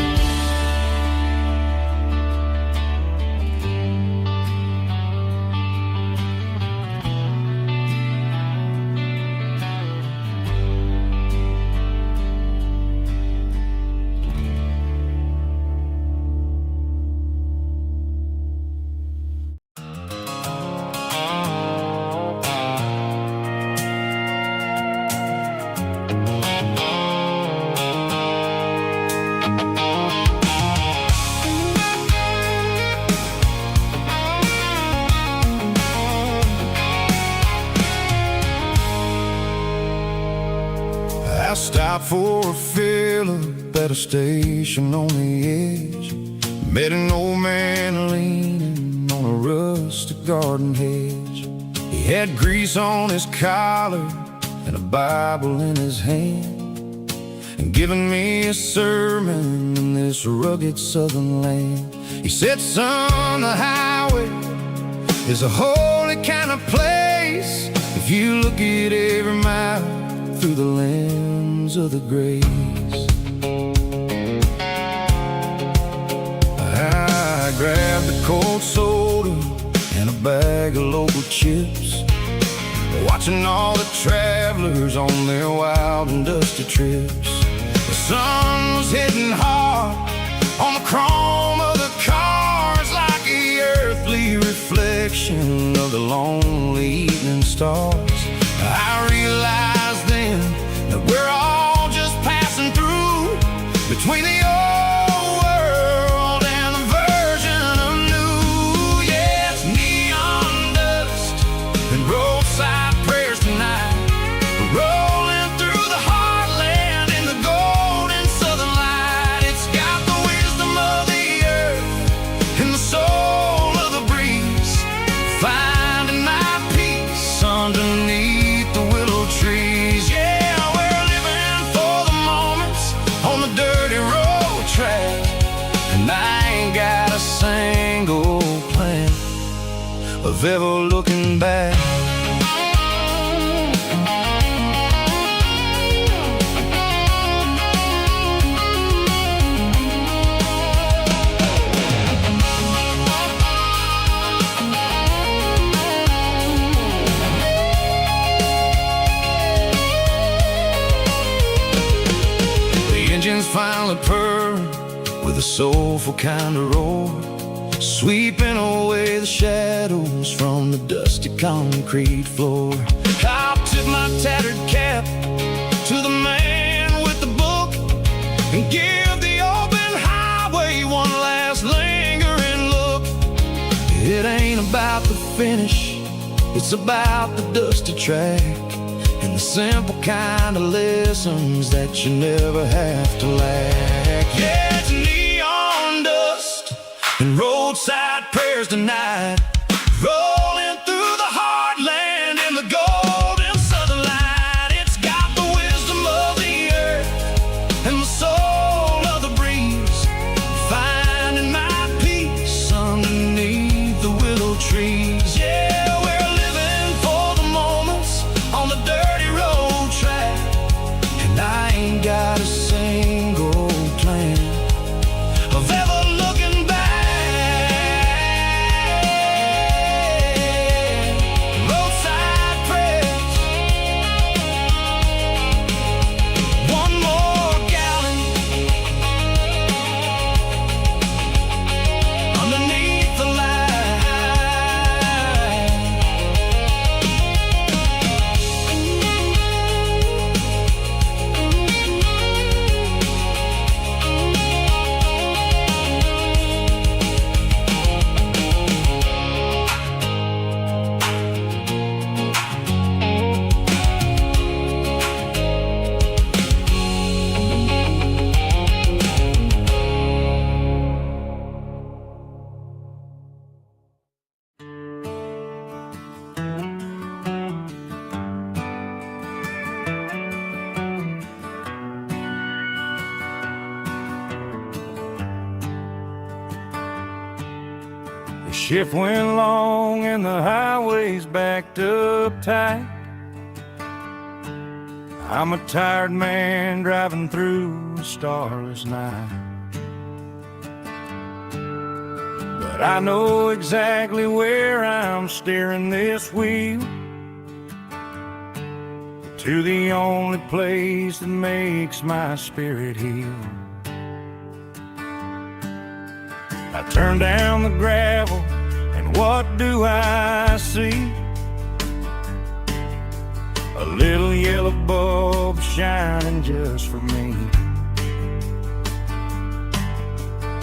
I stopped for a fill-up at a station on the edge. Met an old man leaning on a rustic garden hedge. He had grease on his collar and a Bible in his hand, and giving me a sermon in this rugged southern land. He said, son, the highway is a holy kind of place if you look at every mile through the lens of the grace. I grabbed a cold soda and a bag of local chips, watching all the travelers on their wild and dusty trips. The sun was hitting hard on the chrome of the cars, like the earthly reflection of the lonely evening stars. I realized then that we're all just passing through between the old world and the version of new. Yeah, it's neon dust and roadside prayers tonight. We're rolling through the heartland in the golden southern light. It's got the wisdom of the earth and the soul of the breeze, finding my peace underneath the willow trees. Yeah, we're living for the moments on the dirty road track, and I ain't got a single plan of ever looking back. Engines finally purr with a soulful kind of roar, sweeping away the shadows from the dusty concrete floor. I'll tip my tattered cap to the man with the book and give the open highway one last lingering look. It ain't about the finish, it's about the dusty track and the simple kind of lessons that you never have to lack. Yeah, it's neon dust and roadside prayers tonight, rolling through the heartland in the golden southern light. It's got the wisdom of the earth and the soul shift went long and the highway's backed up tight. I'm a tired man driving through a starless night. But I know exactly where I'm steering this wheel, to the only place that makes my spirit heal. I turn down the gravel, and what do I see? A little yellow bulb shining just for me.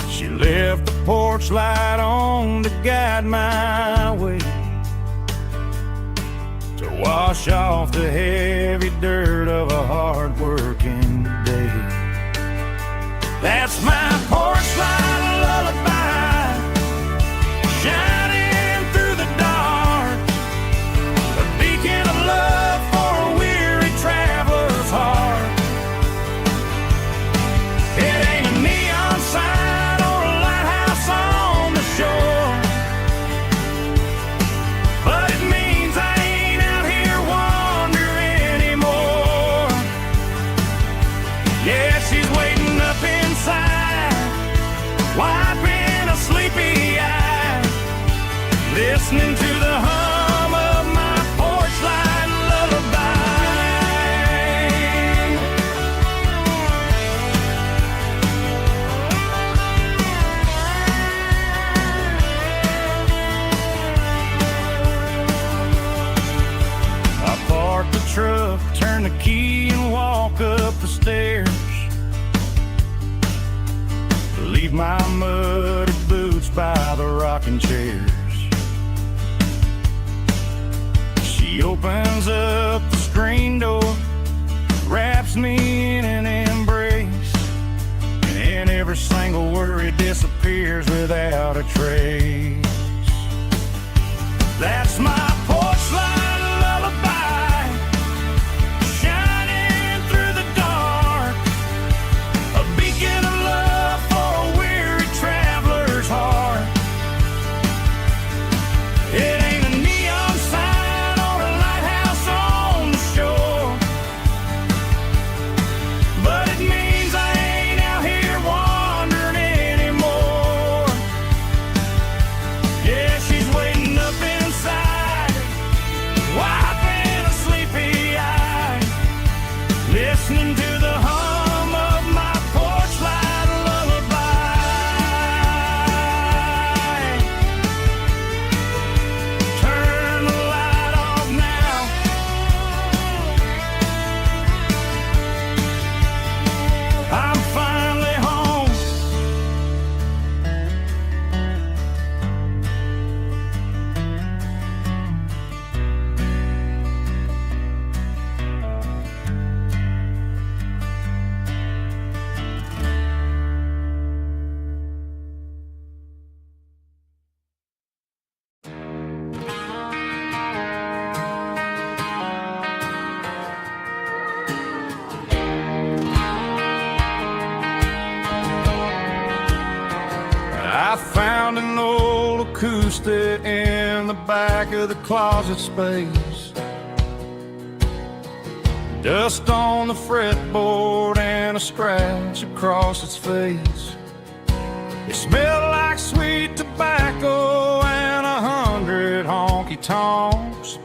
She left the porch light on to guide my way, to wash off the heavy dirt of a hard-working day. That's my porch light lullaby, shining through the dark, a beacon of love for a weary traveler's heart. It ain't a neon sign or a lighthouse on the shore, but it means I ain't out here wandering anymore. Yeah, she's waiting up inside, wiping a sleepy eye, listening to the hum of my porch light lullaby. I park the truck, turn the key and walk up the stairs, leave my muddy boots by the rocking chairs. She opens up the screen door, wraps me in an embrace, and every single worry disappears without a trace. That's my porch light lullaby, shining through the dark, a beacon of love for a weary traveler's heart. It ain't a neon sign or a lighthouse on the shore, but it means I ain't out here wandering anymore. Yeah, she's waiting up inside, wiping a sleepy eye, listening to the hum of my porch light lullaby. Turn the light off now, I'm finally home. I found an old acoustic in the back of the closet space, dust on the fretboard and a scratch across its face. It smelled like sweet tobacco and 100 honky tonks,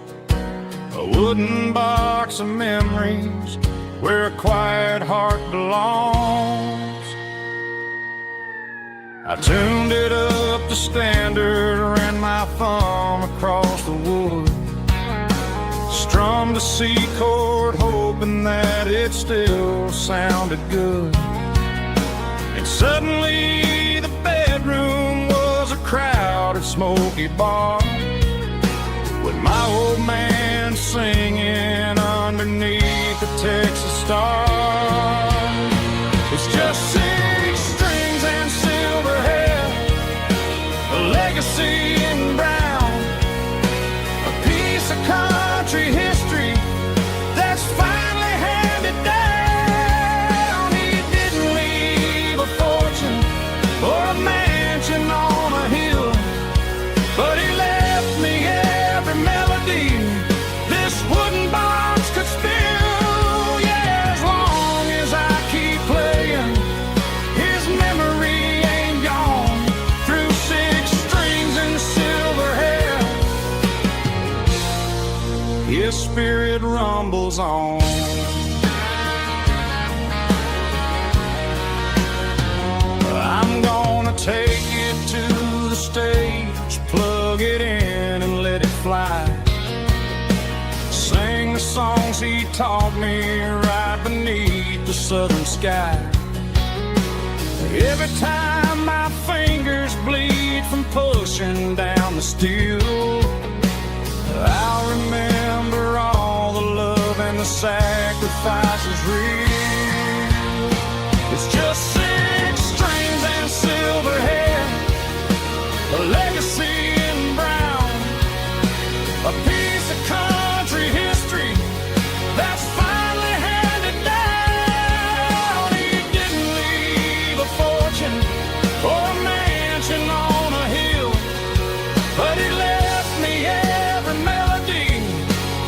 a wooden box of memories where a quiet heart belongs. I tuned it up to standard, ran my thumb across the wood, strummed a C chord hoping that it still sounded good. And suddenly the bedroom was a crowded smoky bar, with my old man singing underneath the Texas stars. It's just 6 strings and silver hair, a legacy in brown, a piece of country history that's finally handed down. He didn't leave a fortune or a mansion on a hill, his spirit rumbles on. I'm gonna take it to the stage, plug it in and let it fly. Sing the songs he taught me right beneath the southern sky. Every time my fingers bleed from pushing down the steel, I'll remember all the love and the sacrifices real. It's just 6 strings and silver hair, a legacy in brown, a piece of country history that's finally handed down. He didn't leave a fortune or a mansion on a hill, but he left me every melody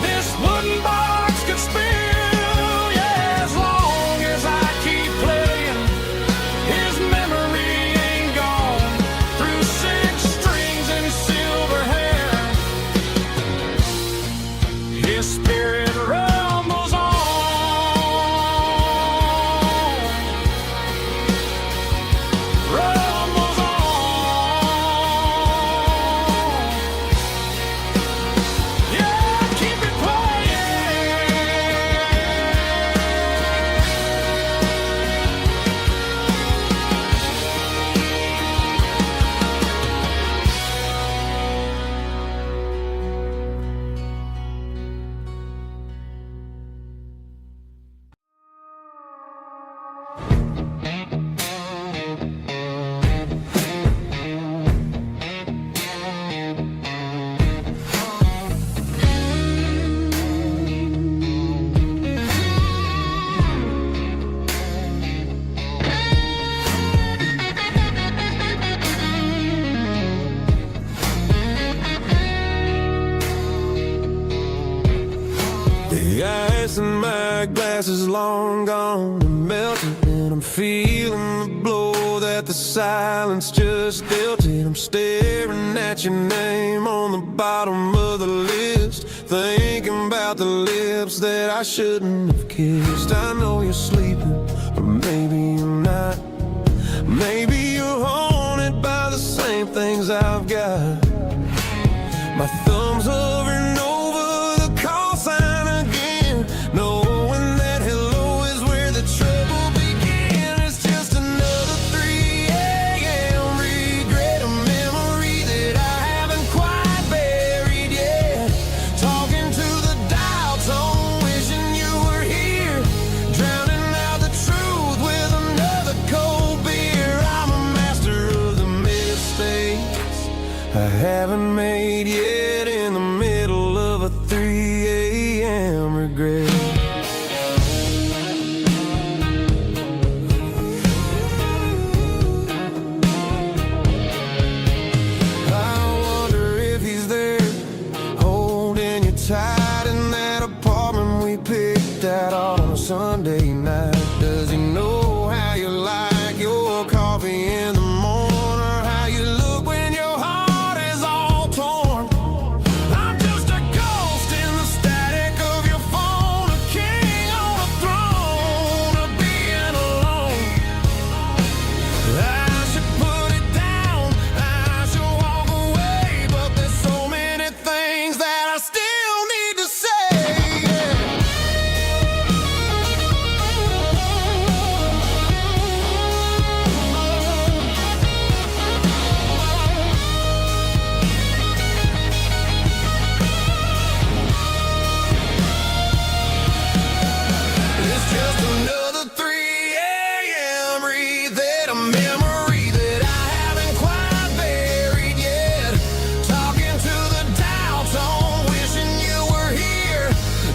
this wooden box could spill. Yeah, as long as I keep playing, his memory ain't gone. Through 6 strings and silver hair, his spirit rumbles on. Rumbles on. Yeah, keep it playing. The ice in my glass is long gone and melted, and I'm feeling the blow that the silence just dealt it. I'm staring at your name on the bottom of the list, thinking about the lips that I shouldn't have kissed. I know you're sleeping, but maybe you're not. Maybe you're haunted by the same things I've got. My thumb's hovering over the call sign again, knowing that hello is where the trouble began. It's just another 3 a.m. regret, a memory that I haven't quite buried yet. Talking to the dial tone, wishing you were here, drowning out the truth with another cold beer. I'm a master of the mistakes I haven't made yet, in the middle of a 3 a.m. regret. I wonder if he's there, holding you tight in that apartment we picked out on a Sunday night. Does he know how you like your coffee in the morning, or how you look when your heart is all torn? I'm just a ghost in the static of your phone, a king on a throne of being alone. I should put it down, I should walk away, but there's so many things that I still need to say. It's just another 3 a.m. read, a memory that I haven't quite buried yet. Talking to the dial tone, wishing you were here,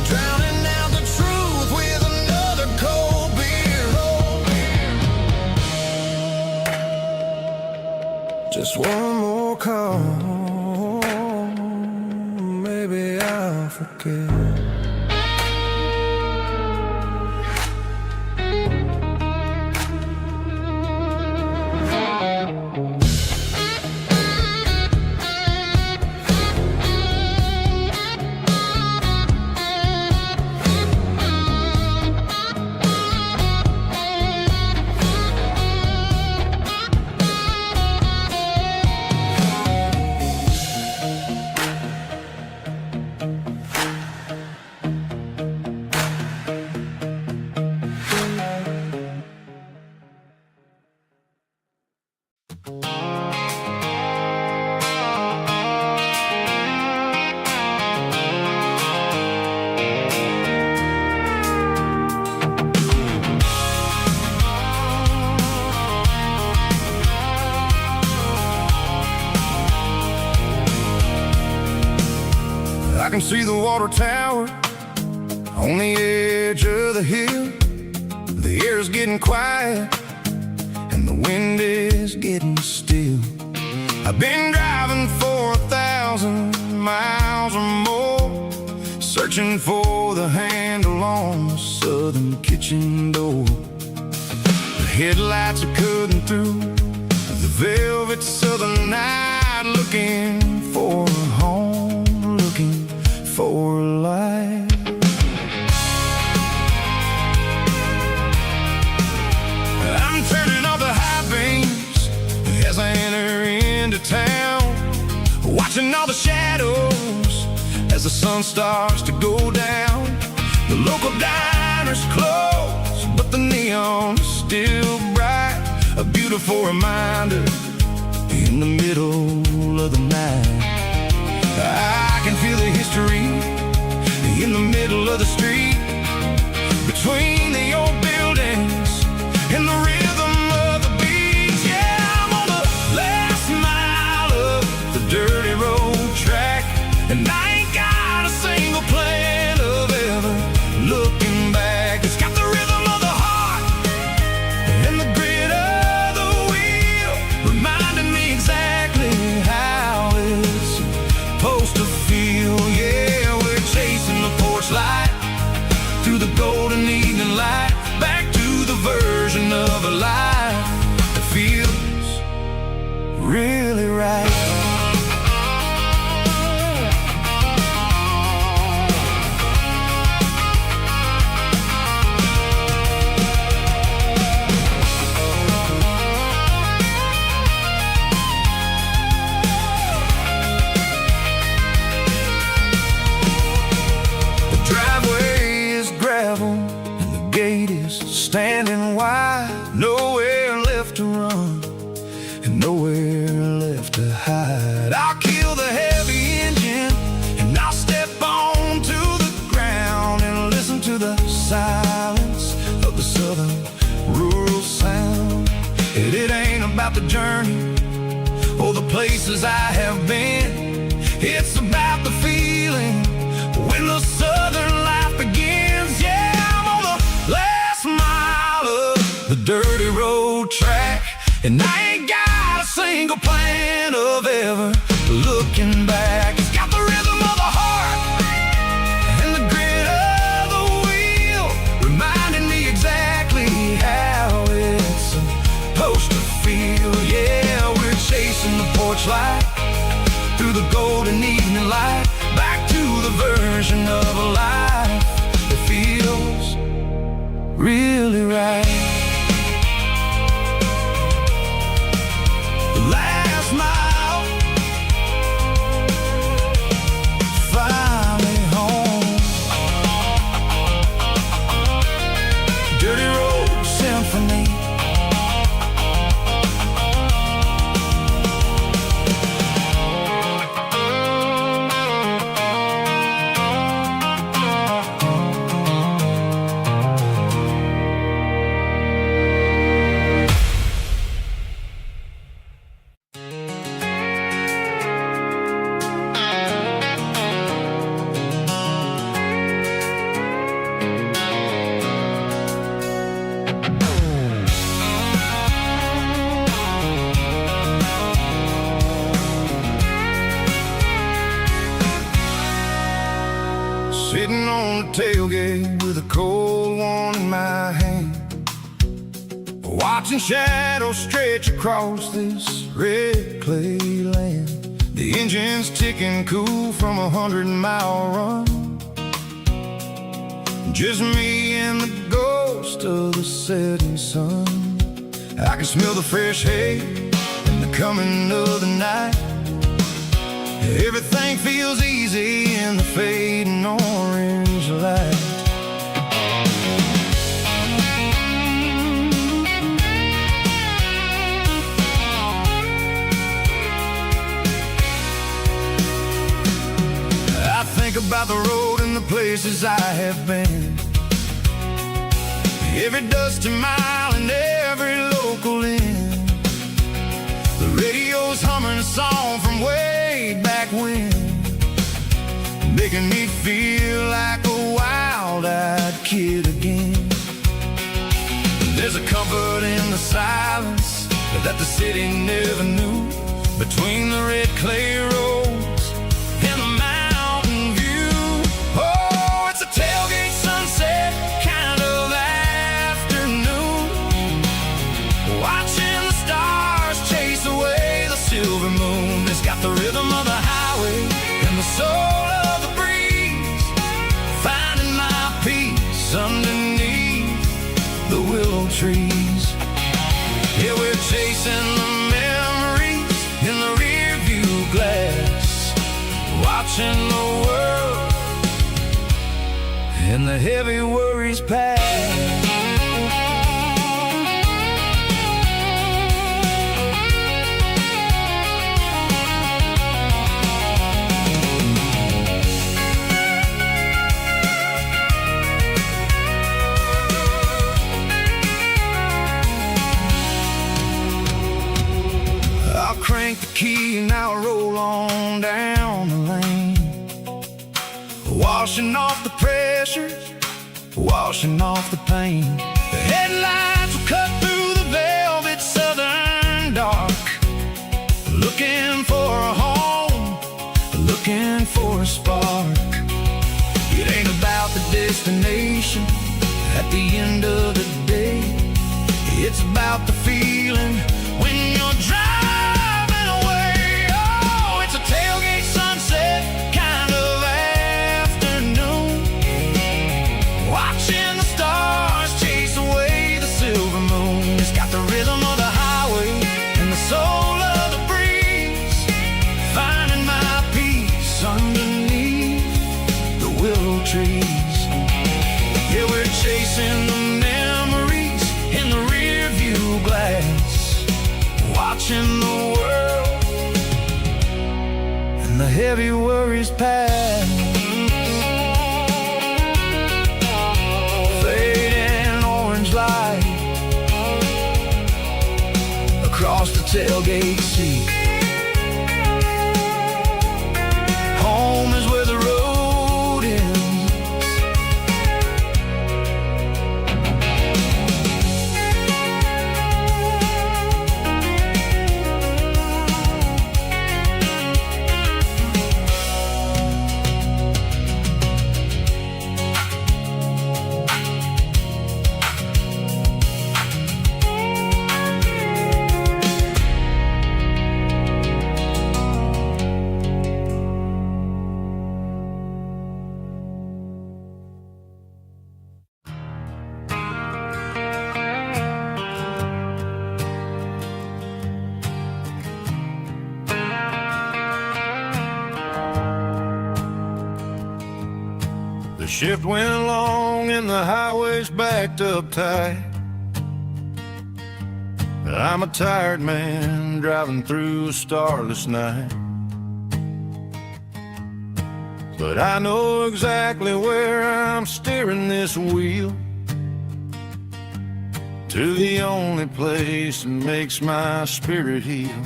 drowning out the truth with another cold beer. Just one more call, maybe I'll forget. I can see the water tower on the edge of the hill. The air's getting quiet and the wind is getting still. I've been driving for 1,000 miles or more, searching for the handle on the southern kitchen door. The headlights are cutting through the velvet southern night, looking for a home, looking for a life. I'm turning off the high beams as I enter into town, watching all the shadows as the sun starts to go down. The local diner's closed, but the neon's still bright, a beautiful reminder in the middle of the night. I can feel the history in the middle of the street, between the old buildings and the rhythm of the beats. Yeah, I'm on the last mile of the dirty road track, and I ain't got a single plan of ever looking back. It's got the rhythm of the heart and the grit of the wheel, reminding me exactly how it's supposed to feel. Yeah, we're chasing the porch light through the golden evening light, back to the version of a life that feels really right. Standing wide, nowhere left to run and nowhere left to hide. I'll kill the heavy engine and I'll step onto the ground and listen to the silence of the southern rural sound. It ain't about the journey or the places I have been, it's about the feeling when the southern life begins. Yeah, I'm on the last mile of the dirty road track, and I ain't got a single plan of ever looking back. It's got the rhythm of the heart and the grit of the wheel, reminding me exactly how it's supposed to feel. Yeah, we're chasing the porch light through the golden evening light, back to the version of a life that feels really right. The last mile, finally home. Dirty Road Symphony. Sitting on the tailgate with a cold one in my hand, watching shadows stretch across this red clay land. The engine's ticking cool from 100-mile run, just me and the ghost of the setting sun. I can smell the fresh hay and the coming of the night. Everything feels easy in the fading orange light. I think about the road and the places I have been, every dusty mile and every local inn. The radio's humming a song from way back when, making me feel like a wild-eyed kid again. There's a comfort in the silence that the city never knew, between the red clay roads and the mountain view. Oh, it's a tailgate sunset kind of afternoon, watching the stars chase away the silver moon. It's got the rhythm of the highway and the soul of the breeze, finding my peace underneath the willow trees. Yeah, we're chasing the memories in the rear view glass, watching the world and the heavy worries pass. Crank the key and now I roll on down the lane, washing off the pressure, washing off the pain. The headlights will cut through the velvet southern dark, looking for a home, looking for a spark. It ain't about the destination at the end of the day, it's about the feeling when you're driving. Tailgate sunset kind of afternoon, watching the stars chase away the silver moon. It's got the rhythm of the highway and the soul of the breeze, finding my peace underneath the willow trees. Yeah, we're chasing the memories in the rear view glass, watching the world, the heavy worries pass. Fading orange light across the tailgate seat. Home is where the road ends. Shift went along and the highway's backed up tight. I'm a tired man driving through a starless night, but I know exactly where I'm steering this wheel, to the only place that makes my spirit heal.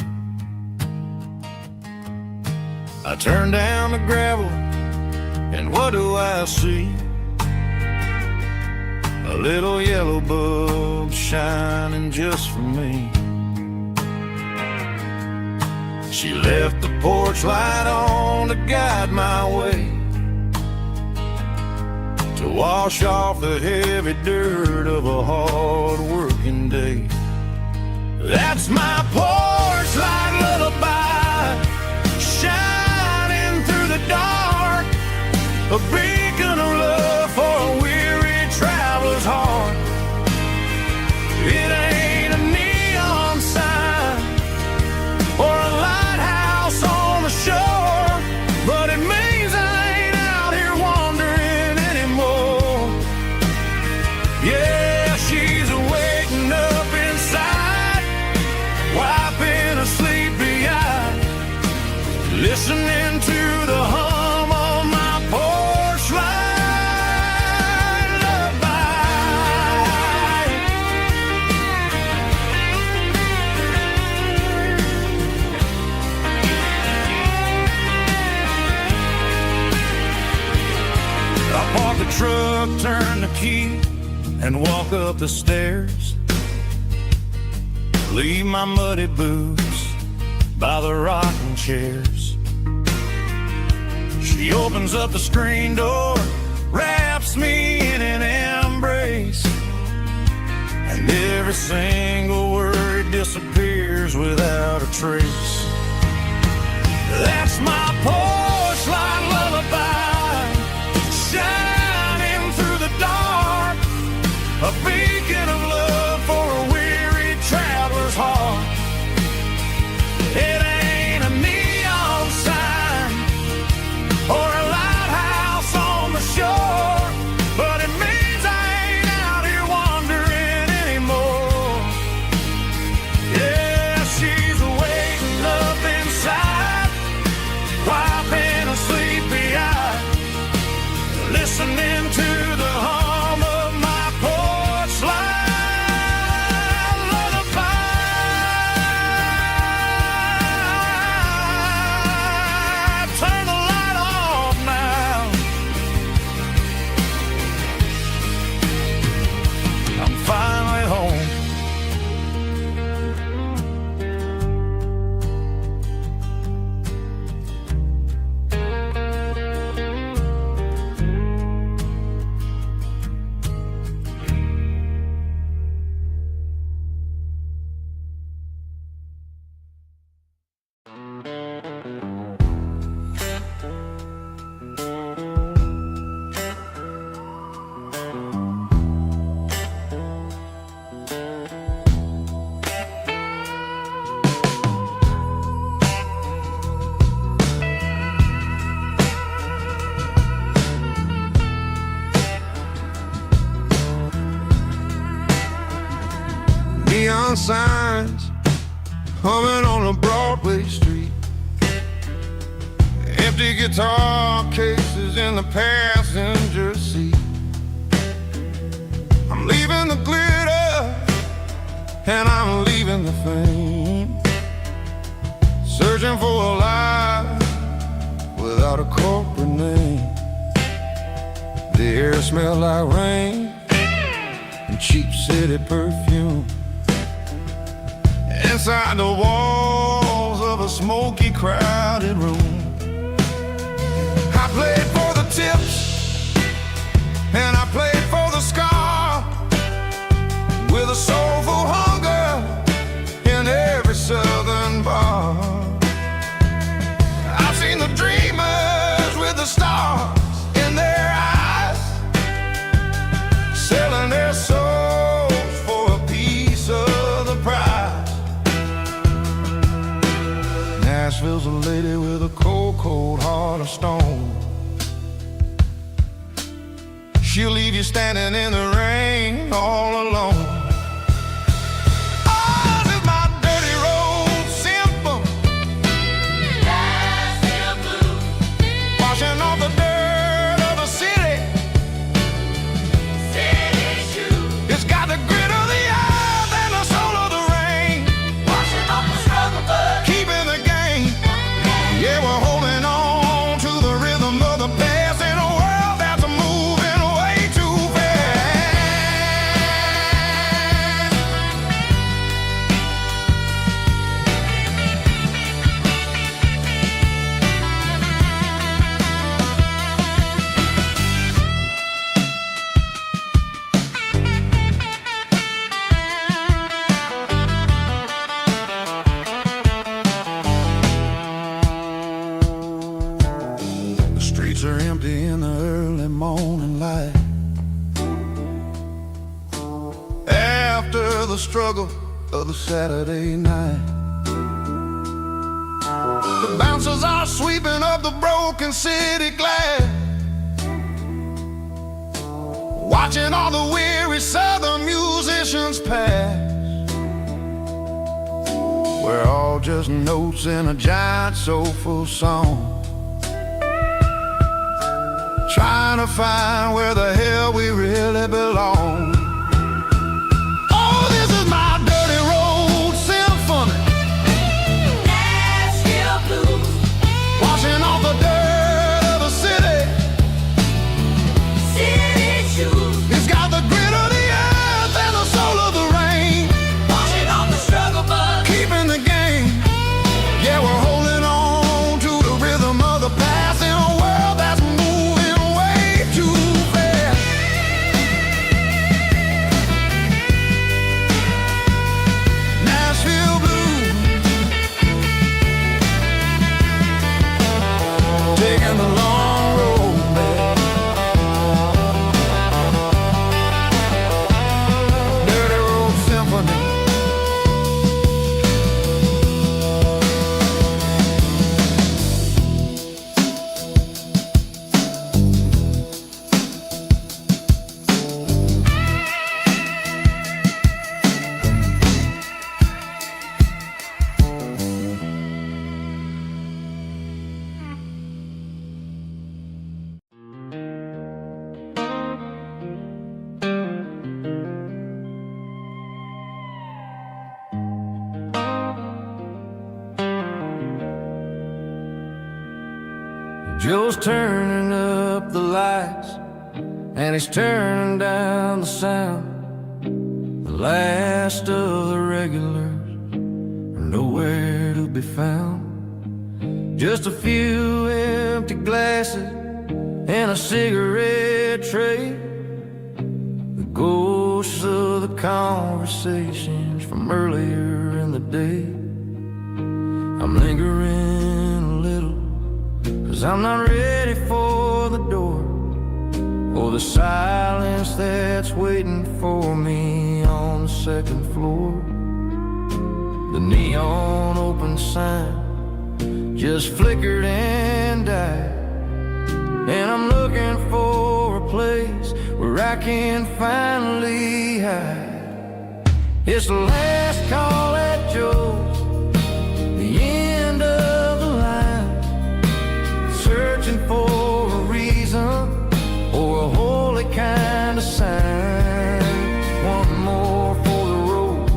I turn down the gravel and what do I see? A little yellow bulb shining just for me. She left the porch light on to guide my way, to wash off the heavy dirt of a hard working day. That's my porch light lullaby, shining through the dark, a beacon of love for a weary traveler's heart. It ain't a neon sign or a lighthouse on the shore, but it means I ain't out here wandering anymore. Yeah, she's waking up inside, wiping a sleepy eye. truck, turn the key, and walk up the stairs. Leave my muddy boots by the rocking chairs. She opens up the screen door, wraps me in an embrace, and every single word disappears without a trace. That's my porch light lullaby, shining through the dark, a beacon of love for a weary traveler's heart. It ain't a neon sign or a lighthouse on the shore, but it means I ain't out here wandering anymore. Yeah, she's waiting up inside, wiping a sleepy eye, listening to the hum of my porch light lullaby. Turn the light off now. I'm finally home. Neon signs humming on a Broadway street, empty guitar cases in the passenger seat. I'm leaving the glitter and I'm leaving the fame, searching for a life without a corporate name. The air smells like rain and cheap city perfume. Inside the walls of a smoky, crowded room, I played for the tips and I played for the scar, with a soulful hunger in every southern bar. I've seen the dreamers with the stars in their eyes, selling their souls for a piece of the prize. Nashville's a lady with a cold, cold heart of stone. She'll leave you standing in the rain all alone. Oh, this is my dirty road symphony, Nashville blues, washing off the dirt of the city shoes. It's got the grit of the earth and the soul of the rain, washing off the struggle, but keeping the game. Yeah, we're holding on to the rhythm of the past in a world that's moving way too fast. The streets are empty in the early morning light, after the struggle of the Saturday night. The bouncers are sweeping up the broken city glass, watching all the weary southern musicians pass. We're all just notes in a giant soulful song, trying to find where the hell we really belong. Oh, this is my dirty road symphony, Nashville blues, washing off the dirt of the city. Joe's turning up the lights, and he's turning down the sound. The last of the regulars are nowhere to be found. Just a few empty glasses and a cigarette tray, the ghosts of the conversations from earlier in the day. I'm lingering a little, 'cause I'm not ready for the door, or the silence that's waiting for me on the second floor. The neon open sign just flickered and died, and I'm looking for a place where I can finally hide. It's the last call at Joe's, the end of the line, searching for a reason or a holy kind of sign. One more for the road,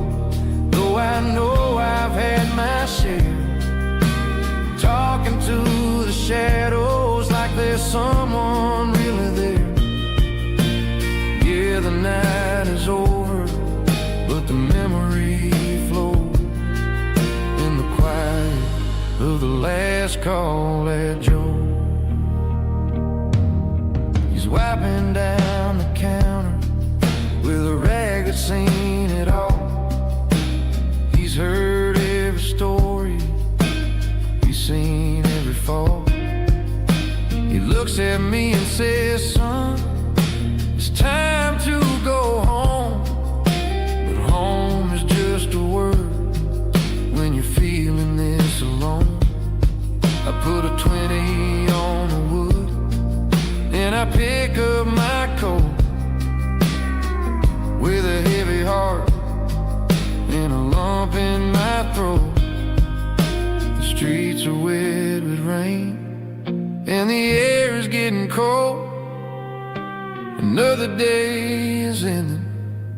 though I know I've had my share. Talking to the shadows like there's someone really there. Yeah, the night is over, but the memory flows in the quiet of the last call at Joe. He's wiping down the counter with a rag that's seen it all. He's heard every story, seen every fall. He looks at me and says, son, it's time to go home. But home is just a word when you're feeling this alone. I put a 20 on the wood and I pick up my coat with a heavy heart and a lump in my throat. Streets are wet with rain and the air is getting cold. Another day is ending,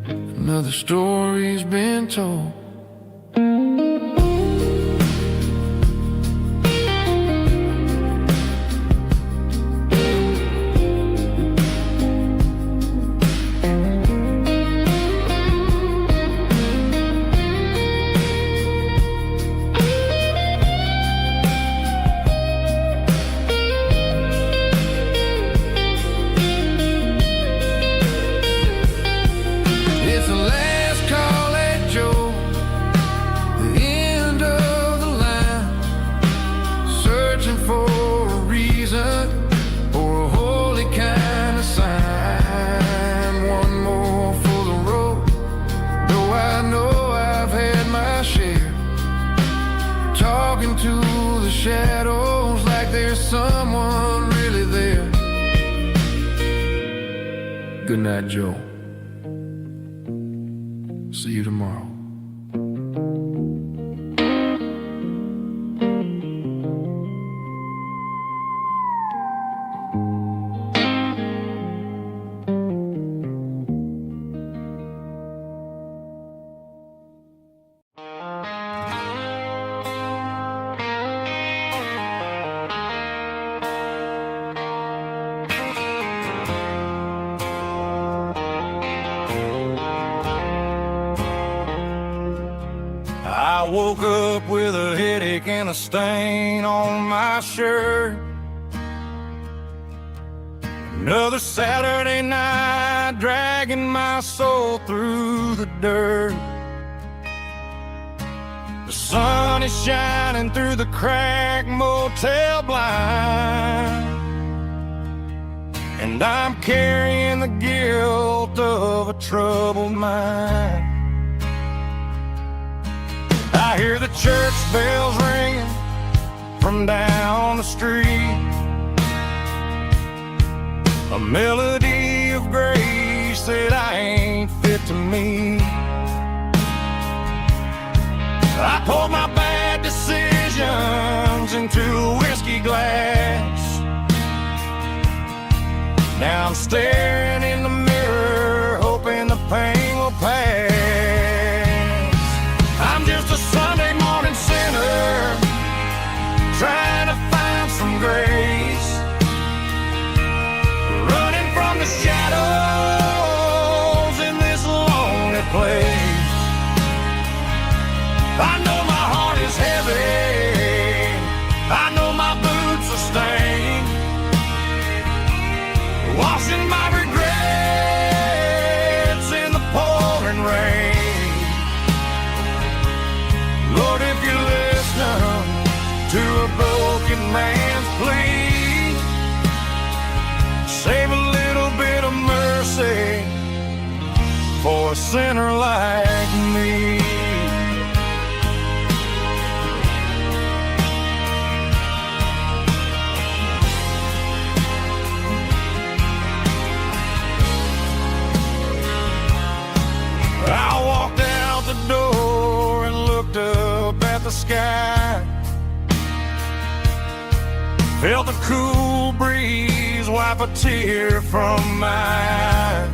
another story's been told. Shadows like there's someone really there. Good night, Joe. See you tomorrow. I woke up with a headache and a stain on my shirt. Another Saturday night dragging my soul through the dirt. The sun is shining through the cracked motel blind, and I'm carrying the guilt of a troubled mind. I hear the church bells ringing from down the street, a melody of grace that I ain't fit to meet. I poured my bad decisions into a whiskey glass. Now I'm staring in the mirror, hoping the pain will pass. I'm just a Sunday morning sinner, trying to find some grace. washing my regrets in the pouring rain. Lord, if you listen to a broken man's plea, save a little bit of mercy for a sinner like me. I walked out the door and looked up at the sky, felt the cool breeze wipe a tear from my eye.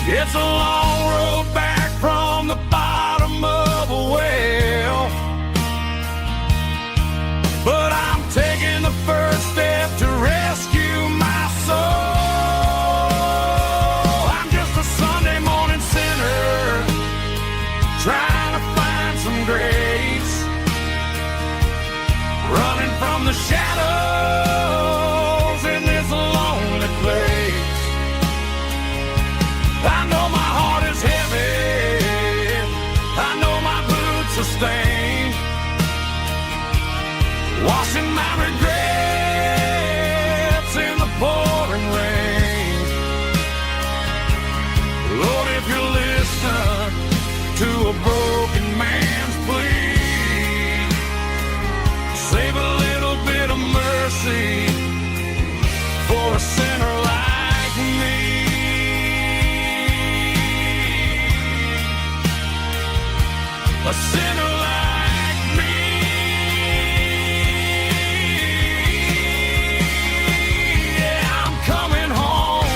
It's a long road back from the bottom of a well, but I'm taking the first step to rescue my soul. I'm just a Sunday morning sinner trying to find some grace, running from the shadows in this lonely place. I know my heart is heavy, I know my boots are stained, washing my regrets in the pouring rain. Lord, if you listen to a broken man's plea, save a little bit of mercy for a sinner like me. A sinner like me. Yeah, I'm coming home.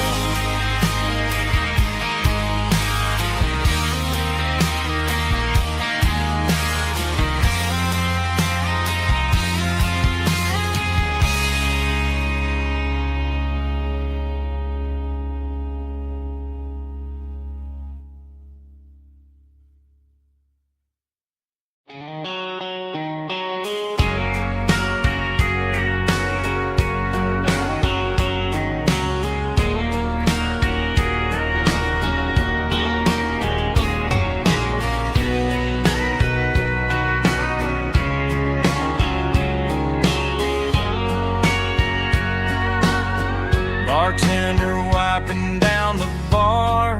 Bartender wiping down the bar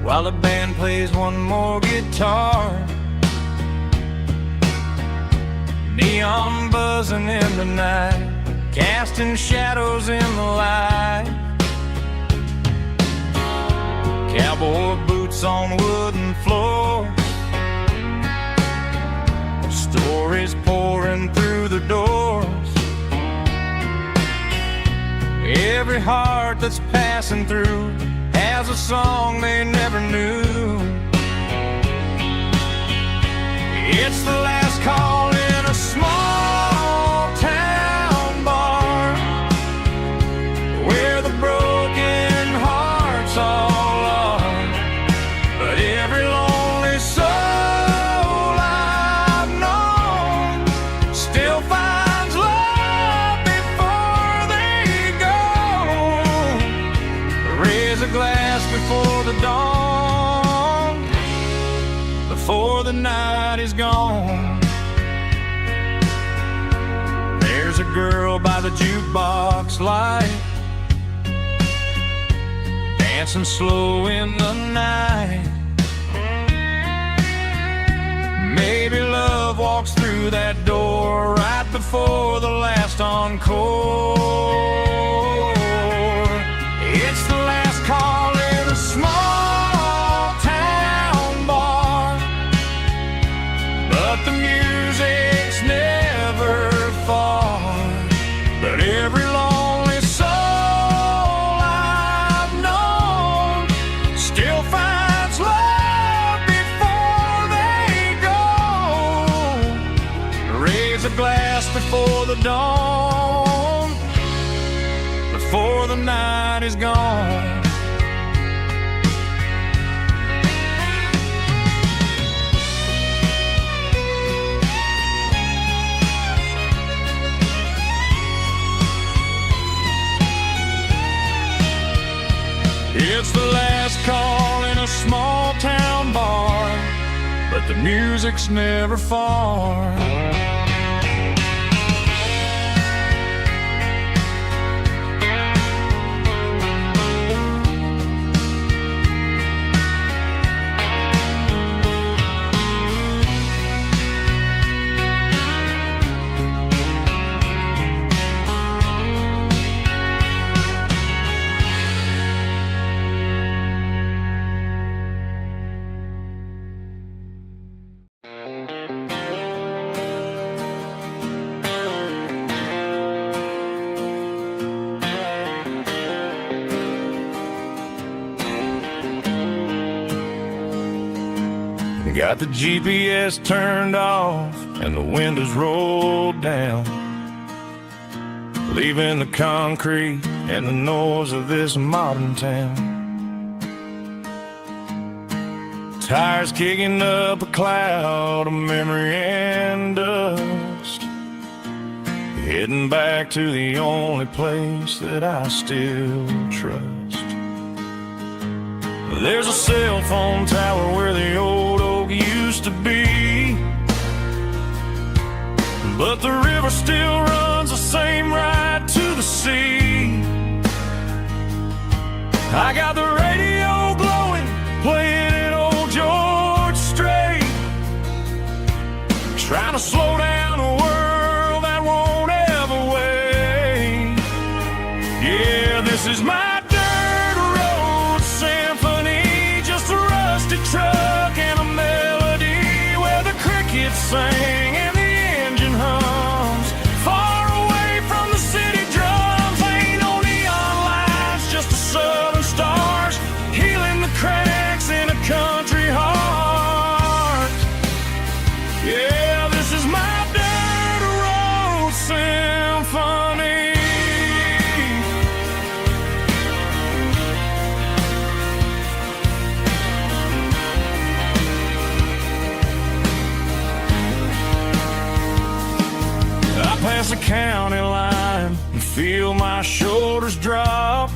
while the band plays one more guitar. Neon buzzing in the night, casting shadows in the light. Cowboy boots on wooden floors, stories pouring through the doors. Every heart that's passing through has a song they never knew. It's the last call in a small town bar where the broken hearts all are. But every lonely soul I've known still finds love before they go. Raise a glass before the dawn, before the night is gone. There's a girl by the jukebox light, dancing slow in the night. Maybe love walks through that door right before the last encore. It's the last call in a small town bar, but the music's never far. But every lonely soul I've known still finds love before they go. Raise a glass before the dawn, before the night is gone. It's the last call in a small town bar, but the music's never far. Got the GPS turned off and the windows rolled down, leaving the concrete and the noise of this modern town. Tires kicking up a cloud of memory and dust, heading back to the only place that I still trust. There's a cell phone tower where the old oak used to be, but the river still runs the same right to the sea. I got the radio blowing, playing an old George Strait, trying to slow down a world that won't ever wait. Yeah, this is my truck and a melody where the crickets sing and the engine hums, far away from the city drums. Ain't no neon lights, just the southern stars healing the cracks in a country heart. Yeah, this is my dirt road symphony. Past the county line and feel my shoulders drop.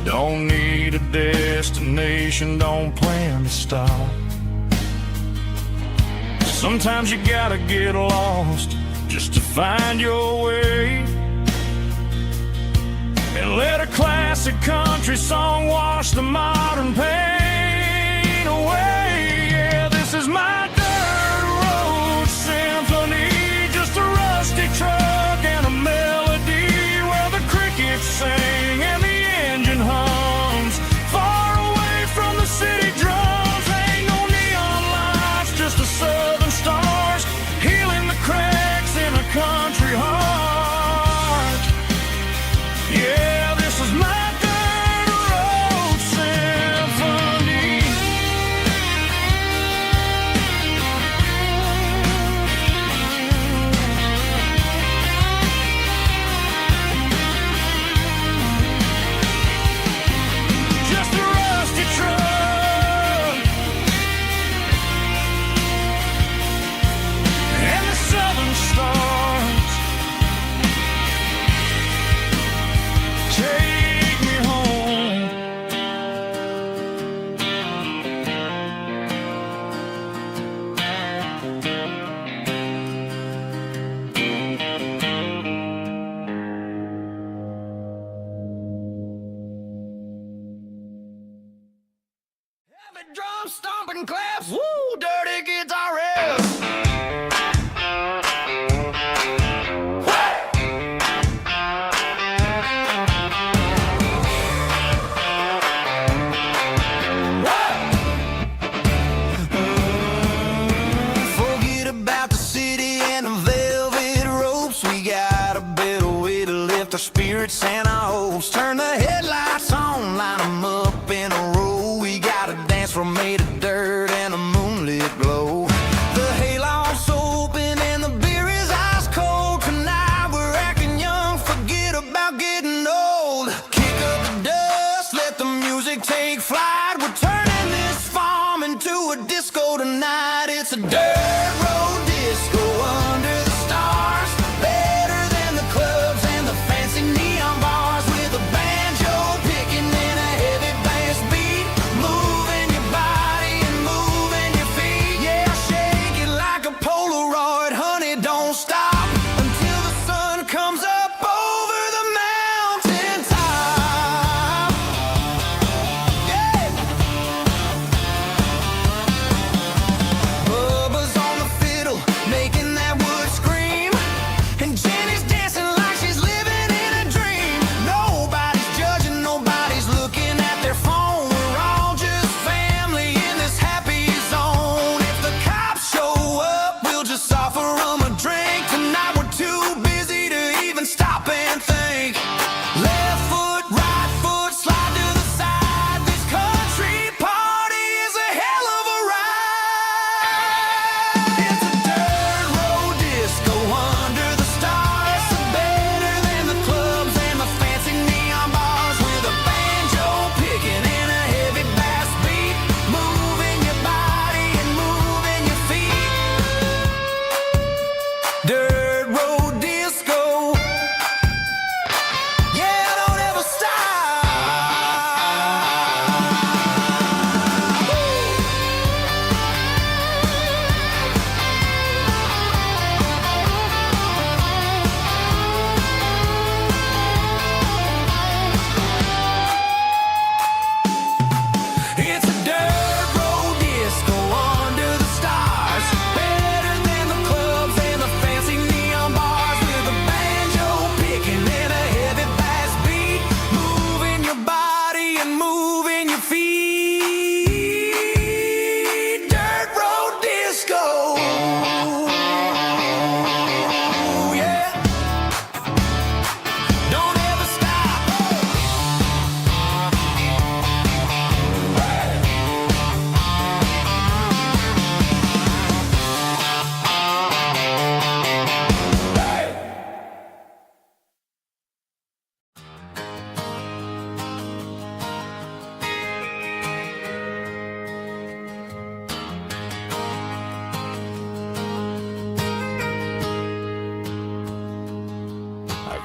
Don't need a destination, don't plan to stop. Sometimes you gotta get lost just to find your way, and let a classic country song wash the modern pain away. Yeah, this is my truck and a melody where the crickets sing and the engine hums, far away from the city drums. Ain't no neon lights, just the southern stars healing the cracks in a country heart. Yeah, this is my dirt road symphony.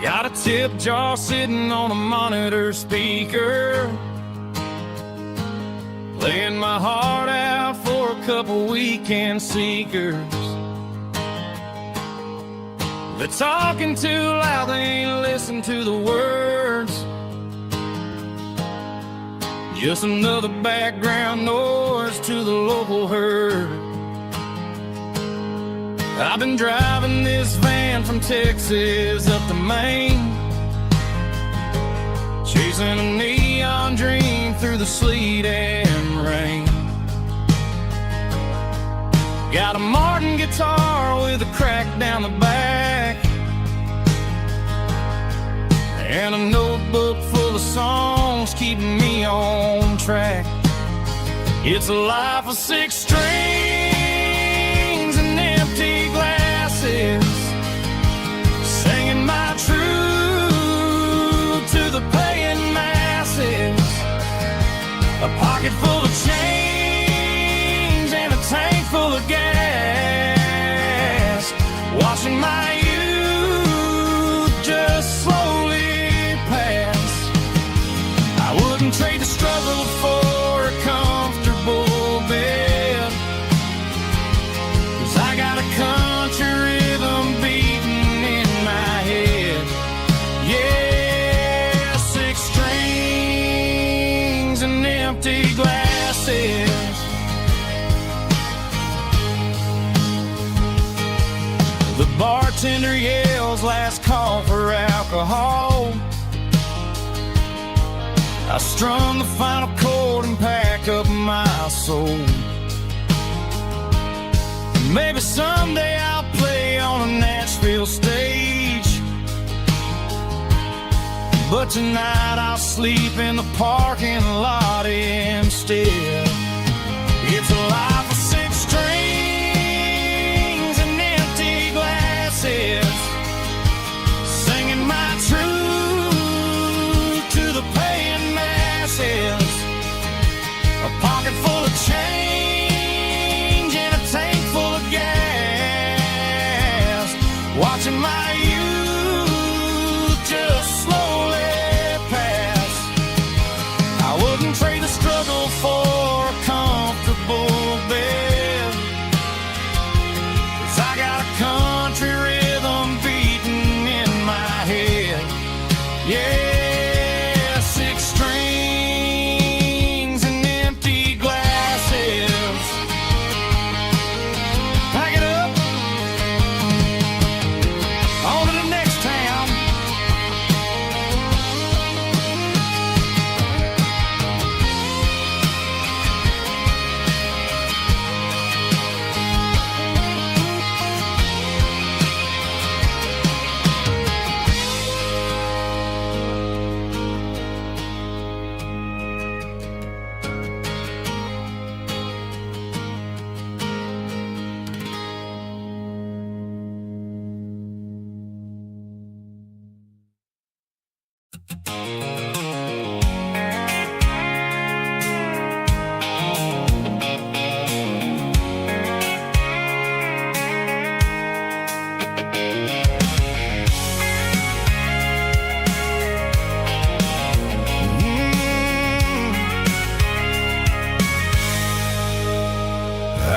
Got a tip jar sitting on a monitor speaker, playing my heart out for a couple weekend seekers. They're talking too loud, they ain't listen to the words. Just another background noise to the local herd. I've been driving this van from Texas up to Maine, chasing a neon dream through the sleet and rain. Got a Martin guitar with a crack down the back, and a notebook full of songs keeping me on track. It's a life of 6 strings and empty glasses, singing my truth to the paying masses. A pocket full of change and a tank full of gas, watching my youth just slowly pass. I wouldn't trade the struggle for a comfortable bed, 'cause I got a country rhythm beating in my head. Yeah, 6 strings and empty glasses. The bartender yells last call for alcohol. I strum the final chord and pack up my soul. Maybe someday I'll play on a Nashville stage, but tonight I'll sleep in the parking lot instead. It's a life of 6 strings and empty glasses, singing my truth to the paying masses. A pocket full of change and a tank full of gas, watching my youth just slowly pass. I wouldn't trade the struggle for a comfortable bed, 'cause I got a country rhythm beating in my head. Yeah, 6 strings and empty glasses. Pack it up, on to the next town.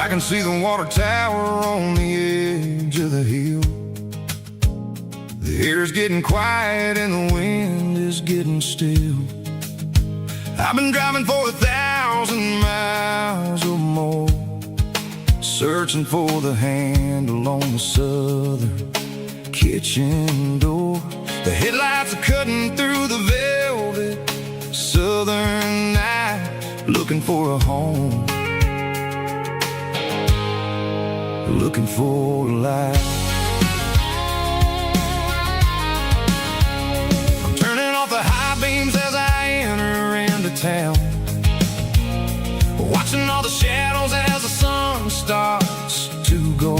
I can see the water tower on the edge of the hill. The air's getting quiet and the wind is getting still. I've been driving for 1,000 miles or more, searching for the handle on the southern kitchen door. The headlights are cutting through the velvet southern night, looking for a home, looking for a life. I'm turning off the high beams as I enter into town, watching all the shadows as the sun starts to go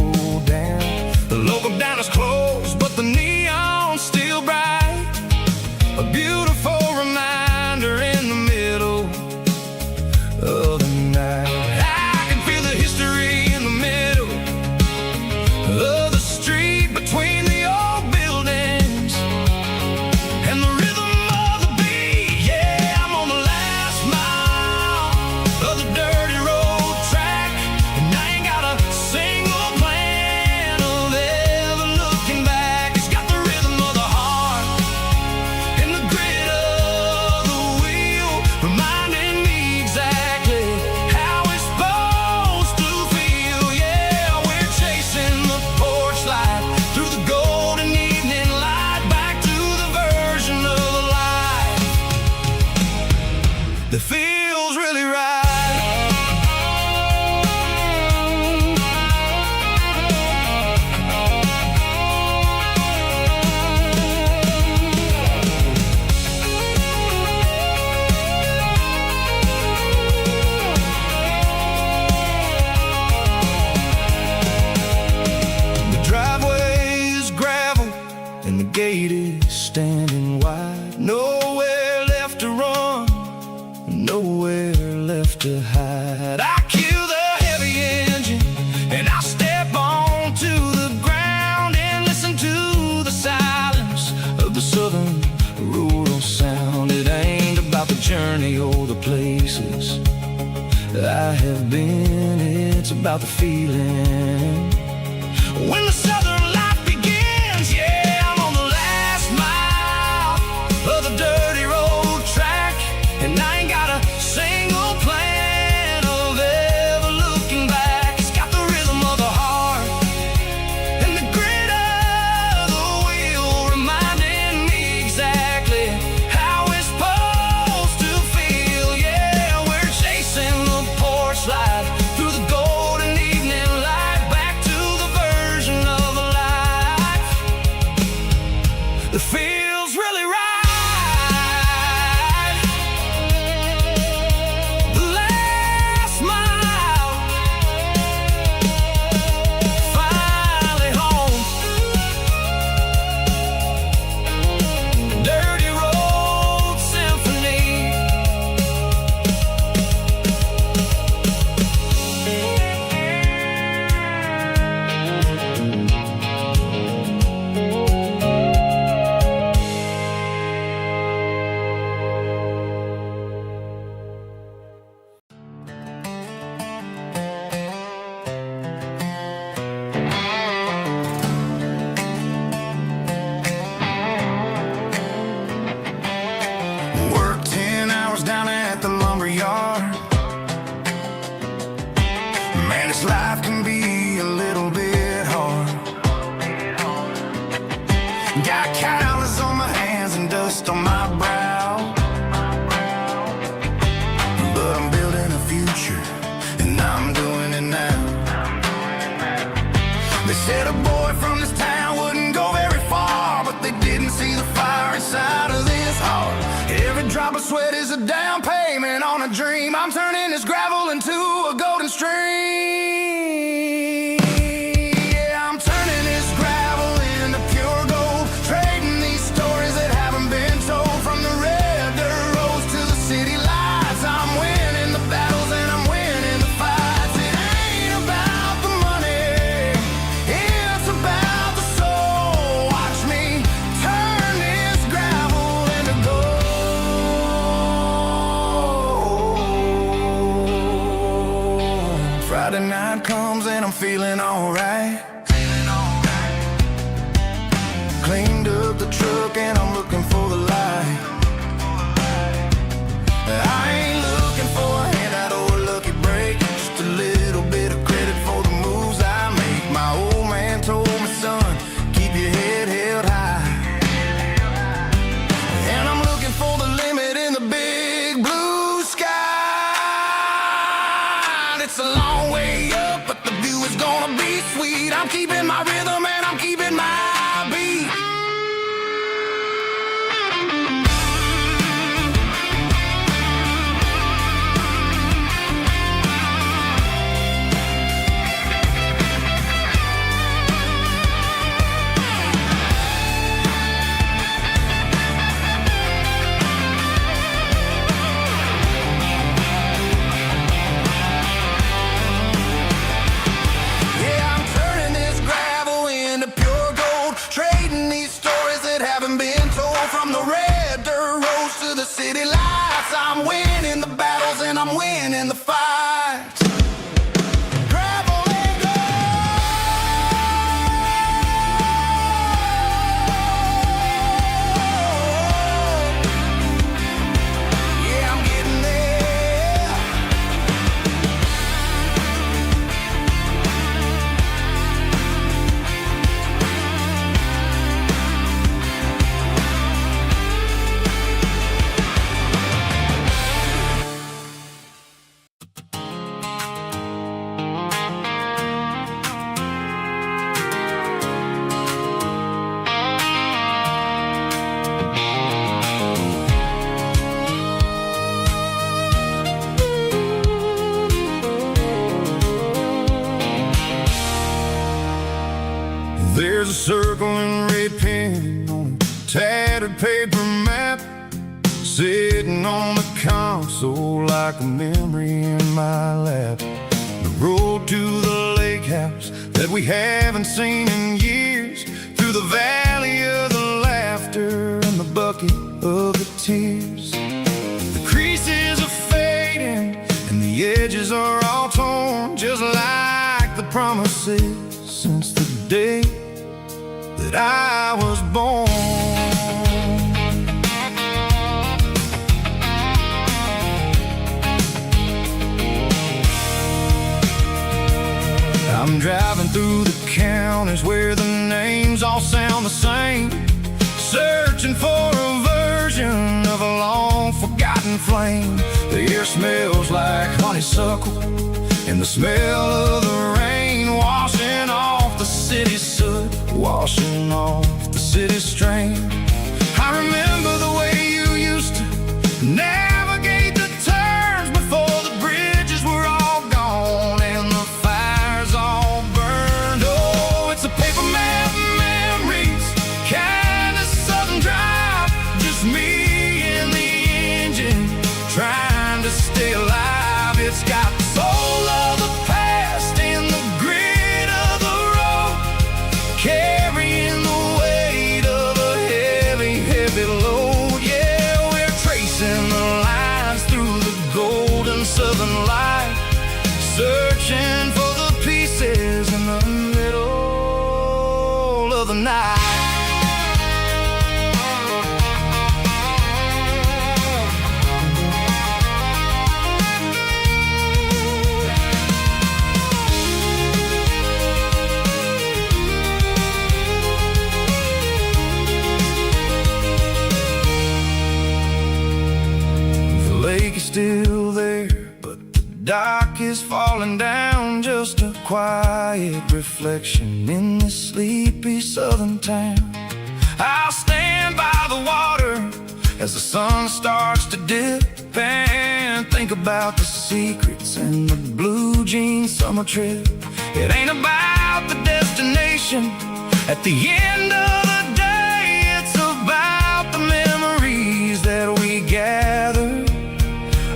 down. The local diner's closed, but the neon's still bright, a beautiful reminder in the middle of the night. I can feel the history in the middle of the and the gate is standing wide. Nowhere left to run, nowhere left to hide. I kill the heavy engine and I step onto the ground and listen to the silence of the southern rural sound. It ain't about the journey or the places I have been, it's about the feeling when the southern life begins. Yeah, I'm on the last mile of the dirty road track, and I ain't got a single plan of ever looking back. It's got the rhythm of the heart and the grit of the wheel, reminding me exactly how it's supposed to feel. Yeah, we're chasing the porch light through the golden evening light, back to the version of a life that feels really right. The last mile, finally home. Dirty road symphony. Worked 10 hours down at the lumber yard. Man, this life can be a little bit hard. Got calluses on my hands and dust on my brow, but I'm building a future and I'm doing it now. They said a boy from this town wouldn't go very far, but they didn't see the fire inside of this heart. Every drop of sweat is a down payment on a dream. I'm turning this gravel into a golden stream. Yeah, I'm turning this gravel into pure gold, trading these stories that haven't been told. From the red dirt roads to the city lights, I'm winning the battles and I'm winning the fights. It ain't about the money, it's about the soul. Watch me turn this gravel into gold. Friday night comes and I'm feeling alright. Cleaned up the truck and I'm looking for the light. I ain't looking for a handout or a lucky break, just a little bit of credit for the moves I make. My old man told me, son, keep your head held high. And I'm looking for the limit in the big blue sky. It's a long way up, but the view is gonna be sweet. I'm keeping my rhythm and I'm keeping my beat. Yeah, I'm turning this gravel into pure gold, trading these stories that haven't been told. From the red dirt roads to the city lights, I'm winning the battles and I'm winning the fights. Gravel and gold. Yeah, I'm getting there. paper map sitting on the console like a memory in my lap. The road to the lake house that we haven't seen in years, through the valley of the laughter and the bucket of the tears. The creases are fading and the edges are all torn, just like the promises since the day that I was born. I'm driving through the counties where the names all sound the same, searching for a version of a long forgotten flame. The air smells like honeysuckle and the smell of the rain washing off the city's soot, washing off the city's strain. I remember the way you used to navigate the turns before the bridges were all gone and the fires all burned. Oh, it's a paper map memories, kind of southern drive, just me and the engine trying to stay alive. It's got the soul of the past and the grit of the road, carrying the weight of a heavy, heavy load. Yeah, we're tracing the lines through the golden southern light, searching for the pieces in the middle of the night. The lake is still there, but the dock is falling down, just a quiet reflection in this sleepy southern town. I'll stand by the water as the sun starts to dip and think about the secrets and the blue jean summer trip. It ain't about the destination at the end of the day, it's about the memories that we gather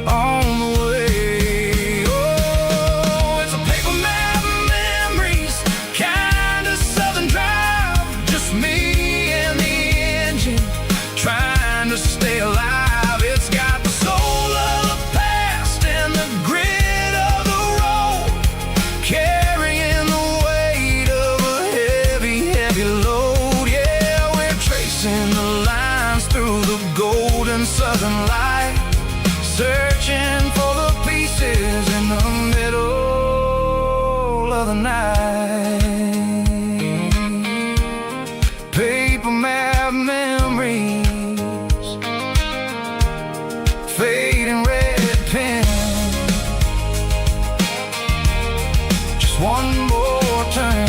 on the way. Oh, it's a paper map memories, kind of southern drive, just me and the engine trying to stay alive. It's got the soul of the past and the grit of the road, carrying the weight of a heavy, heavy load. Yeah, we're tracing the lines through the golden southern light, searching for the pieces in the middle of the night. Paper map memories, fading red pen, just one more turn.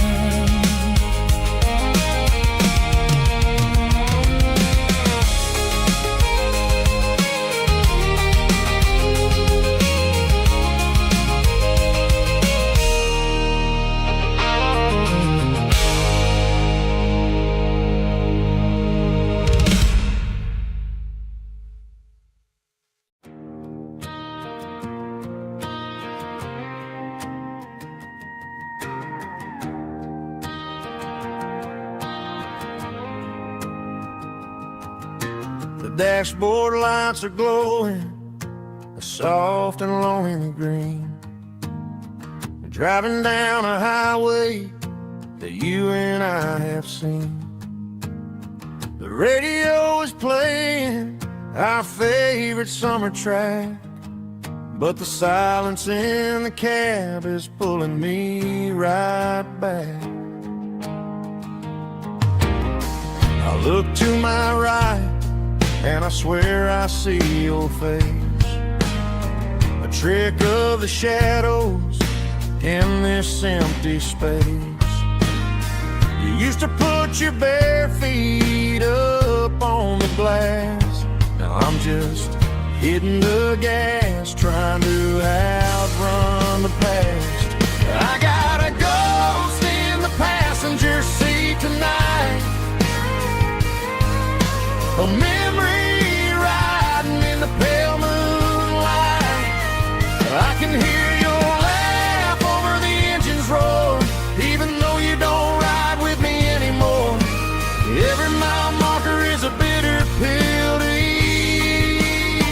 The dashboard lights are glowing a soft and lonely green. We're driving down a highway that you and I have seen. The radio is playing our favorite summer track, but the silence in the cab is pulling me right back. I look to my right and I swear I see your face, a trick of the shadows in this empty space. You used to put your bare feet up on the glass. Now I'm just hitting the gas, trying to outrun the past. I got a ghost in the passenger seat tonight. A memory riding in the pale moonlight. I can hear your laugh over the engine's roar, even though you don't ride with me anymore. Every mile marker is a bitter pill to eat.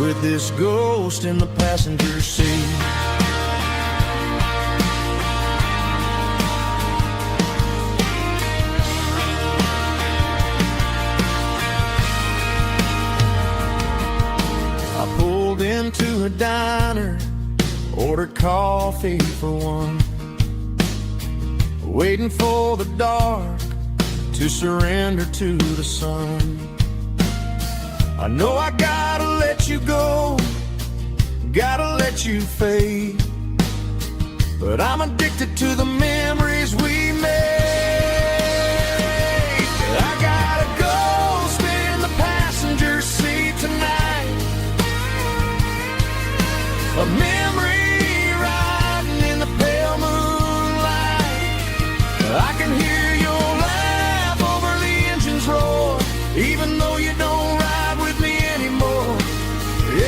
With this ghost in the passenger seat. I pulled into a diner, ordered coffee for one, waiting for the dark to surrender to the sun. I know I gotta let you go, gotta let you fade, but I'm addicted to the memories we made. I got a ghost in the passenger seat tonight, a memory riding in the pale moonlight. I can hear your laugh over the engine's roar, even though you don't ride with me anymore.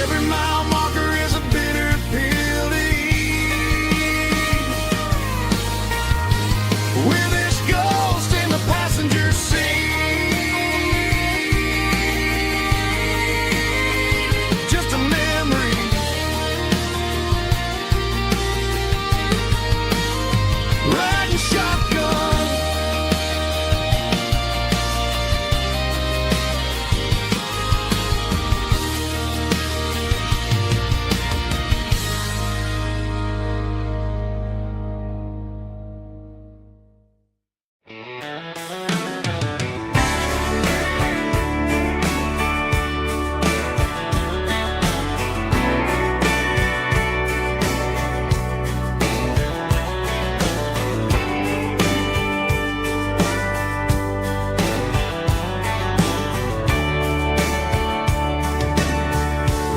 Every mile marker is a bitter pill to eat. With this ghost in the passenger seat, just a memory. Riding shotgun.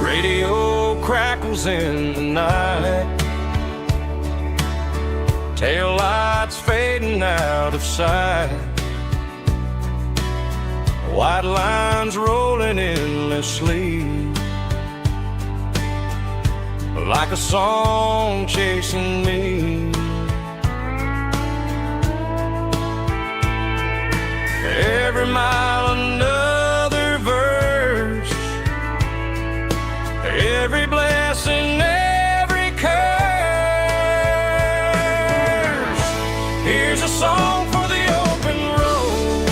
Radio crackles in the night, tail lights fading out of sight, white lines rolling endlessly, like a song chasing me. Every mile another verse, every blessing, every curse. Here's a song for the open road,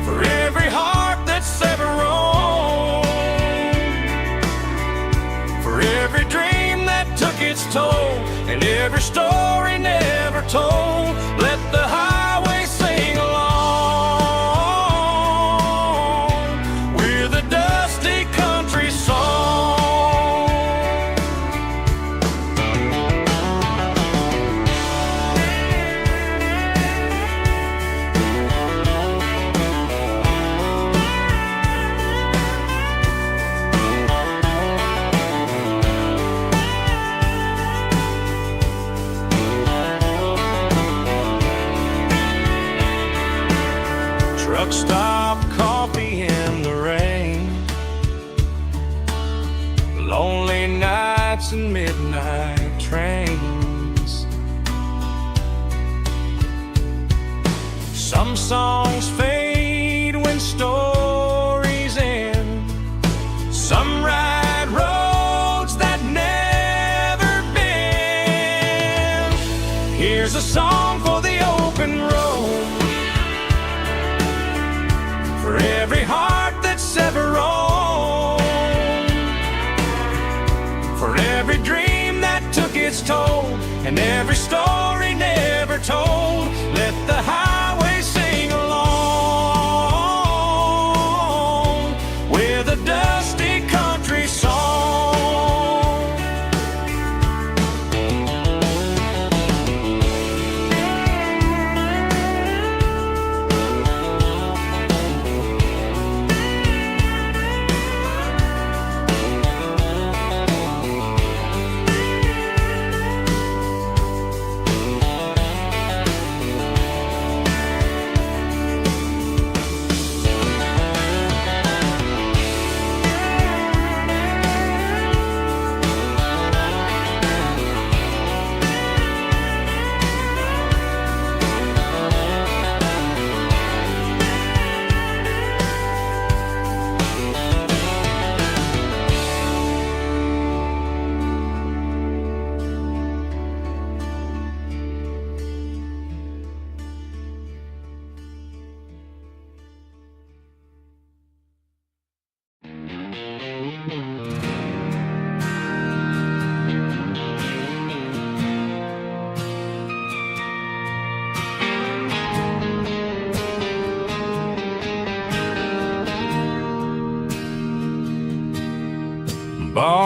for every heart that's ever roamed, for every dream that took its toll, and every story never told. Let the highway sing along with a dusty country song. Truck stop, coffee in the rain, lonely nights and midnight trains. Some songs fade when stories end, some ride roads that never bend. Here's a song for the open road, for every heart that's ever roamed, for every dream that took its toll, and every story never told. Let the highway sing along with a dusty country song.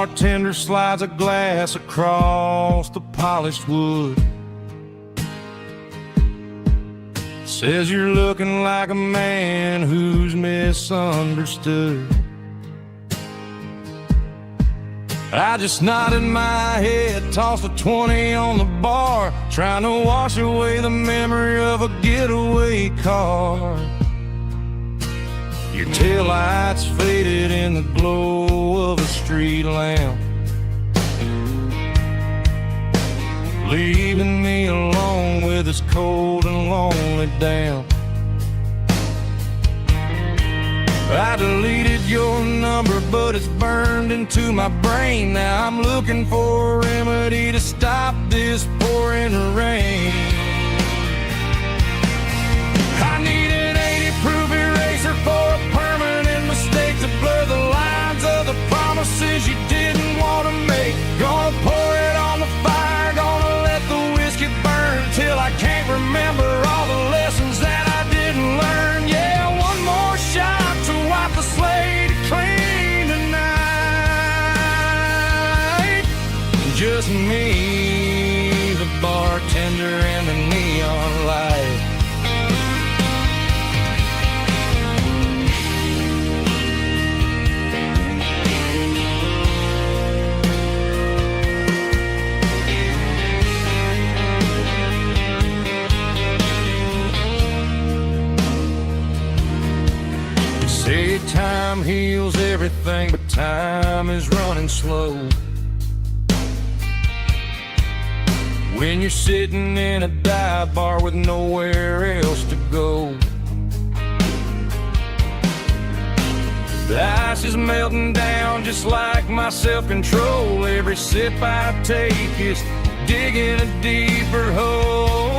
bartender slides a glass across the polished wood. Says you're looking like a man who's misunderstood. I just nodded my head, tossed a 20 on the bar, trying to wash away the memory of a getaway car. Your taillights faded in the glow of a street lamp, leaving me alone with this cold and lonely damp. I deleted your number, but it's burned into my brain. Now I'm looking for a remedy to stop this pouring rain. I need an 80-proof eraser for a permanent mistake to blur the lines of the promises you didn't want to make. Gonna pour it on the fire, gonna let the whiskey burn till I can't remember all the lessons that I didn't learn. Yeah, one more shot to wipe the slate clean tonight. Just me, the bartender, and the neon light. Say time heals everything, but time is running slow. When you're sitting in a dive bar with nowhere else to go, the ice is melting down just like my self-control. Every sip I take is digging a deeper hole.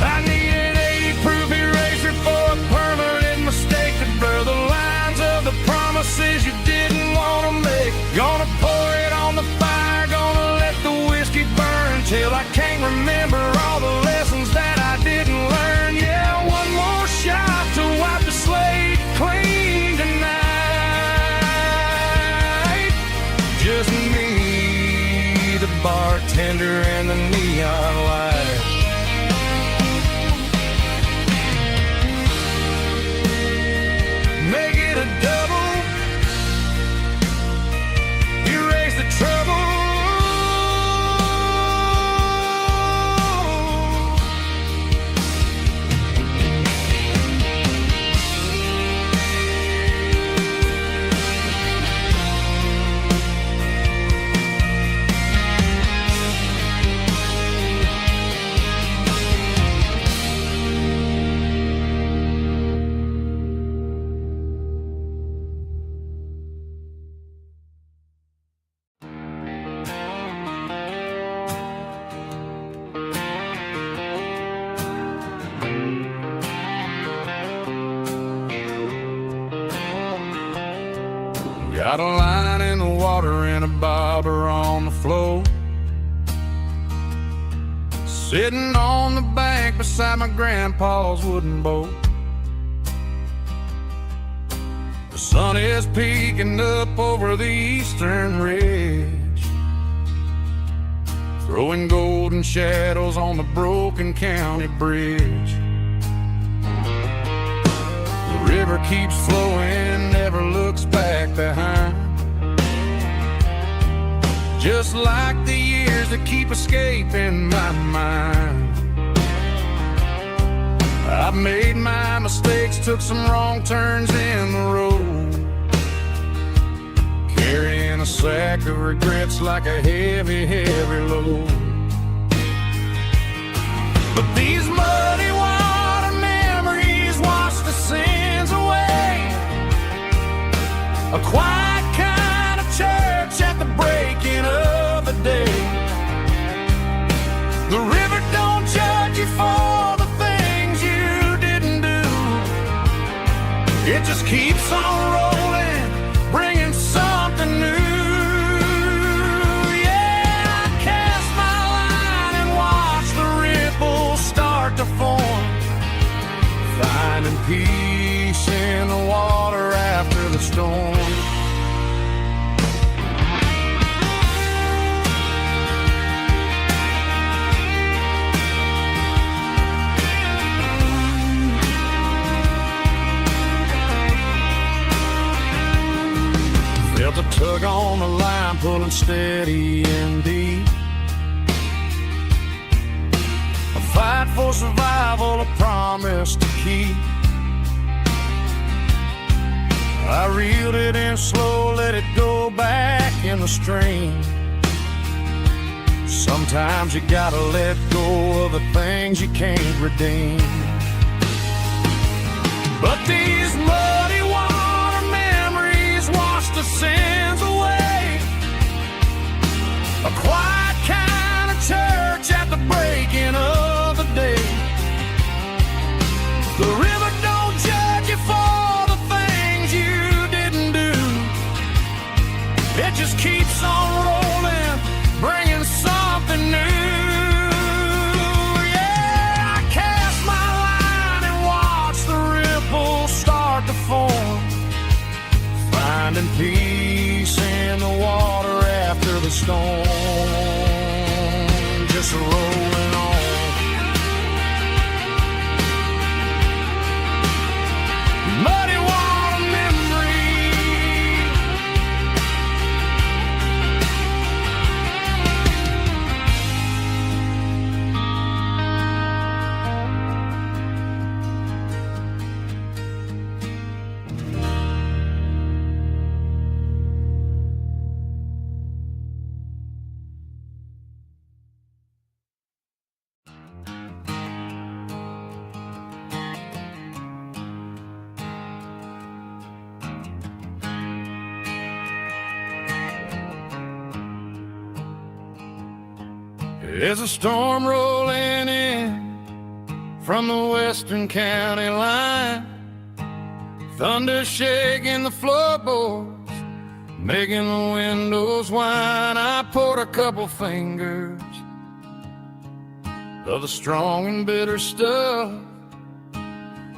I need an 80-proof eraser for a permanent mistake to blur the lines of the promises you didn't want to make. Gonna pour it on the fire, gonna let the whiskey burn till I can't remember all the lessons that I didn't learn. Yeah, one more shot to wipe the slate clean tonight. Just me, the bartender, and the neon light. Make it a double, erase the trouble. Got a line in the water and a bobber on the floor, sitting on the bank beside my grandpa's wooden boat. The sun is peeking up over the eastern ridge, throwing golden shadows on the broken county bridge. The river keeps flowing, never looks back behind, just like the years that keep escaping my mind. I've made my mistakes, took some wrong turns in the road, carrying a sack of regrets like a heavy, heavy load. But these muddy water memories wash the sins away. A quiet kind of church at the breaking of the day. The river don't judge you for the things you didn't do. It just keeps on rolling, bringing something new. Yeah, I cast my line and watch the ripples start to form, finding peace in the water after the storm. tug on the line, pulling steady and deep. A fight for survival, a promise to keep. I reeled it in slow, let it go back in the stream. Sometimes you gotta let go of the things you can't redeem. But these muddy water memories wash the sins away. A quiet kind of church at the breaking of the day. The river don't judge you for the things you didn't do. It just keeps on rolling, bringing something new. To form, finding peace in the water after the storm, just rolling on. Muddy water memory. There's a storm rolling in from the western county line. Thunder shaking the floorboards, making the windows whine. I poured a couple fingers of the strong and bitter stuff,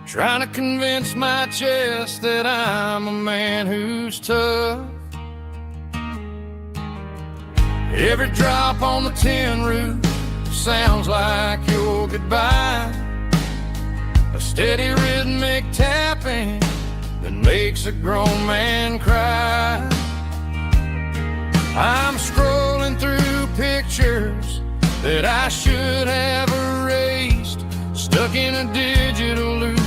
trying to convince my chest that I'm a man who's tough. Every drop on the tin roof sounds like your goodbye. A steady rhythmic tapping that makes a grown man cry. I'm scrolling through pictures that I should have erased, stuck in a digital loop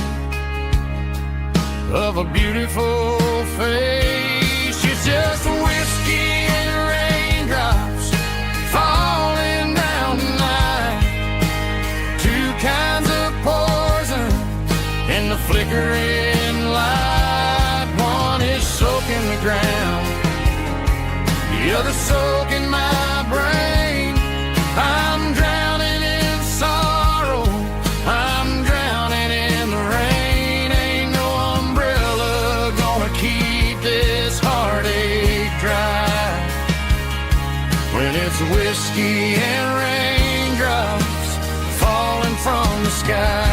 of a beautiful face. It's just whiskey and raindrops falling down tonight. Two kinds of poison in the flickering light. One is soaking the ground, the other soaking my brain. I'm drowning in sorrow, I'm drowning in the rain. Ain't no umbrella gonna keep this heartache dry when it's whiskey and raindrops falling from the sky.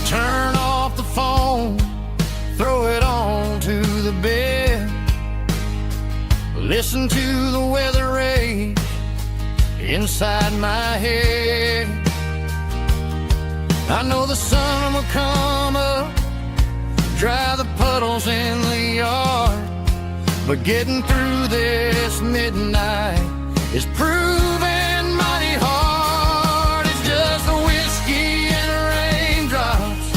Turn off the phone, throw it on to the bed, listen to the weather rage inside my head. I know the sun will come up, dry the puddles in the yard, but getting through this midnight is proving mighty hard. It's just a whiskey and raindrops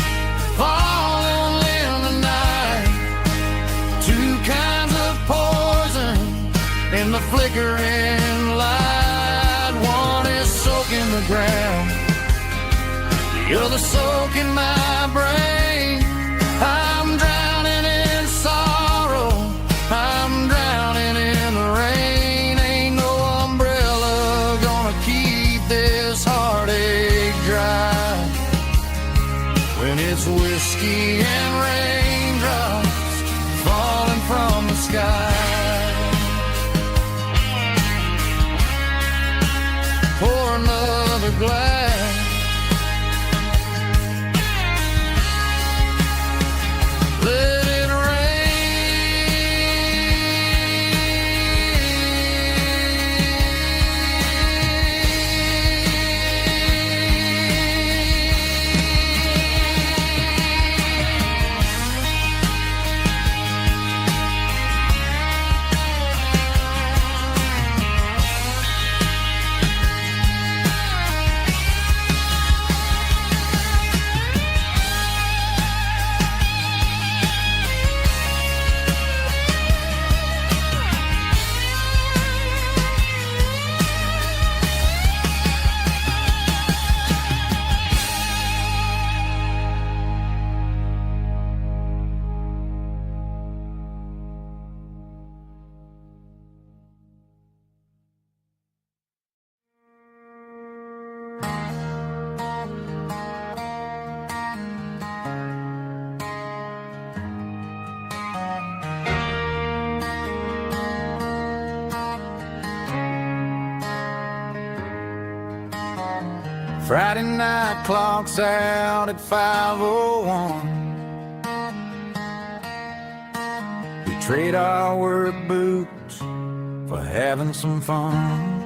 falling in the night. Two kinds of poison in the flickering light. One is soaking the ground, the other soaking my brain. I'm drowning in sorrow, I'm drowning in the rain. Ain't no umbrella gonna keep this heartache dry when it's whiskey and raindrops falling from the sky. Pour another glass, let it rain. Friday night clocks out at 5:01. We trade our work boots for having some fun.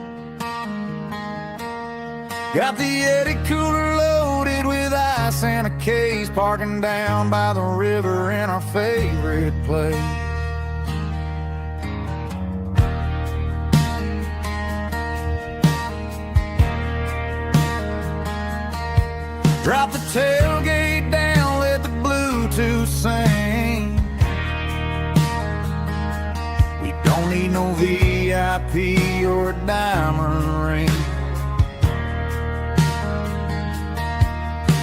Got the Eddie cooler loaded with ice and a case, parking down by the river in our favorite place. Drop the tailgate down, let the Bluetooth sing. We don't need no VIP or a diamond ring.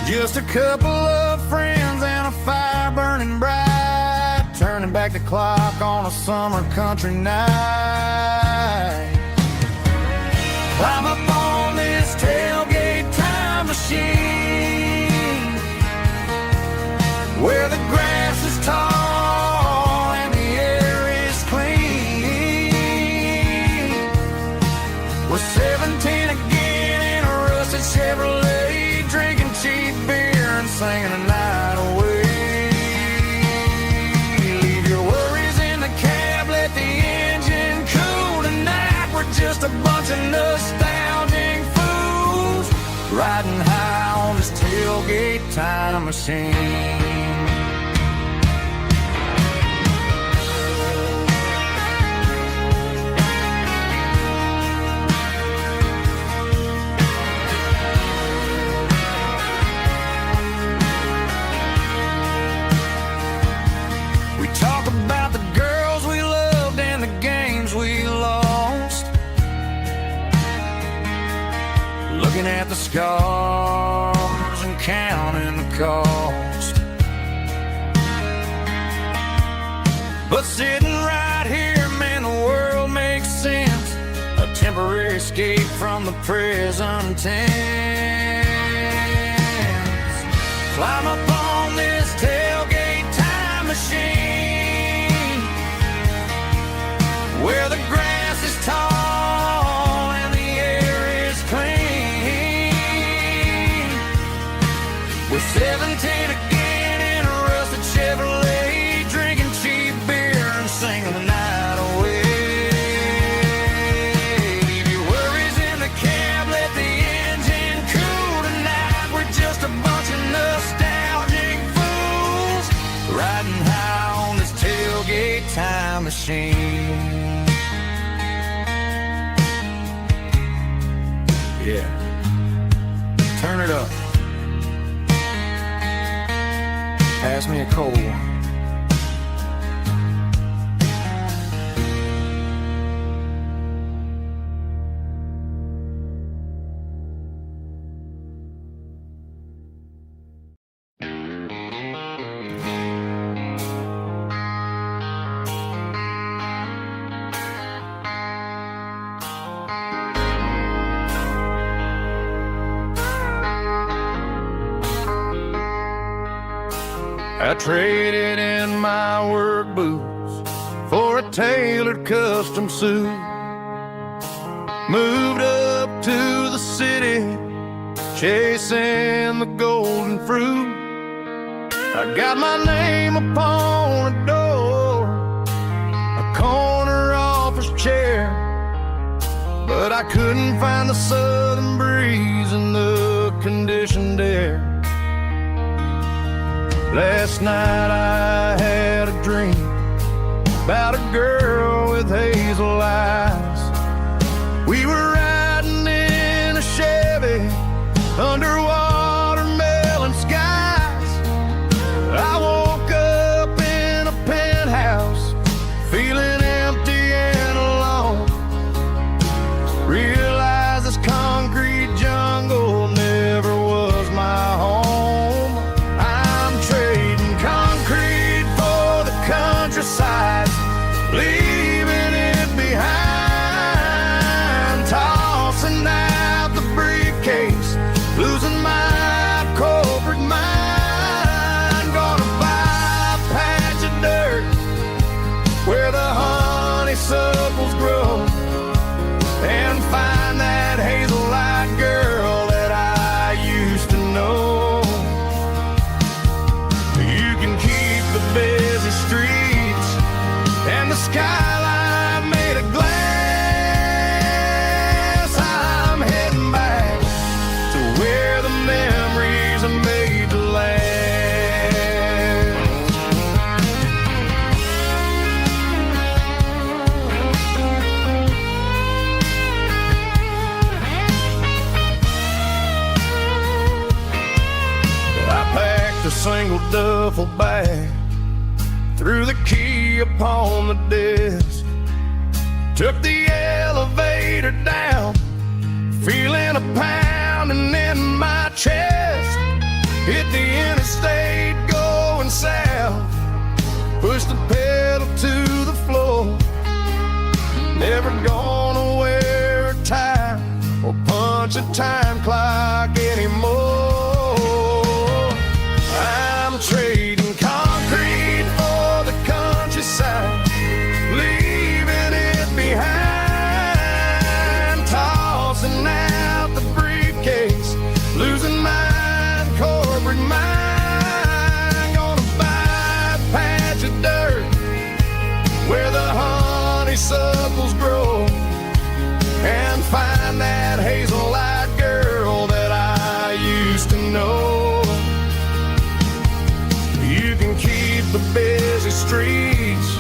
Just a couple of friends and a fire burning bright, turning back the clock on a summer country night. Climb up on this tailgate time machine, where the grass is tall and the air is clean. We're 17 again in a rusted Chevrolet, drinking cheap beer and singing the night away. Leave your worries in the cab, let the engine cool tonight. We're just a bunch of nostalgic fools riding high on this tailgate time machine. About the girls we loved and the games we lost, looking at the scars and counting the cost. But sitting right here, man, the world makes sense. A temporary escape from the present tense. Climb up on this tailgate time machine, where the grass is tall and the air is clean. We're 17 again in a rusted Chevrolet, drinking cheap beer and singing the night away. Leave your worries in the cab, let the engine cool tonight. We're just a bunch of nostalgic fools riding high on this tailgate time machine. Yeah, turn it up. Pass me a cold one. I traded in my work boots for a tailored custom suit. Moved up to the city, chasing the golden fruit. I got my name upon a door, a corner office chair, but I couldn't find the southern breeze in the conditioned air. Last night I had a dream about a girl with hazel eyes. We were riding in a Chevy under watermelon skies. I woke up in a penthouse feeling empty and alone. Realized this concrete jungle never was my home. Countryside, leaving it behind. busy streets and the skyline made of glass. I'm heading back to where the memories are made to last. A single duffel bag, threw the key upon the desk, took the elevator down, feeling a pounding in my chest. Hit the interstate going south, pushed the pedal to the floor. Never gonna wear a tie or punch a time clock anymore. I'm trading concrete for the countryside, leaving it behind, tossing out the briefcase, losing my corporate mind. Gonna buy a patch of dirt where the honeysuckles grow and find that hazel-eyed girl that I used to know. The busy streets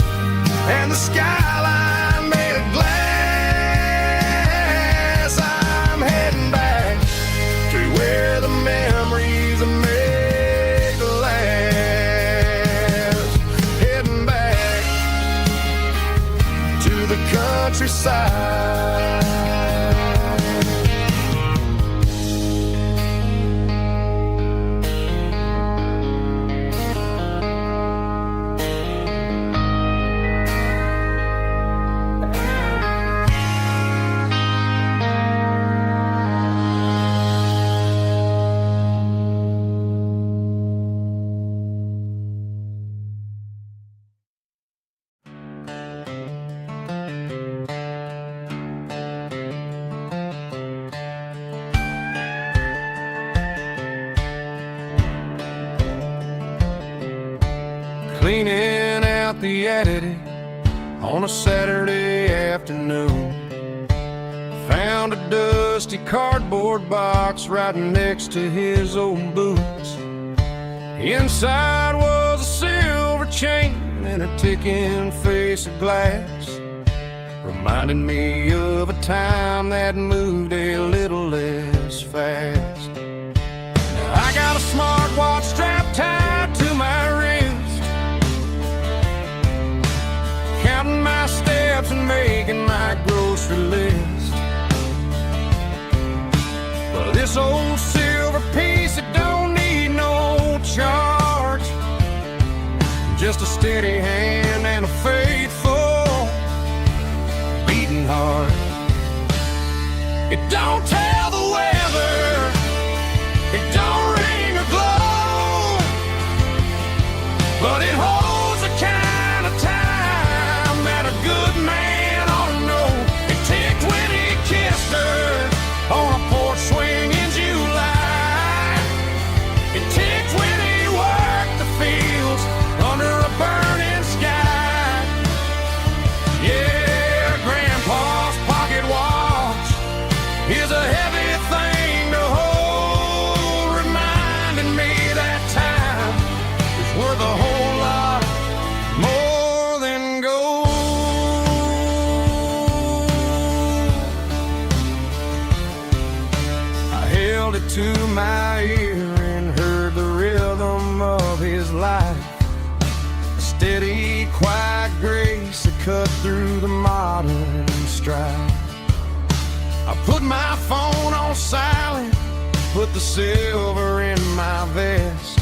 and the skyline made of glass. I'm heading back to where the memories are made to last. Heading back to the countryside. Cleaning out the attic on a Saturday afternoon, found a dusty cardboard box right next to his old boots. Inside was a silver chain and a ticking face of glass, reminding me of a time that moved a little less fast. Now I got a smartwatch strapped tied to my wrist, counting my steps and making my grocery list. But this old silver piece, it don't need no charge, just a steady hand and a faithful beating heart. It don't tell the weather, it don't ring or glow, but it holds the kind of time that a good man ought to know. It ticked when he kissed her on a porch swing in July. It ticked when he worked the fields under a burning sky. Yeah, Grandpa's pocket watch is a heavy thing to hold, reminding me that time is worth a whole lot more than gold. I held it to my ear and heard the rhythm of his life, a steady, quiet grace that cut through the modern strife. I put my phone on silent, put the silver in my vest.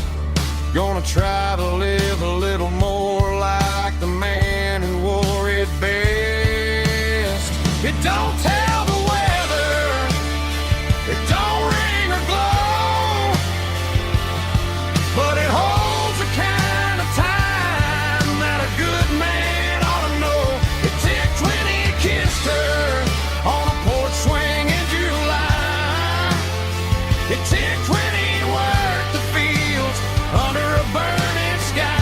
Gonna try to live a little more like the man who wore it best. It don't tell the weather, it don't ring or glow, but it holds the kind of time that a good man ought to know. It ticked when he kissed her on a porch swing in July. It ticked when he worked the fields under a burning sky.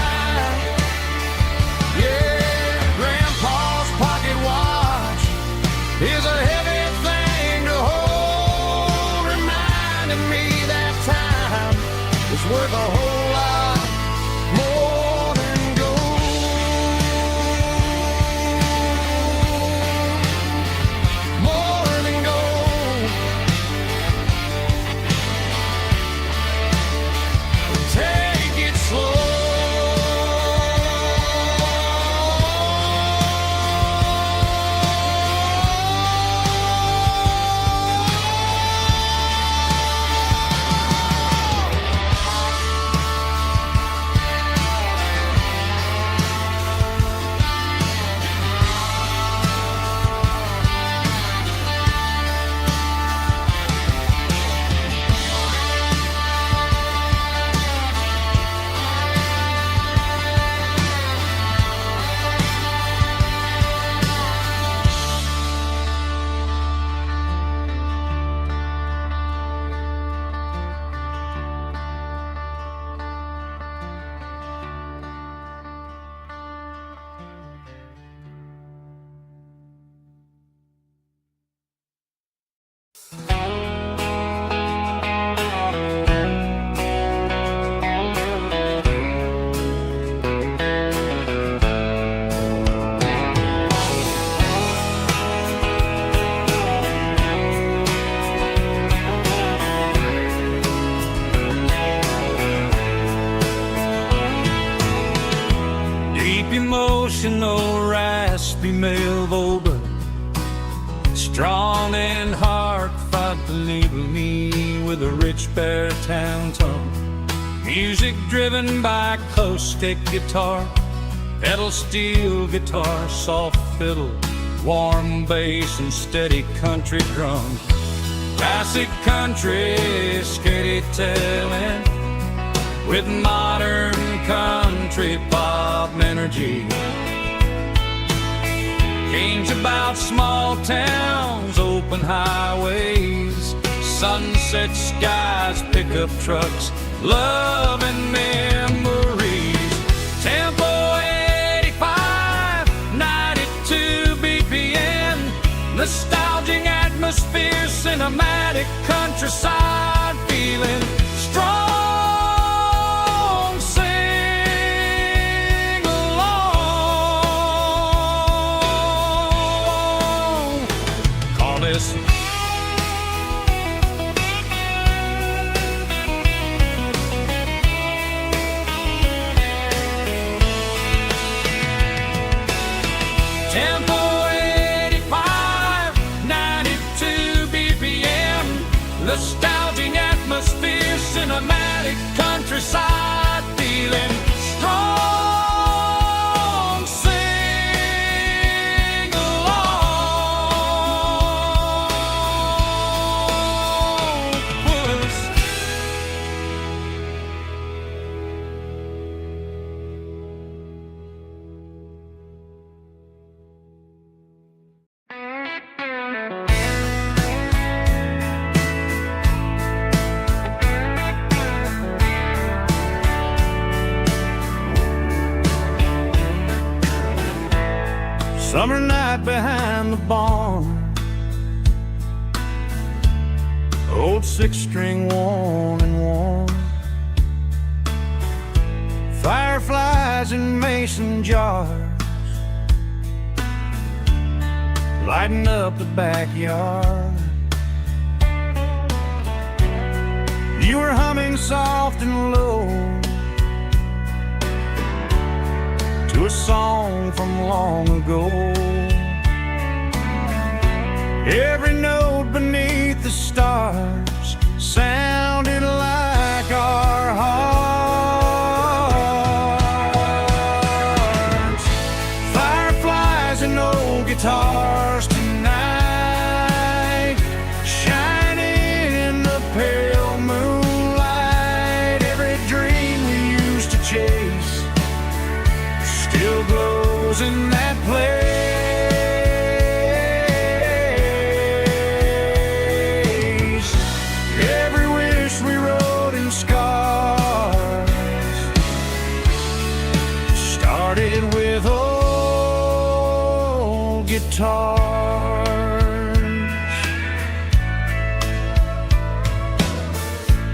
emotional, raspy male vulva, strong in heart, fought to label me with a rich baritone tone. Music driven by acoustic guitar, pedal steel guitar, soft fiddle, warm bass and steady country drums. Classic country storytelling with modern country pop energy. Games about small towns, open highways, sunset skies, pickup trucks, love and memories. Tempo 85, 92 BPM, nostalgic atmosphere, cinematic countryside feeling, strong, sing along. Call this Tempo 85, 92 BPM, nostalgic atmosphere, cinematic countryside feeling, strong, sing along. Puss. Summer night behind the barn, old 6-string worn and worn, fireflies in mason jars, lighting up the backyard. You were humming soft and low to a song from long ago. Every note beneath the stars sounded like our hearts. Fireflies and old guitars tonight, shining in the pale moonlight. Every dream we used to chase still glows in that place. Every wish we wrote in scars started with old guitars.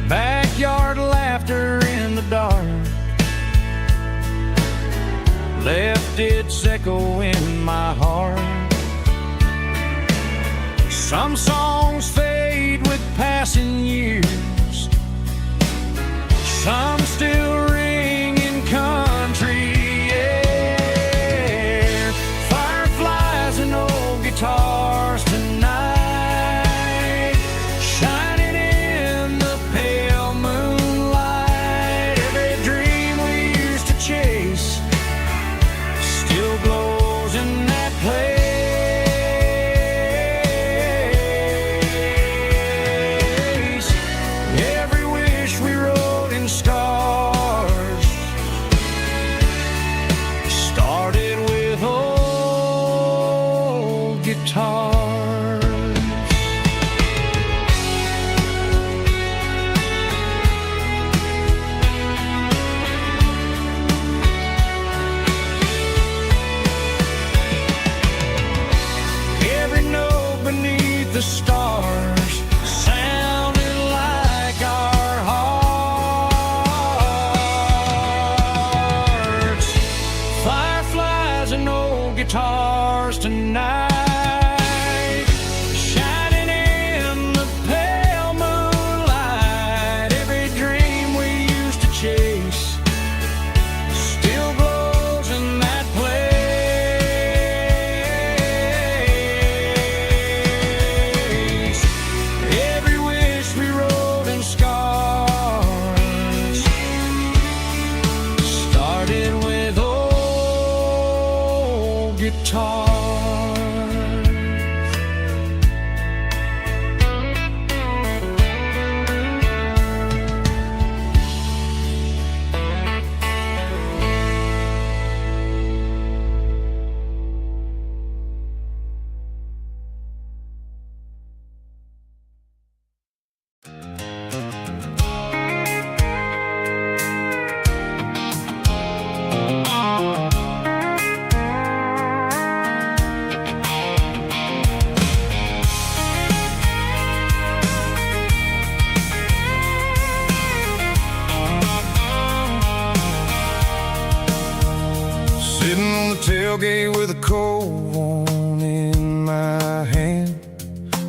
Backyard laughter in the dark left its echo in my heart. Some songs fade with passing years, some still ring in country air. Fireflies and old guitars tonight, shining in the pale moonlight. Every dream we used to chase still glows in that place. Every wish we wrote in stars started with old guitars. Every note beneath the stars sounded like our hearts. Fireflies and old guitars tonight, shining in the pale moonlight. Every dream we used to chase still glows in that place. guitars. Sitting on the tailgate with a cold one in my hand,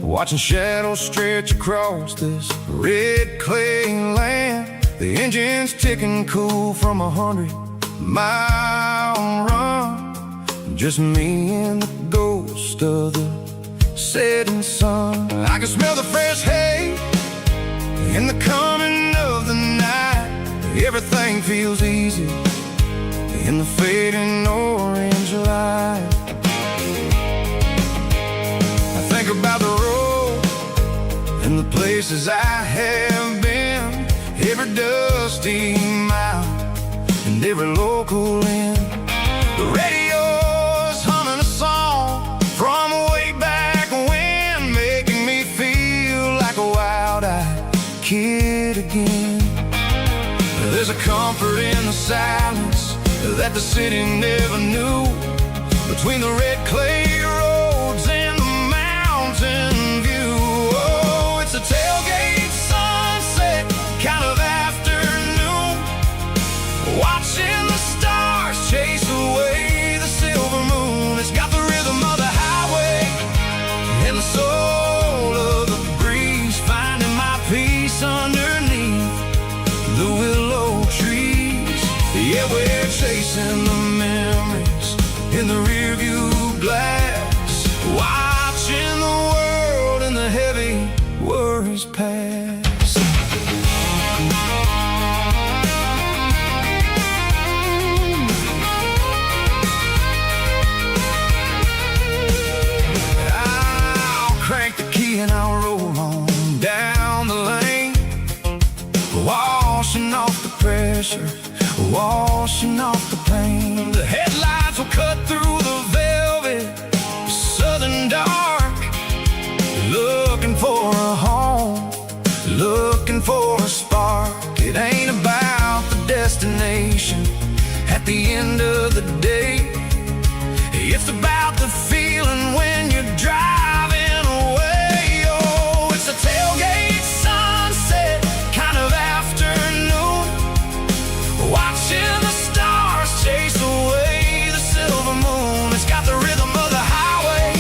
watching shadows stretch across this red clay land. The engine's ticking cool from 100-mile run. Just me and the ghost of the setting sun. I can smell the fresh hay and the coming of the night. Everything feels easy in the fading orange light. I think about the road and the places I have been, every dusty mile and every local inn. The radio's humming a song from way back when, making me feel like a wild-eyed kid again. There's a comfort in the silence that the city never knew, between the red clay roads and the mountain view. Oh, it's a tailgate sunset kind of afternoon, watching the stars chase away the silver moon. It's got the rhythm of the highway and the soul of the breeze, finding my peace underneath the willow trees. Yeah, we're chasing the memories in the rearview glass, watching the world and the heavy worries pass. I'll crank the key and I'll roll on down the lane, washing off the pressure, washing off the pain. The headlights will cut through the velvet southern dark, looking for a home, looking for a spark. It ain't about the destination at the end of the day, it's about the feeling when you're driving away. Oh, it's a tailgate sunset kind of afternoon, watching the stars chase away the silver moon. It's got the rhythm of the highway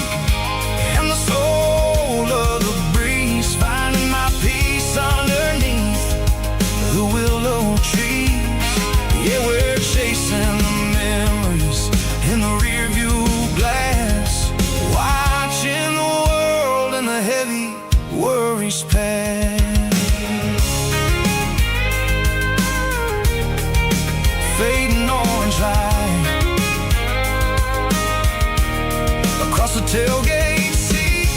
and the soul of the breeze, finding my peace underneath the willow trees. Yeah, we're chasing the memories in the rearview glass, watching the world and the heavy worries pass. Fading orange light across the tailgate seat.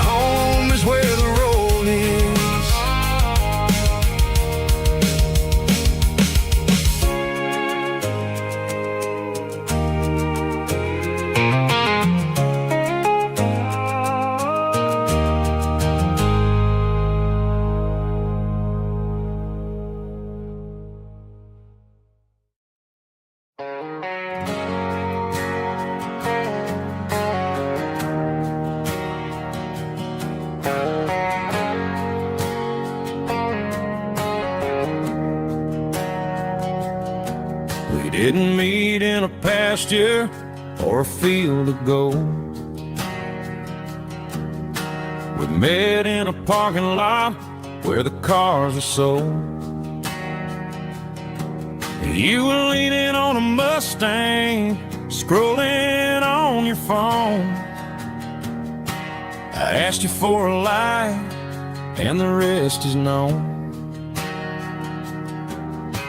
Home is where the road is. We didn't meet in a pasture or a field of gold. We met in a parking lot where the cars are sold. You were leaning on a Mustang, scrolling on your phone. I asked you for a light, and the rest is known.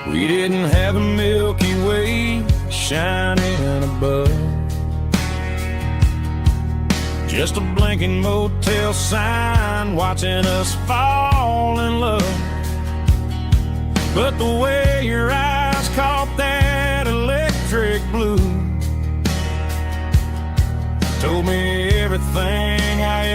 We didn't have a Milky Way shining above. Just a blinking motel sign watching us fall in love. But the way your eyes caught that electric blue told me everything